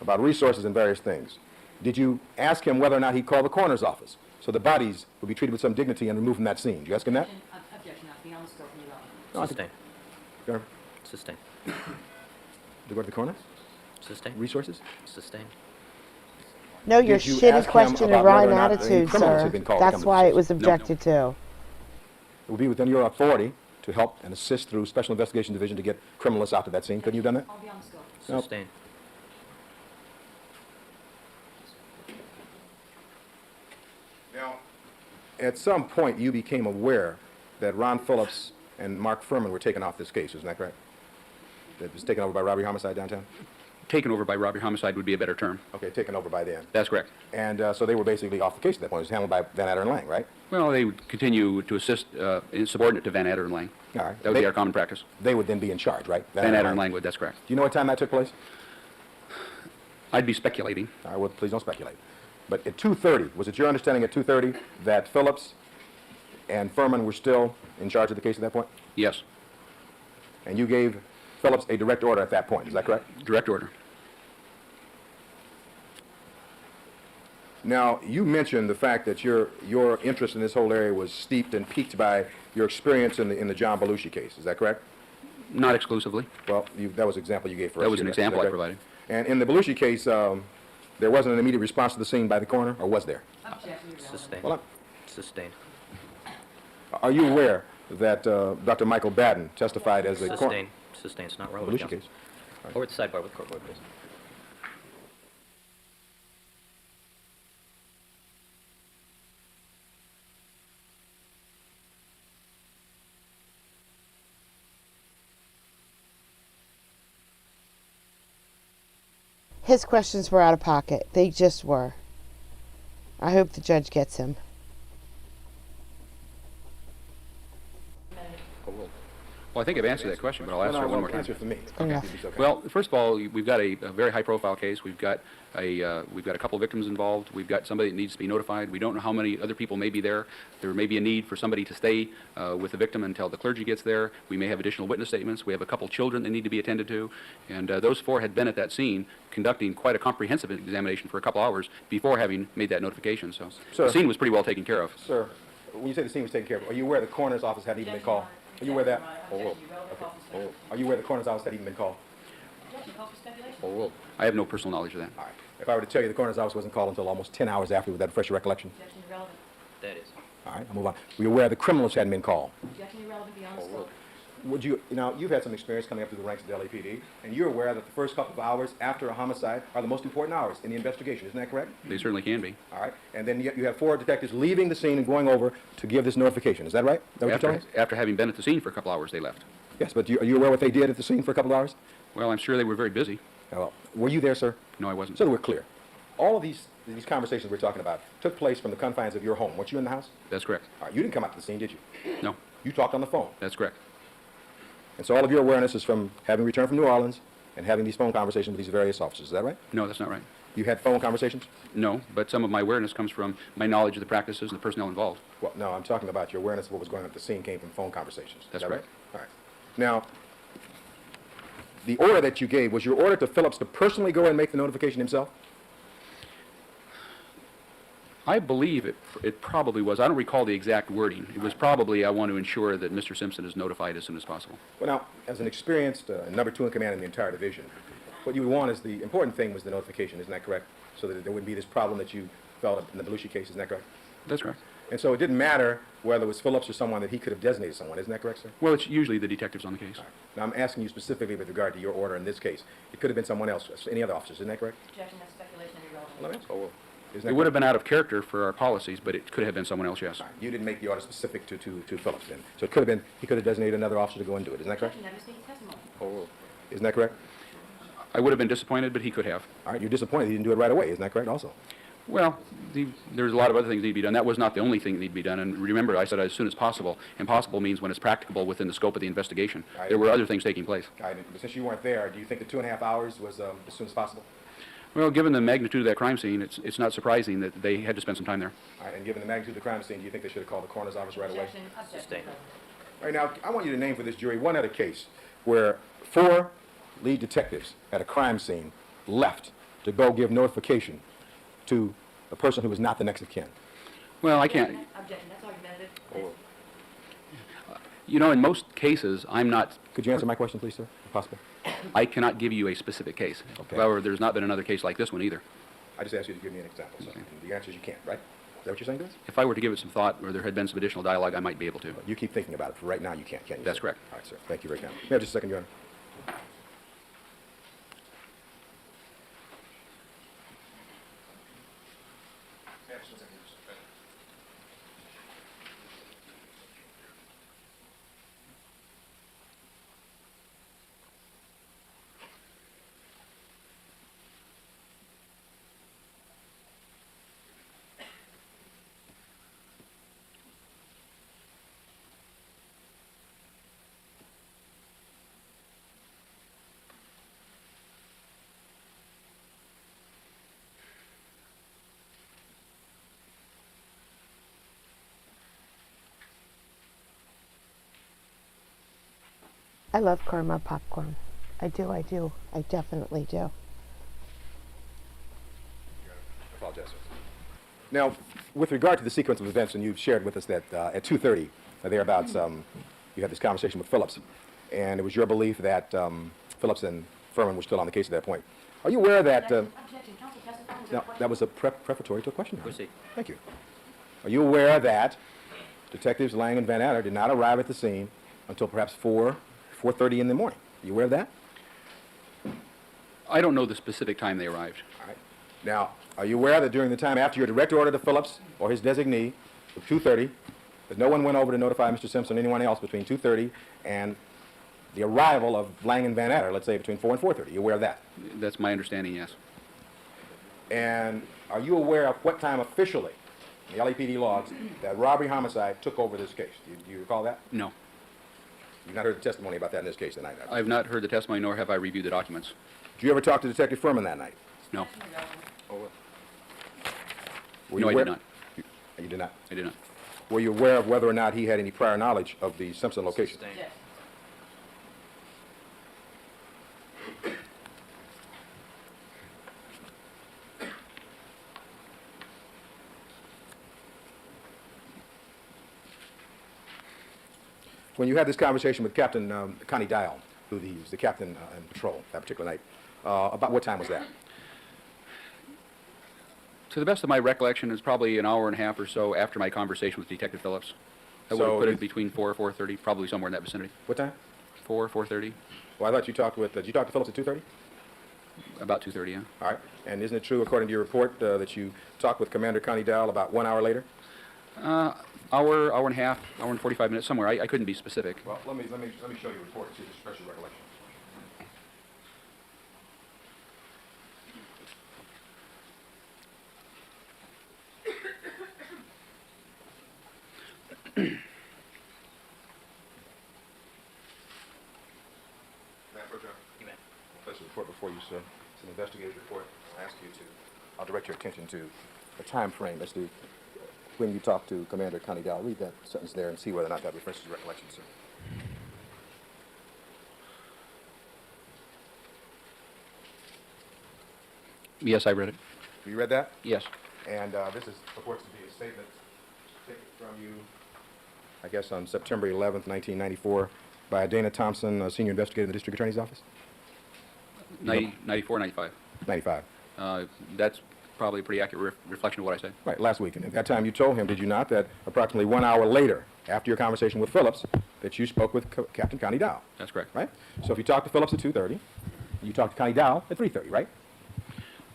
E: about resources and various things, did you ask him whether or not he called the coroner's office so the bodies would be treated with some dignity and removed from that scene? Did you ask him that?
J: Objection, not beyond the scope of the law.
E: No, I
C: Sustained.
E: think-
C: Sustained.
E: To go to the coroner?
C: Sustain.
E: Resources?
C: Sustain.
A: No, your
E: Did you
A: shitty
E: ask him
A: question and
E: about
A: rotten
E: whether or not any
A: attitude,
E: criminals
A: sir.
E: had been called to come
A: That's
E: to the
A: why it
E: scene?
A: was objected to.
E: It would be within your authority to help and assist through Special Investigation Division to get criminalists out to that scene. Couldn't you have done that?
J: I'll be on the scope.
E: Nope.
C: Sustain.
E: Now, at some point, you became aware that Ron Phillips and Mark Furman were taken off this case, isn't that correct? That it was taken over by robbery homicide downtown?
M: Taken over by robbery homicide would be a better term.
E: Okay, taken over by them.
M: That's correct.
E: And so they were basically off the case at that point. It was handled by Van Adder and Lang, right?
M: Well, they would continue to assist subordinate to Van Adder and Lang.
E: All right.
M: That would be our common practice.
E: They would then be in charge, right?
M: Van Adder and Lang would, that's correct.
E: Do you know what time that took place?
M: I'd be speculating.
E: All right, well, please don't speculate. But at 2:30, was it your understanding at 2:30 that Phillips and Furman were still in charge of the case at that point?
M: Yes.
E: And you gave Phillips a direct order at that point, is that correct?
M: Direct order.
E: Now, you mentioned the fact that your interest in this whole area was steeped and piqued by your experience in the John Belushi case. Is that correct?
M: Not exclusively.
E: Well, that was an example you gave for us.
M: That was an
E: here.
M: example
E: Is that
M: I
E: correct?
M: provided.
E: And in the Belushi case, there wasn't an immediate response to the scene by the coroner, or was there?
C: Sustain.
E: Well,
C: Sustain.
E: are you aware that Dr. Michael Batten testified as a coroner?
C: Sustain. Sustain. It's not relevant.
E: Belushi
C: Counsel.
E: case.
C: Over at the sidebar with court board, please.
A: His questions were out of pocket. They just were. I hope the judge gets him.
M: Well, I think I've answered that question, but I'll answer it one more time.
E: Answer for me.
A: Enough.
E: Okay.
M: Well, first of all, we've got a very high-profile case. We've got a couple victims involved. We've got somebody that needs to be notified. We don't know how many other people may be there. There may be a need for somebody to stay with the victim until the clergy gets there. We may have additional witness statements. We have a couple children that need to be attended to, and those four had been at that scene conducting quite a comprehensive examination for a couple hours before having made that notification. So
E: Sir.
M: the scene was pretty well taken care of.
E: Sir, when you say the scene was taken care of, are you aware the coroner's office hadn't even been called? Are you aware that? Are you aware the coroner's office hadn't even been called?
M: I have no personal knowledge of that.
E: All right. If I were to tell you the coroner's office wasn't called until almost 10 hours after, would that refresh your recollection?
C: That is.
E: All right, I'll move on. Were you aware the criminals hadn't been called?
J: Objection irrelevant beyond the scope.
E: Would you, you've had some experience coming up through the ranks of the LAPD, and you're aware that the first couple of hours after a homicide are the most important hours in the investigation, isn't that correct?
M: They certainly can be.
E: All right, and then you have four detectives leaving the scene and going over to give this notification, is that right? Is that what you're telling us?
M: After having been at the scene for a couple hours, they left.
E: Yes, but are you aware what they did at the scene for a couple of hours?
M: Well, I'm sure they were very busy.
E: Well, were you there, sir?
M: No, I wasn't.
E: So that we're clear. All of these conversations we're talking about took place from the confines of your home. Weren't you in the house?
M: That's correct.
E: All right, you didn't come out to the scene, did you?
M: No,
E: You talked on the phone.
M: that's correct.
E: And so all of your awareness is from having returned from New Orleans and having these phone conversations with these various officers. Is that right?
M: No, that's not right.
E: You had phone conversations?
M: No, but some of my awareness comes from my knowledge of the practices and the personnel involved.
E: Well, no, I'm talking about your awareness of what was going on at the scene came from phone conversations. Is
M: That's
E: that
M: correct.
E: Right? All right. Now, the order that you gave, was your order to Phillips to personally go and make the notification himself?
M: I believe it probably was. I don't recall the exact wording. It was probably, I want to ensure that Mr. Simpson is notified as soon as possible.
E: Well, now, as an experienced number two in command in the entire division, what you would want is the important thing was the notification, isn't that correct? So that there wouldn't be this problem that you felt in the Belushi case, isn't that correct?
M: That's correct.
E: And so it didn't matter whether it was Phillips or someone that he could have designated someone, isn't that correct, sir?
M: Well, it's usually the detectives on the case.
E: Now, I'm asking you specifically with regard to your order in this case. It could have been someone else, any other officers, isn't that correct?
J: Objection, that's speculation and irrelevant.
E: Well, let me ask. Isn't
M: It
E: that
M: would have
E: correct?
M: been out of character for our policies, but it could have been someone else, yes.
E: All right. You didn't make the order specific to Phillips then. So it could have been, he could have designated another officer to go and do it, isn't that correct?
J: Objection, never stated testimony.
E: Isn't that correct?
M: I would have been disappointed, but he could have.
E: All right, you're disappointed he didn't do it right away, isn't that correct also?
M: Well, there's a lot of other things that need to be done. That was not the only thing that needed to be done. And remember, I said as soon as possible. And possible means when it's practicable within the scope of the investigation.
E: Right.
M: There were other things taking place.
E: All right, but since you weren't there, do you think the 2.5 hours was as soon as possible?
M: Well, given the magnitude of that crime scene, it's not surprising that they had to spend some time there.
E: All right, and given the magnitude of the crime scene, do you think they should have called the coroner's office right away?
J: Objection,
C: Sustain.
E: All right, now, I want you to name for this jury one other case where 4 lead detectives at a crime scene left to go give notification to a person who was not the next of kin.
M: Well, I can't.
J: Objection, that's argumentative.
M: You know, in most cases, I'm not.
E: Could you answer my question, please, sir, if possible?
M: I cannot give you a specific case.
E: Okay.
M: However, there's not been another case like this one either.
E: I just asked you to give me an example, so the answer is you can't, right? Is that what you're saying to us?
M: If I were to give it some thought, or there had been some additional dialogue, I might be able to.
E: You keep thinking about it. For right now, you can't you?
M: That's
E: sir?
M: correct.
E: All right, sir. Thank you very much. May I have just a second, Your Honor?
A: I love caramel popcorn. I do. I definitely do.
E: I apologize, sir. Now, with regard to the sequence of events, and you've shared with us that at 2:30, thereabouts, you had this conversation with Phillips, and it was your belief that Phillips and Furman were still on the case at that point. Are you aware that... no, that was a prefatory to a question.
C: Proceed.
E: Thank you. Are you aware that Detectives Lang and Van Adder did not arrive at the scene until perhaps 4:30 in the morning? Are you aware of that?
M: I don't know the specific time they arrived.
E: All right. Now, are you aware that during the time after your direct order to Phillips or his designee, at 2:30, that no one went over to notify Mr. Simpson or anyone else between 2:30 and the arrival of Lang and Van Adder, let's say between 4 and 4:30? Are you aware of that?
M: That's my understanding, yes.
E: And are you aware of what time officially, in the LAPD logs, that robbery homicide took over this case? Do you recall that?
M: No.
E: You've not heard the testimony about that in this case tonight?
M: I have not heard the testimony, nor have I reviewed the documents.
E: Did you ever talk to Detective Furman that night?
M: No.
E: Were
M: No,
E: you
M: I
E: aware?
M: did not.
E: You did not?
M: I did not.
E: Were you aware of whether or not he had any prior knowledge of the Simpson location?
C: Sustained.
E: When you had this conversation with Captain Connie Dial, who was the captain in patrol that particular night, about what time was that?
M: To the best of my recollection, it was probably an hour and a half or so after my conversation with Detective Phillips. I would have put it between 4 or 4:30, probably somewhere in that vicinity.
E: What time?
M: 4:30,
E: Well, I thought you talked with, did you talk to Phillips at 2:30?
M: about 2:30, yeah.
E: All right. And isn't it true, according to your report, that you talked with Commander Connie Dial about 1 hour later?
M: Hour and a half, hour and 45 minutes, somewhere. I couldn't be specific.
E: Well, let me show you a report and see if it's fresh in recollection. Place a report before you, sir. It's an investigative report. I'll ask you to, I'll direct your attention to the time frame. Let's do, when you talk to Commander Connie Dial, read that sentence there and see whether or not that refreshes recollection, sir.
M: Yes, I read it.
E: You read that?
M: Yes.
E: And this is purports to be a statement taken from you, I guess, on September 11th, 1994, by Dana Thompson, a senior investigator in the District Attorney's Office?
M: 94, 95.
E: 95.
M: That's probably a pretty accurate reflection of what I said.
E: Right, last week. And at that time you told him, did you not, that approximately 1 hour later, after your conversation with Phillips, that you spoke with Captain Connie Dow?
M: That's correct.
E: Right? So if you talked to Phillips at 2:30, you talked to Connie Dow at 3:30, right?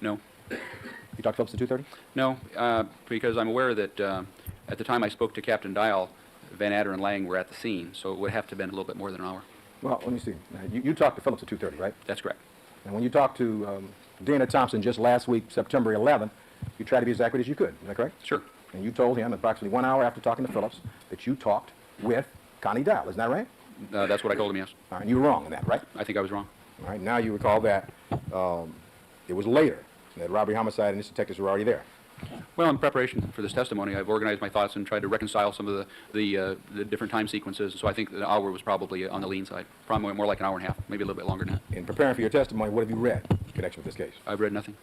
M: No.
E: You talked to Phillips at 2:30?
M: No, because I'm aware that at the time I spoke to Captain Dial, Van Adder and Lang were at the scene, so it would have to have been a little bit more than an hour.
E: Well, let me see. You talked to Phillips at 2:30, right?
M: That's correct.
E: And when you talked to Dana Thompson just last week, September 11th, you tried to be as accurate as you could. Is that correct?
M: Sure.
E: And you told him approximately 1 hour after talking to Phillips that you talked with Connie Dow. Isn't that right?
M: That's what I told him, yes.
E: All right, and you were wrong in that, right?
M: I think I was wrong.
E: All right, now you recall that it was later, that robbery, homicide, and this detectives were already there.
M: Well, in preparation for this testimony, I've organized my thoughts and tried to reconcile some of the different time sequences, so I think the hour was probably on the lean side. Probably more like an hour and a half, maybe a little bit longer than that.
E: In preparing for your testimony, what have you read in connection with this case?
M: I've read nothing.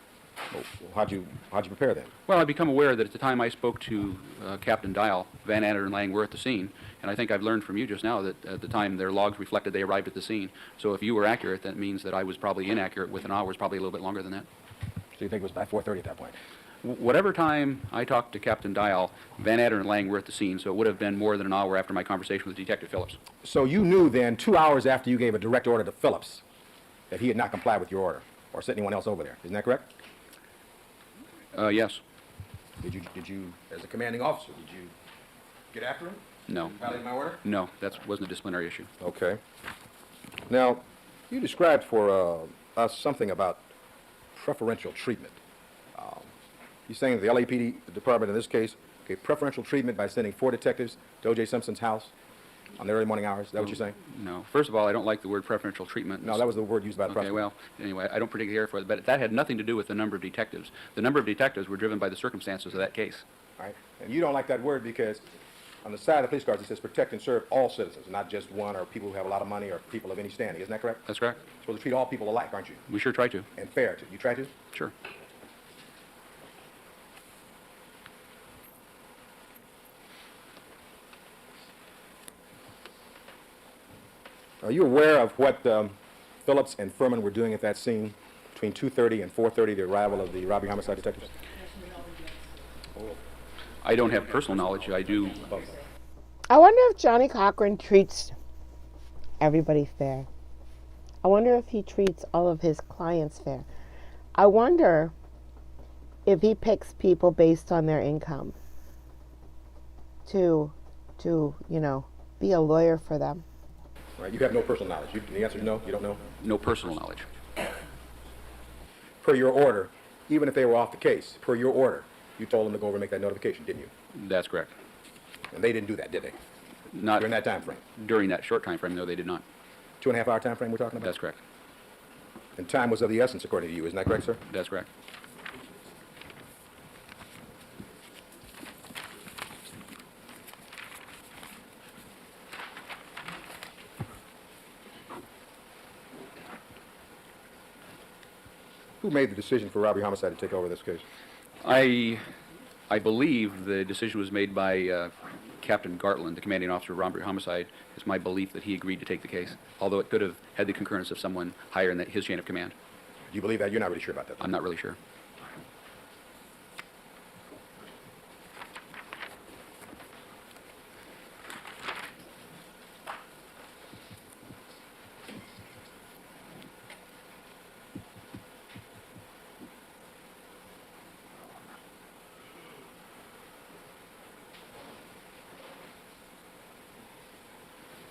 E: Well, how'd you prepare then?
M: Well, I've become aware that at the time I spoke to Captain Dial, Van Ander and Lang were at the scene, and I think I've learned from you just now that at the time their logs reflected they arrived at the scene. So if you were accurate, that means that I was probably inaccurate with an hour. Was probably a little bit longer than that.
E: So you think it was by 4:30 at that point?
M: Whatever time I talked to Captain Dial, Van Ander and Lang were at the scene, so it would have been more than an hour after my conversation with Detective Phillips.
E: So you knew then, 2 hours after you gave a direct order to Phillips, that he had not complied with your order or sent anyone else over there. Isn't that correct?
M: Yes.
E: Did you, as a commanding officer, did you get after him?
M: No.
E: Violate my order?
M: No, that wasn't a disciplinary issue.
E: Okay. Now, you described for us something about preferential treatment. You're saying that the LAPD department in this case gave preferential treatment by sending 4 detectives to O.J. Simpson's house on the early morning hours? Is that what you're saying?
M: No. First of all, I don't like the word preferential treatment.
E: No, that was the word used by the
M: Okay,
E: prosecutor.
M: well, anyway, I don't particularly care for it, but that had nothing to do with the number of detectives. The number of detectives were driven by the circumstances of that case.
E: All right. And you don't like that word because on the side of the police cars it says protect and serve all citizens, not just one or people who have a lot of money or people of any standing. Isn't that correct?
M: That's correct.
E: You're supposed to treat all people alike, aren't you?
M: We sure try to.
E: And fair, too. You try to?
M: Sure.
E: Are you aware of what Phillips and Furman were doing at that scene between 2:30 and 4:30, the arrival of the robbery homicide detectives?
M: I don't have personal knowledge. I do.
A: I wonder if Johnny Cochran treats everybody fair. I wonder if he treats all of his clients fair. I wonder if he picks people based on their income to be a lawyer for them.
E: All right, you have no personal knowledge. The answer is no? You don't know?
M: No personal knowledge.
E: Per your order, even if they were off the case, per your order, you told them to go over and make that notification, didn't you?
M: That's correct.
E: And they didn't do that, did they?
M: Not
E: During that time frame?
M: during that short time frame, no, they did not.
E: 2.5 hour time frame we're talking about?
M: That's correct.
E: And time was of the essence, according to you. Isn't that correct, sir?
M: That's correct.
E: Who made the decision for robbery homicide to take over this case?
M: I believe the decision was made by Captain Gartland, the commanding officer of robbery homicide. It's my belief that he agreed to take the case, although it could have had the concurrence of someone higher in his chain of command.
E: Do you believe that? You're not really sure about that?
M: I'm not really sure.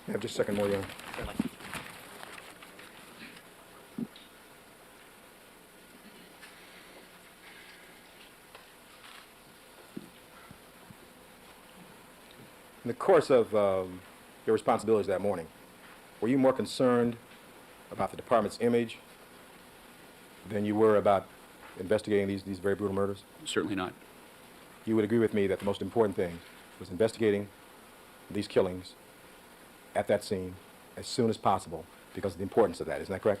E: Yeah, just a second more, Your Honor. In the course of your responsibilities that morning, were you more concerned about the department's image than you were about investigating these very brutal murders?
M: Certainly not.
E: You would agree with me that the most important thing was investigating these killings at that scene as soon as possible because of the importance of that. Isn't that correct?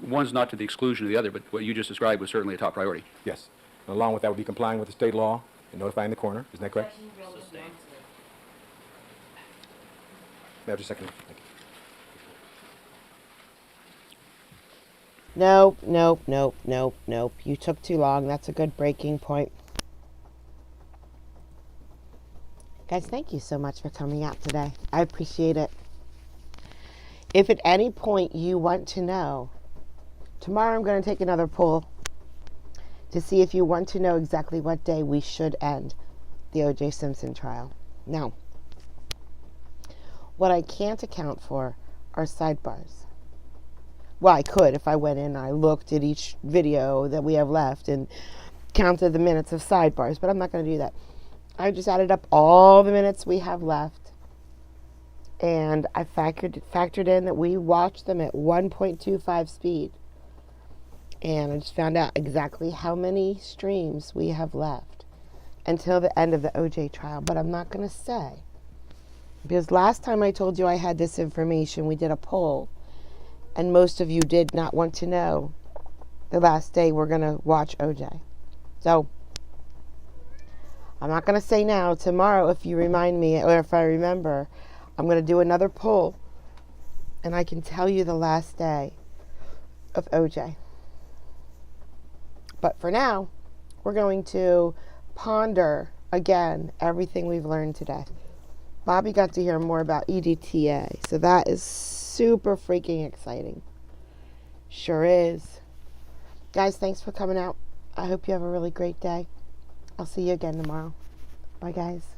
M: One's not to the exclusion of the other, but what you just described was certainly a top priority.
E: Yes. And along with that would be complying with the state law and notifying the coroner. Isn't that correct? Now, just a second. Thank you.
A: Nope. You took too long. That's a good breaking point. Guys, thank you so much for coming out today. I appreciate it. If at any point you want to know, tomorrow I'm going to take another poll to see if you want to know exactly what day we should end the O.J. Simpson trial. Now, what I can't account for are sidebars. Well, I could if I went in and I looked at each video that we have left and counted the minutes of sidebars, but I'm not going to do that. I just added up all the minutes we have left, and I factored in that we watched them at 1.25 speed, and I just found out exactly how many streams we have left until the end of the OJ trial, but I'm not going to say, because last time I told you I had this information, we did a poll, and most of you did not want to know the last day we're going to watch OJ. So, I'm not going to say now. Tomorrow, if you remind me, or if I remember, I'm going to do another poll, and I can tell you the last day of OJ. But for now, we're going to ponder again everything we've learned today. Bobby got to hear more about EDTA, so that is super freaking exciting. Sure is. Guys, thanks for coming out. I hope you have a really great day. I'll see you again tomorrow. Bye, guys.